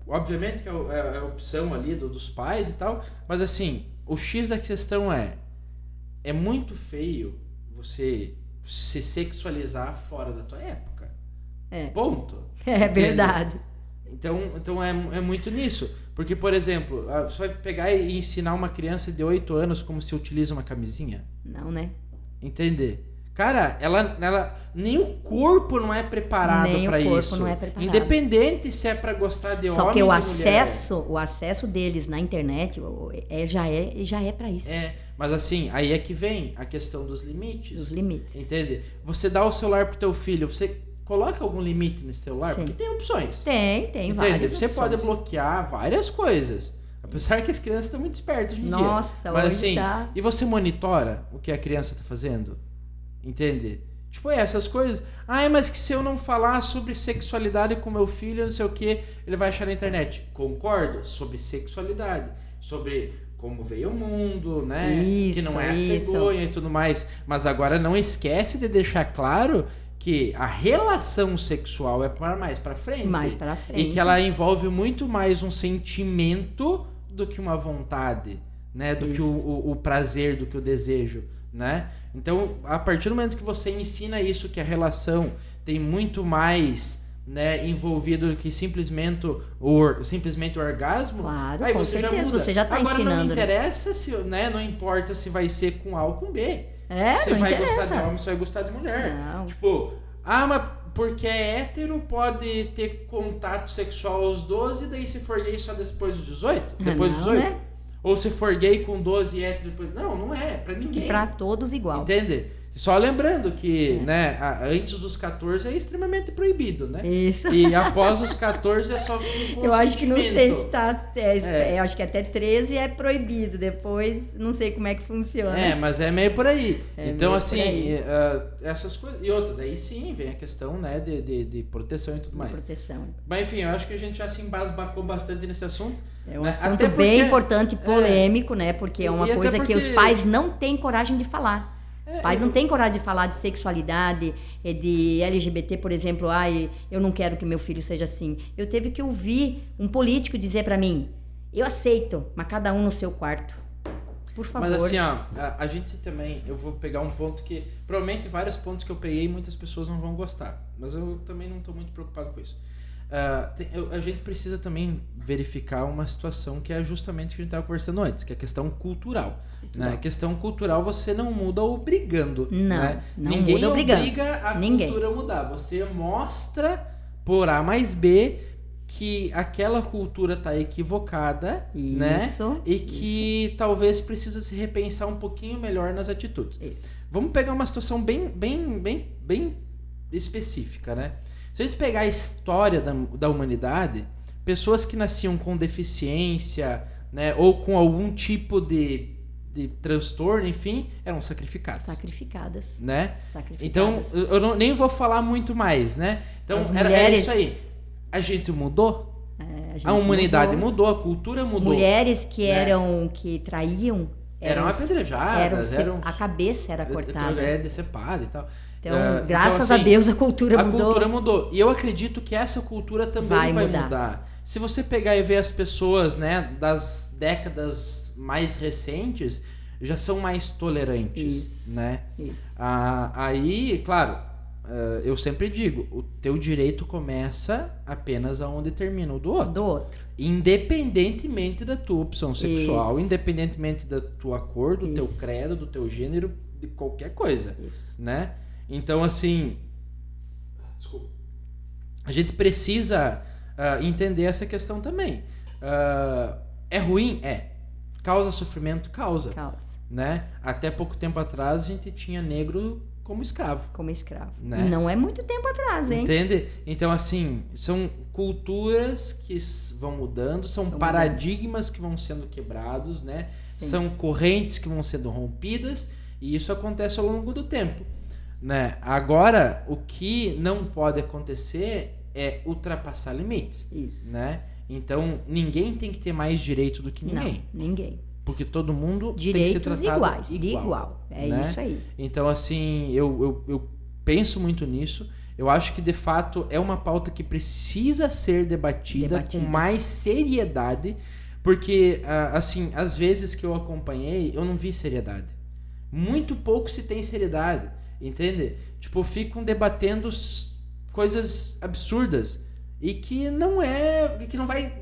Speaker 1: Obviamente que é a opção ali dos pais e tal, mas assim, o X da questão é muito feio você se sexualizar fora da tua época. Ponto.
Speaker 2: É verdade.
Speaker 1: Então é muito nisso. Porque, por exemplo, você vai pegar e ensinar uma criança de 8 anos como se utiliza uma camisinha?
Speaker 2: Não, né?
Speaker 1: Entender? Cara, ela nem o corpo não é preparado para isso. Nem o corpo
Speaker 2: não é preparado.
Speaker 1: Independente se é para gostar de
Speaker 2: Só
Speaker 1: homem
Speaker 2: ou
Speaker 1: de mulher.
Speaker 2: Só que o acesso deles na internet já é para isso.
Speaker 1: Mas assim, aí é que vem a questão dos limites.
Speaker 2: Dos limites.
Speaker 1: Entende? Você dá o celular pro teu filho, você coloca algum limite nesse celular?
Speaker 2: Sim.
Speaker 1: Porque tem opções.
Speaker 2: Tem várias
Speaker 1: Você
Speaker 2: opções.
Speaker 1: pode bloquear várias coisas. Apesar que as crianças estão muito espertas hoje em dia.
Speaker 2: Nossa,
Speaker 1: mas
Speaker 2: hoje
Speaker 1: assim,
Speaker 2: tá...
Speaker 1: E você monitora o que a criança tá fazendo? Entende? Tipo, essas coisas. Mas que se eu não falar sobre sexualidade com meu filho, não sei o que, ele vai achar na internet. Concordo? Sobre sexualidade. Sobre como veio o mundo, né?
Speaker 2: Isso,
Speaker 1: que não é a cegonha e tudo mais. Mas agora não esquece de deixar claro que a relação sexual é para mais para frente.
Speaker 2: Mais para frente.
Speaker 1: E que ela envolve muito mais um sentimento do que uma vontade, né? Do que o prazer, do que o desejo, né? Então, a partir do momento que você ensina isso, que a relação tem muito mais, né, envolvido do que simplesmente o orgasmo,
Speaker 2: claro,
Speaker 1: aí
Speaker 2: com
Speaker 1: você
Speaker 2: certeza,
Speaker 1: já muda.
Speaker 2: você já tá
Speaker 1: Agora,
Speaker 2: ensinando.
Speaker 1: não interessa se, né, não importa se vai ser com A ou com B. Você
Speaker 2: não
Speaker 1: vai
Speaker 2: interessa.
Speaker 1: gostar de homem, você vai gostar de mulher.
Speaker 2: Não.
Speaker 1: Tipo, mas porque é hétero, pode ter contato sexual aos 12, daí se for gay só depois dos 18? Depois dos 18? Né? Ou se for gay com 12 e hétero depois... Não é pra ninguém.
Speaker 2: Pra todos igual.
Speaker 1: Entende? Só lembrando que, né, antes dos 14 é extremamente proibido, né?
Speaker 2: Isso.
Speaker 1: E após os 14 é só com consentimento.
Speaker 2: Eu acho que não sei se tá... Eu acho que até 13 é proibido. Depois, não sei como é que funciona.
Speaker 1: Mas é meio por aí. Então, assim, essas coisas... E outra, daí sim, vem a questão, né, de proteção e tudo mais.
Speaker 2: Proteção.
Speaker 1: Mas, enfim, eu acho que a gente já se embasbacou bastante nesse assunto.
Speaker 2: É um assunto bem importante e polêmico, né? Porque é uma coisa que os pais não têm coragem de falar. Os pais não têm coragem de falar de sexualidade, de LGBT, por exemplo. Eu não quero que meu filho seja assim. Eu teve que ouvir um político dizer pra mim, eu aceito, mas cada um no seu quarto. Por favor.
Speaker 1: Mas assim, a gente também, eu vou pegar um ponto que, provavelmente vários pontos que eu peguei, muitas pessoas não vão gostar. Mas eu também não tô muito preocupado com isso. A gente precisa também verificar uma situação que é justamente o que a gente estava conversando antes, que é a questão cultural. Né? A questão cultural você não muda obrigando.
Speaker 2: Não,
Speaker 1: né?
Speaker 2: não
Speaker 1: Ninguém
Speaker 2: muda obrigando.
Speaker 1: obriga a
Speaker 2: Ninguém.
Speaker 1: cultura a mudar. Você mostra por A mais B que aquela cultura está equivocada,
Speaker 2: Isso,
Speaker 1: né? E que talvez precisa se repensar um pouquinho melhor nas atitudes.
Speaker 2: Isso.
Speaker 1: Vamos pegar uma situação bem específica, né? Se a gente pegar a história da humanidade, pessoas que nasciam com deficiência, né, ou com algum tipo de transtorno, enfim, eram sacrificadas.
Speaker 2: Sacrificadas.
Speaker 1: Né?
Speaker 2: Sacrificadas.
Speaker 1: Então, eu nem vou falar muito mais, né? Então, era isso aí. A gente mudou? A humanidade mudou, a cultura mudou.
Speaker 2: Mulheres que que traíam
Speaker 1: eram apedrejadas,
Speaker 2: a cabeça era cortada.
Speaker 1: Decepada e tal.
Speaker 2: Então, graças a Deus, a cultura mudou.
Speaker 1: A cultura mudou. E eu acredito que essa cultura também vai mudar. Se você pegar e ver as pessoas, né, das décadas mais recentes, já são mais tolerantes,
Speaker 2: isso,
Speaker 1: né?
Speaker 2: Isso.
Speaker 1: Aí, claro, eu sempre digo, o teu direito começa apenas aonde termina o do outro. Independentemente da tua opção sexual,
Speaker 2: isso,
Speaker 1: independentemente da tua cor, do teu credo, do teu gênero, de qualquer coisa, né? Então, assim, desculpa, a gente precisa entender essa questão também. É ruim? É. Causa sofrimento? Causa. Né? Até pouco tempo atrás, a gente tinha negro como escravo.
Speaker 2: Né? Não é muito tempo atrás, hein?
Speaker 1: Entende? Então, assim, são culturas que vão mudando, são paradigmas que vão sendo quebrados, né? Sim. São correntes que vão sendo rompidas, e isso acontece ao longo do tempo. Né? Agora, o que não pode acontecer é ultrapassar limites.
Speaker 2: Isso.
Speaker 1: Né? Então, ninguém tem que ter mais direito do que ninguém.
Speaker 2: Não, ninguém.
Speaker 1: Porque todo mundo
Speaker 2: direitos
Speaker 1: tem que ser tratado
Speaker 2: igual. É, né? Isso aí.
Speaker 1: Então, assim, eu penso muito nisso. Eu acho que, de fato, é uma pauta que precisa ser debatida com mais seriedade. Porque, assim, às vezes que eu acompanhei, eu não vi seriedade. Muito pouco se tem seriedade. Entende? Tipo, ficam debatendo coisas absurdas e que não vai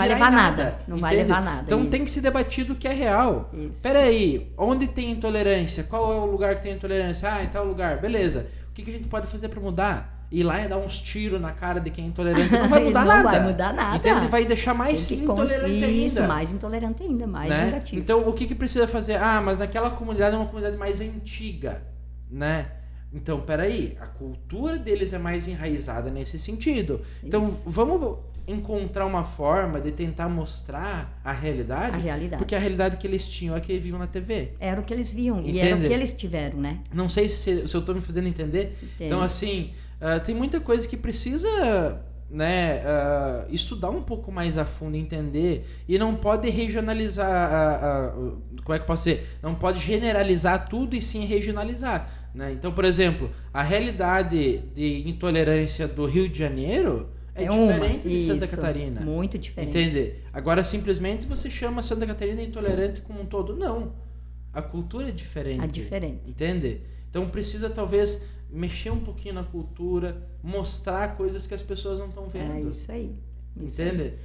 Speaker 2: levar nada. Não vai levar nada.
Speaker 1: Então tem que ser debatido o que é real. Peraí, onde tem intolerância? Qual é o lugar que tem intolerância? Em tal lugar. Beleza. O que a gente pode fazer para mudar? Ir lá e dar uns tiros na cara de quem é intolerante não vai mudar nada.
Speaker 2: Não vai mudar nada.
Speaker 1: Entende? Vai deixar mais intolerante ainda.
Speaker 2: Isso, mais intolerante ainda, mais negativo.
Speaker 1: Então, o que precisa fazer? Mas naquela comunidade é uma comunidade mais antiga. Né? Então, peraí, a cultura deles é mais enraizada nesse sentido. Então, vamos encontrar uma forma de tentar mostrar a realidade. Porque a realidade que eles tinham é que eles viam na TV.
Speaker 2: Era o que eles viam. Entende? E era o que eles tiveram, né?
Speaker 1: Não sei se eu tô me fazendo entender. Entendo. Então, assim, tem muita coisa que precisa... né, estudar um pouco mais a fundo, entender, e não pode regionalizar, como é que eu posso dizer? Não pode generalizar tudo e sim regionalizar, né? Então, por exemplo, a realidade de intolerância do Rio de Janeiro é diferente de Santa Catarina.
Speaker 2: Muito diferente.
Speaker 1: Entende? Agora, simplesmente você chama Santa Catarina intolerante como um todo. Não. A cultura é diferente.
Speaker 2: É diferente.
Speaker 1: Entende? Então, precisa talvez mexer um pouquinho na cultura, mostrar coisas que as pessoas não estão vendo.
Speaker 2: É isso aí.
Speaker 1: Entende? Aí.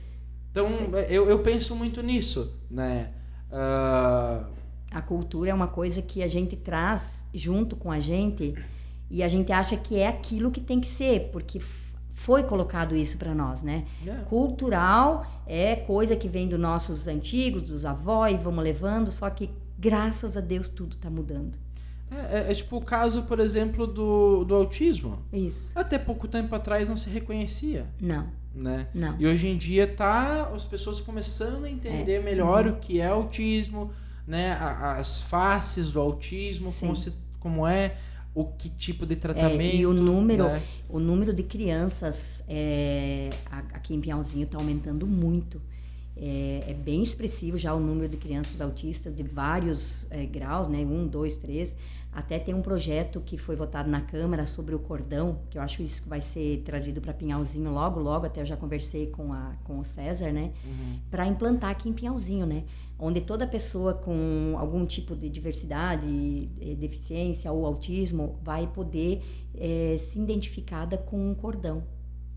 Speaker 1: Então, eu penso muito nisso, né?
Speaker 2: A cultura é uma coisa que a gente traz junto com a gente e a gente acha que é aquilo que tem que ser, porque foi colocado isso para nós, né? Cultural é coisa que vem dos nossos antigos, dos avós, e vamos levando, só que graças a Deus tudo está mudando.
Speaker 1: É tipo o caso, por exemplo, do autismo.
Speaker 2: Isso.
Speaker 1: Até pouco tempo atrás não se reconhecia.
Speaker 2: Não.
Speaker 1: Né?
Speaker 2: Não.
Speaker 1: E hoje em dia as pessoas começando a entender melhor o que é autismo, né? As faces do autismo, como é, o que tipo de tratamento.
Speaker 2: E o número,
Speaker 1: né?
Speaker 2: O número de crianças aqui em Pinhalzinho está aumentando muito. É bem expressivo já o número de crianças autistas de vários graus, né? 1, 2, 3. Até tem um projeto que foi votado na Câmara sobre o cordão, que eu acho isso que vai ser trazido para Pinhalzinho logo, até eu já conversei com o César, né? Para implantar aqui em Pinhalzinho, né? Onde toda pessoa com algum tipo de diversidade, deficiência ou autismo vai poder ser identificada com um cordão.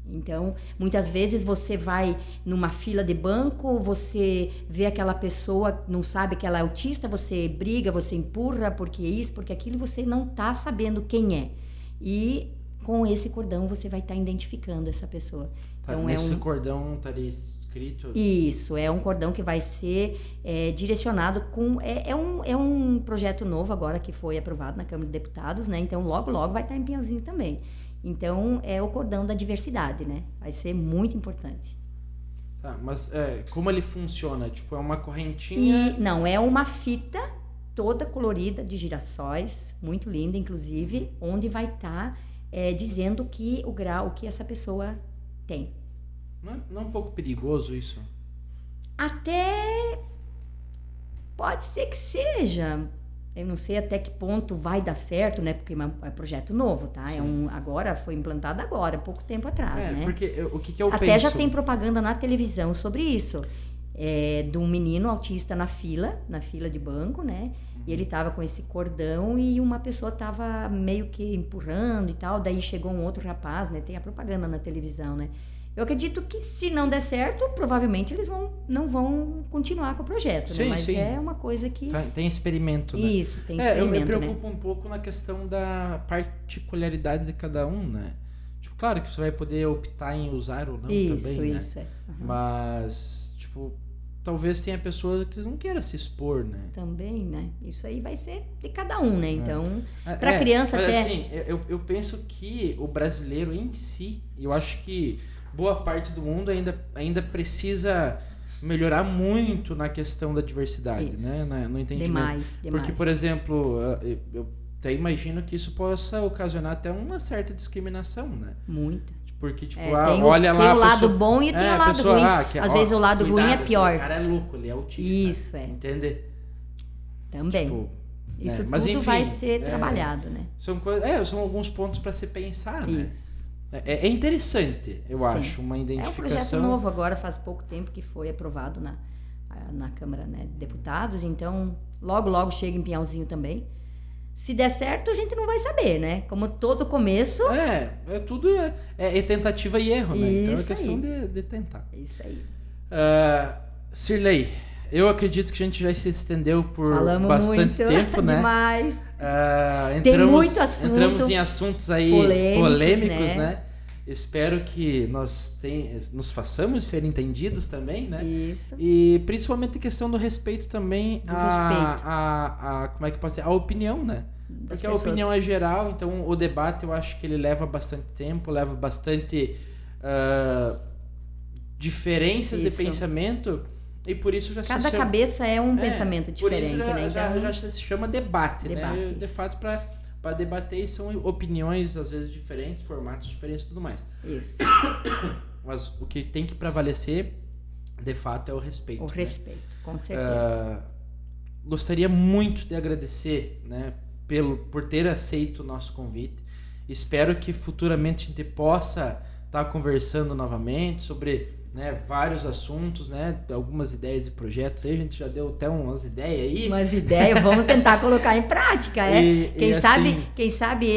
Speaker 2: Então, muitas vezes você vai numa fila de banco, você vê aquela pessoa, não sabe que ela é autista, você briga, você empurra, porque isso, porque aquilo, você não está sabendo quem é. E com esse cordão você vai estar identificando essa pessoa.
Speaker 1: Tá,
Speaker 2: Então,
Speaker 1: nesse cordão estaria escrito...
Speaker 2: Isso, é um cordão que vai ser direcionado com... É um projeto novo agora que foi aprovado na Câmara de Deputados, né? Então, logo, logo vai estar em Pinhalzinho também. Então, é o cordão da diversidade, né? Vai ser muito importante.
Speaker 1: Tá, mas como ele funciona? Tipo, é uma correntinha...
Speaker 2: Não, é uma fita toda colorida de girassóis, muito linda, inclusive, onde vai estar dizendo o grau que essa pessoa tem.
Speaker 1: Não é um pouco perigoso isso?
Speaker 2: Até pode ser que seja. Eu não sei até que ponto vai dar certo, né? Porque é um projeto novo, tá? Agora foi implantado agora, pouco tempo atrás, né?
Speaker 1: Porque o que eu
Speaker 2: até
Speaker 1: penso...
Speaker 2: já tem propaganda na televisão sobre isso. De um menino autista na fila de banco, né? E ele tava com esse cordão e uma pessoa tava meio que empurrando e tal. Daí chegou um outro rapaz, né? Tem a propaganda na televisão, né? Eu acredito que se não der certo, provavelmente eles não vão continuar com o projeto,
Speaker 1: sim,
Speaker 2: né? Mas
Speaker 1: sim.
Speaker 2: É uma coisa que...
Speaker 1: Tem experimento, né?
Speaker 2: Isso, tem experimento,
Speaker 1: eu me preocupo um pouco na questão da particularidade de cada um, né? Tipo, claro que você vai poder optar em usar ou não também, né?
Speaker 2: Isso,
Speaker 1: Mas, tipo, talvez tenha pessoas que não queiram se expor, né?
Speaker 2: Também, né? Isso aí vai ser de cada um, né? Então, pra criança
Speaker 1: mas
Speaker 2: até...
Speaker 1: assim, eu penso que o brasileiro em si, eu acho que boa parte do mundo ainda precisa melhorar muito na questão da diversidade,
Speaker 2: isso.
Speaker 1: Né? No entendimento.
Speaker 2: Demais.
Speaker 1: Porque, por exemplo, eu até imagino que isso possa ocasionar até uma certa discriminação, né?
Speaker 2: Muita.
Speaker 1: Porque, tipo,
Speaker 2: olha lá... Tem o lado bom e tem o lado ruim. Às vezes o lado ruim é pior.
Speaker 1: O cara é louco, ele é autista.
Speaker 2: Isso,
Speaker 1: Entender?
Speaker 2: Também.
Speaker 1: Tipo,
Speaker 2: isso tudo
Speaker 1: mas, enfim,
Speaker 2: vai ser trabalhado, né?
Speaker 1: São alguns pontos para se pensar, né?
Speaker 2: Isso.
Speaker 1: É interessante, eu acho, uma identificação.
Speaker 2: É um projeto novo agora, faz pouco tempo que foi aprovado na Câmara, né, de Deputados, então logo, logo chega em Pinhalzinho também. Se der certo, a gente não vai saber, né? Como todo começo...
Speaker 1: Tudo é tentativa e erro, né? Então é questão de tentar.
Speaker 2: É isso aí.
Speaker 1: Cirlei, eu acredito que a gente já se estendeu por
Speaker 2: Falamos
Speaker 1: bastante
Speaker 2: muito,
Speaker 1: tempo, né?
Speaker 2: Demais. Tem muito assunto.
Speaker 1: Entramos em assuntos aí polêmicos, né? Espero que nos façamos ser entendidos também, né?
Speaker 2: Isso.
Speaker 1: E principalmente a questão do respeito também como é que pode ser? A opinião, né? Porque a opinião é geral, então o debate eu acho que ele leva bastante tempo, leva bastante diferenças de pensamento. E por isso já
Speaker 2: Cada cabeça é um pensamento diferente,
Speaker 1: por isso
Speaker 2: né?
Speaker 1: Já se chama debate, né? De fato, para debater são opiniões, às vezes, diferentes, formatos diferentes e tudo mais.
Speaker 2: Isso.
Speaker 1: Mas o que tem que prevalecer, de fato, é o respeito.
Speaker 2: O respeito, com certeza.
Speaker 1: Gostaria muito de agradecer, né, por ter aceito o nosso convite. Espero que futuramente a gente possa estar conversando novamente sobre... né, vários assuntos, né, algumas ideias e projetos aí, a gente já deu até umas ideias aí.
Speaker 2: Umas ideias, vamos tentar colocar em prática, Quem sabe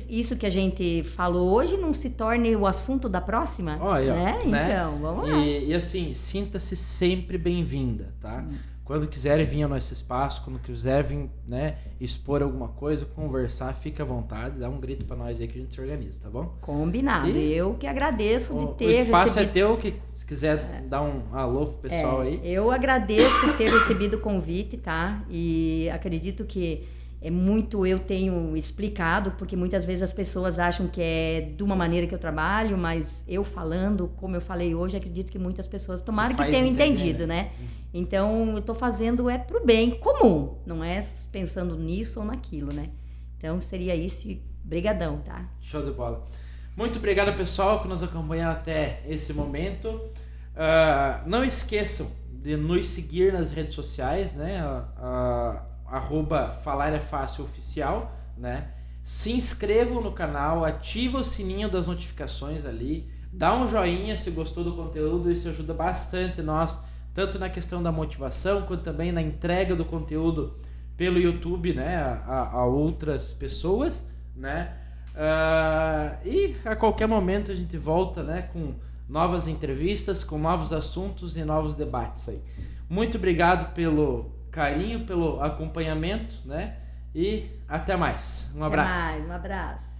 Speaker 2: isso que a gente falou hoje não se torne o assunto da próxima, né? Então, vamos lá.
Speaker 1: E assim, sinta-se sempre bem-vinda, tá? Quando quiserem vir ao nosso espaço, quando quiserem, né, expor alguma coisa, conversar, fica à vontade, dá um grito pra nós aí que a gente se organiza, tá bom?
Speaker 2: Combinado. Eu que agradeço de ter recebido...
Speaker 1: O espaço é teu, se quiser dar um alô pro pessoal aí.
Speaker 2: Eu agradeço ter recebido o convite, tá? E acredito que eu tenho explicado, porque muitas vezes as pessoas acham que é de uma maneira que eu trabalho, mas eu falando, como eu falei hoje, acredito que muitas pessoas tomaram que tenham entendido, né? Então, eu tô fazendo pro bem comum, não é pensando nisso ou naquilo, né? Então, seria isso e brigadão, tá?
Speaker 1: Show de bola. Muito obrigado, pessoal, que nos acompanhou até esse momento. Não esqueçam de nos seguir nas redes sociais, né? @Falar é Fácil Oficial, né? Se inscrevam no canal, ativa o sininho das notificações ali, dá um joinha se gostou do conteúdo, isso ajuda bastante nós, tanto na questão da motivação, quanto também na entrega do conteúdo pelo YouTube, né, a outras pessoas, né? E a qualquer momento a gente volta, né, com novas entrevistas, com novos assuntos e novos debates aí. Muito obrigado pelo carinho, pelo acompanhamento, né? E até mais. Um abraço.
Speaker 2: Até mais, um abraço.